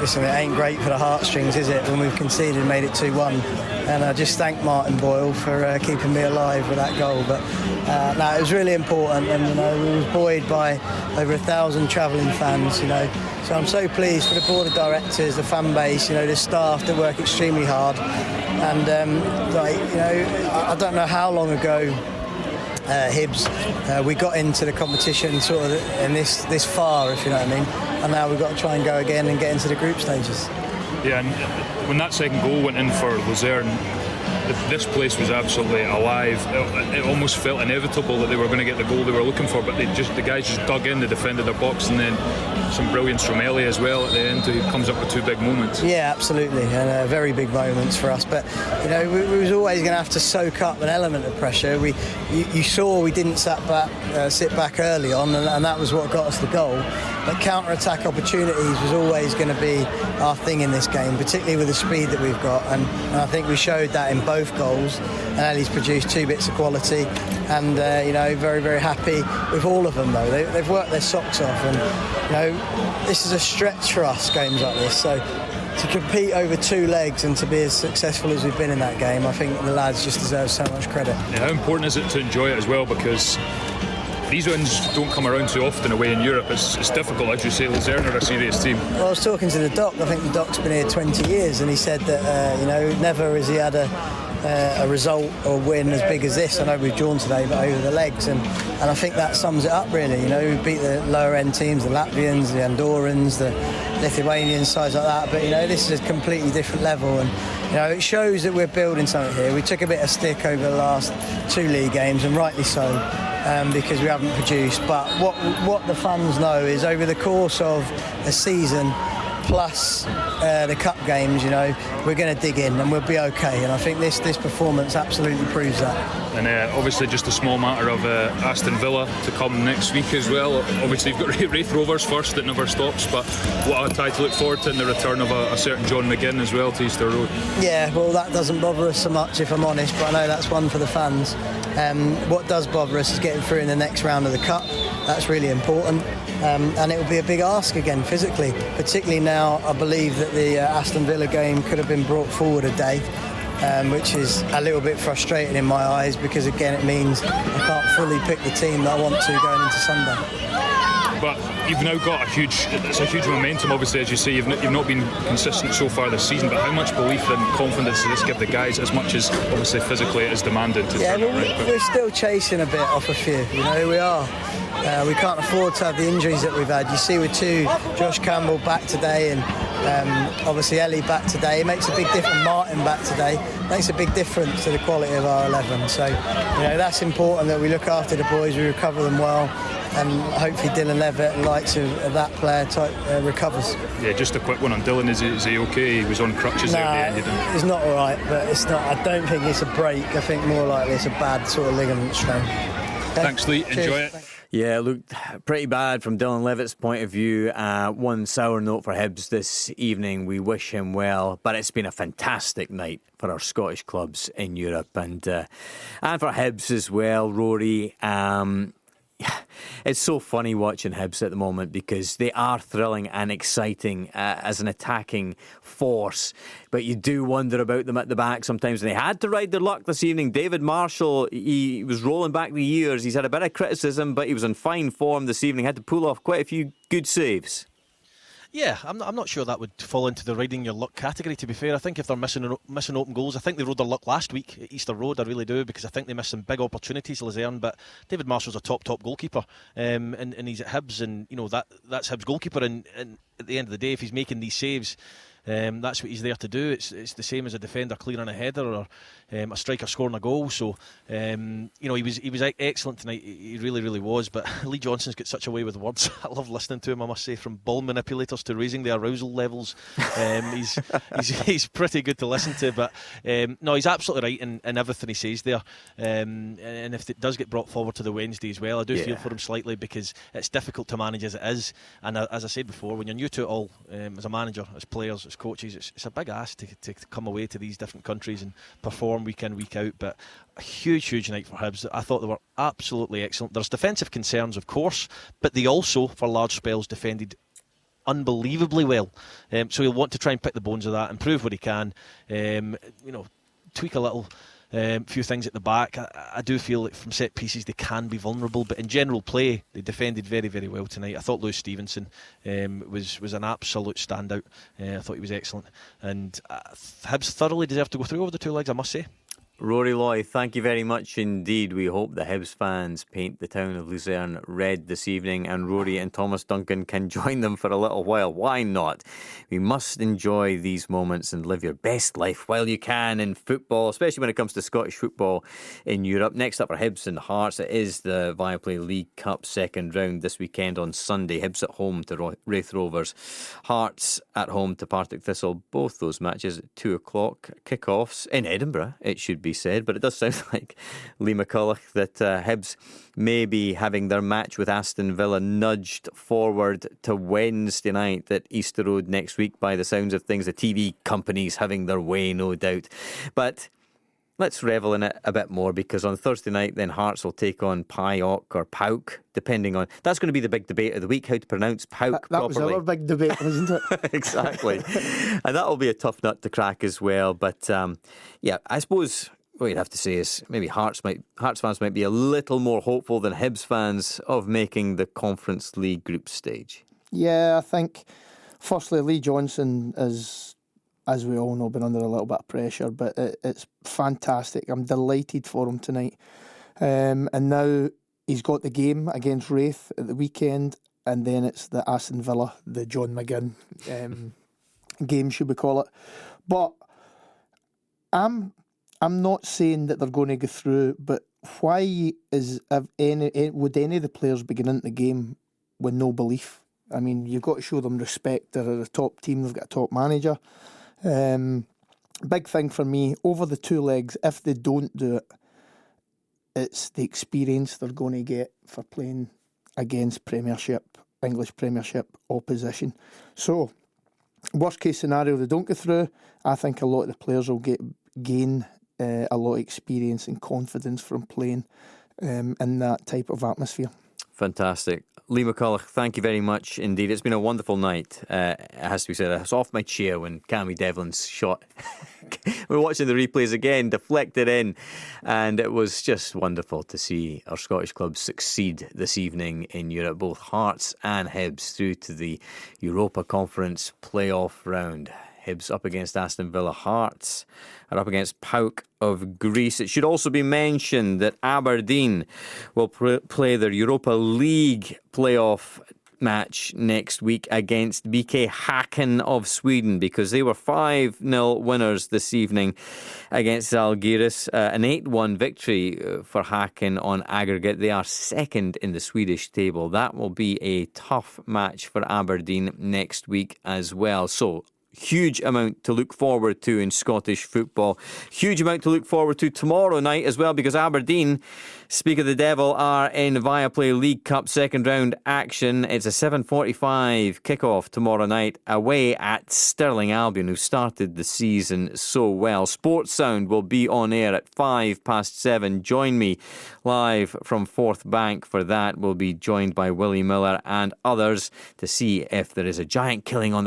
listen, it ain't great for the heartstrings, is it, when we've conceded and made it 2-1. And I just thank Martin Boyle for keeping me alive with that goal. But no, it was really important, and we were buoyed by over 1,000 travelling fans. So I'm so pleased for the board of directors, the fan base, the staff that work extremely hard. And I don't know how long ago Hibs we got into the competition sort of in this far, if you know what I mean. And now we've got to try and go again and get into the group stages. Yeah, and when that second goal went in for Luzerne, this place was absolutely alive. It almost felt inevitable that they were going to get the goal they were looking for, but the guys just dug in, they defended their box, and then some brilliance from Ellie as well at the end, who comes up with 2 big moments. Yeah, absolutely, and very big moments for us. But we was always going to have to soak up an element of pressure. You saw we didn't sit back early on, and that was what got us the goal. But counter-attack opportunities was always going to be our thing in this game, particularly with the speed that we've got. And I think we showed that in both goals. And Ellie's produced 2 bits of quality. And, very, very happy with all of them, though. They've worked their socks off. And, this is a stretch for us, games like this. So to compete over 2 legs and to be as successful as we've been in that game, I think the lads just deserve so much credit. Yeah, how important is it to enjoy it as well? Because these ones don't come around too often away in Europe. It's difficult, as you say. Luzern are a serious team. Well, I was talking to the Doc. I think the Doc's been here 20 years, and he said that never has he had a result or win as big as this. I know we've drawn today, but over the legs, and I think that sums it up really. We beat the lower end teams, the Latvians, the Andorrans, the Lithuanians, sides like that. But this is a completely different level, and it shows that we're building something here. We took a bit of stick over the last 2 league games, and rightly so. Because we haven't produced, but what the fans know is over the course of a season plus the cup games, we're going to dig in and we'll be okay, and I think this performance absolutely proves that. And obviously just a small matter of Aston Villa to come next week as well. Obviously you've got Wraith Rovers first, that never stops, but what a tie to look forward to, in the return of a certain John McGinn as well to Easter Road. Yeah, well, that doesn't bother us so much, if I'm honest, but I know that's one for the fans. What does bother us is getting through in the next round of the cup. That's really important, and it will be a big ask again physically, particularly now I believe that the Aston Villa game could have been brought forward a day, which is a little bit frustrating in my eyes, because again it means I can't fully pick the team that I want to going into Sunday. But you've now got it's a huge momentum, obviously, as you say. You've not been consistent so far this season, but how much belief and confidence does this give the guys, as much as obviously physically it is demanded to turn it around? We're still chasing a bit off a few, we are. We can't afford to have the injuries that we've had. You see with 2, Josh Campbell back today, and obviously Ellie back today. It makes a big difference. Martin back today makes a big difference to the quality of our 11. So that's important, that we look after the boys, we recover them well, and hopefully Dylan Levitt and likes of that player type recovers. Yeah, just a quick one on Dylan. Is he okay? He was on crutches there at the end. He's not all right, but it's not. I don't think it's a break. I think more likely it's a bad sort of ligament strain. Okay. Thanks, Lee. Cheers. Enjoy it. Thanks. Yeah, looked pretty bad from Dylan Levitt's point of view. One sour note for Hibs this evening. We wish him well, but it's been a fantastic night for our Scottish clubs in Europe, and for Hibs as well, Rory. It's so funny watching Hibs at the moment, because they are thrilling and exciting as an attacking force, but you do wonder about them at the back sometimes, and they had to ride their luck this evening. David Marshall, he was rolling back the years. He's had a bit of criticism, but he was in fine form this evening, had to pull off quite a few good saves. Yeah, I'm not sure that would fall into the riding your luck category, to be fair. I think if they're missing open goals, I think they rode their luck last week at Easter Road, I really do, because I think they missed some big opportunities, Luzern. But David Marshall's a top goalkeeper, and he's at Hibs, and that's Hibs goalkeeper, and at the end of the day, if he's making these saves, that's what he's there to do. It's the same as a defender clearing a header, or a striker scoring a goal. So he was excellent tonight. He really was. But Lee Johnson's got such a way with words. I love listening to him, I must say, from ball manipulators to raising the arousal levels. He's pretty good to listen to. But no, he's absolutely right in everything he says there. And if it does get brought forward to the Wednesday as well, I do feel for him slightly, because it's difficult to manage as it is. And as I said before, when you're new to it all, as a manager, as players, as coaches, it's a big ask to come away to these different countries and perform week in, week out. But a huge night for Hibs. I thought they were absolutely excellent. There's defensive concerns, of course, but they also, for large spells, defended unbelievably well. So he'll want to try and pick the bones of that, improve what he can, tweak a little. Few things at the back. I do feel like from set pieces they can be vulnerable, but in general play they defended very well tonight. I thought Lewis Stevenson was an absolute standout. I thought he was excellent, and Hibs thoroughly deserved to go through over the 2 legs, I must say. Rory Loy, thank you very much indeed. We hope the Hibs fans paint the town of Lucerne red this evening, and Rory and Thomas Duncan can join them for a little while. Why not? We must enjoy these moments and live your best life while you can in football, especially when it comes to Scottish football in Europe. Next up are Hibs and Hearts. It is the Viaplay League Cup second round this weekend on Sunday. Hibs at home to Wraith Rovers, Hearts at home to Partick Thistle. Both those matches at 2 o'clock. Kick-offs in Edinburgh, it should be said, but it does sound like Lee McCulloch that Hibs may be having their match with Aston Villa nudged forward to Wednesday night at Easter Road next week by the sounds of things. The TV companies having their way, no doubt. But let's revel in it a bit more, because on Thursday night then Hearts will take on PAOK or PAOK, depending on... That's going to be the big debate of the week, how to pronounce PAOK properly. That was our big debate, wasn't it? Exactly. And that'll be a tough nut to crack as well. But yeah, I suppose what you'd have to say is maybe Hearts fans might be a little more hopeful than Hibs fans of making the Conference League group stage. Yeah, I think firstly Lee Johnson is, as we all know, been under a little bit of pressure, but it's fantastic. I'm delighted for him tonight. And now he's got the game against Wraith at the weekend, and then it's the Aston Villa, the John McGinn game, should we call it. But I'm not saying that they're going to go through, but why would any of the players begin into the game with no belief? I mean, you've got to show them respect. They're a top team, they've got a top manager. Big thing for me, over the 2 legs, if they don't do it, it's the experience they're going to get for playing against English Premiership opposition. So, worst case scenario, they don't go through. I think a lot of the players will gain a lot of experience and confidence from playing in that type of atmosphere. Fantastic. Lee McCulloch, thank you very much indeed. It's been a wonderful night. It has to be said. I was off my chair when Cammy Devlin's shot. We're watching the replays again, deflected in, and it was just wonderful to see our Scottish clubs succeed this evening in Europe, both Hearts and Hibs through to the Europa Conference playoff round. Hibs up against Aston Villa. Hearts are up against PAOK of Greece. It should also be mentioned that Aberdeen will play their Europa League playoff match next week against BK Häcken of Sweden, because they were 5-0 winners this evening against Zalgiris. An 8-1 victory for Häcken on aggregate. They are second in the Swedish table. That will be a tough match for Aberdeen next week as well. So, huge amount to look forward to in Scottish football. Huge amount to look forward to tomorrow night as well, because Aberdeen, speak of the devil, are in Viaplay League Cup second round action. It's a 7:45 kickoff tomorrow night away at Stirling Albion, who started the season so well. Sports Sound will be on air at 7:05. Join me live from Forth Bank for that. We'll be joined by Willie Miller and others to see if there is a giant killing on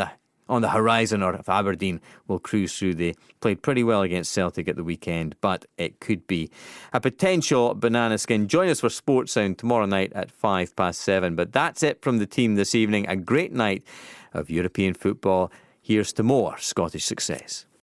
the horizon, or if Aberdeen will cruise through. They played pretty well against Celtic at the weekend, but it could be a potential banana skin. Join us for Sports Sound tomorrow night at 7:05. But that's it from the team this evening. A great night of European football. Here's to more Scottish success.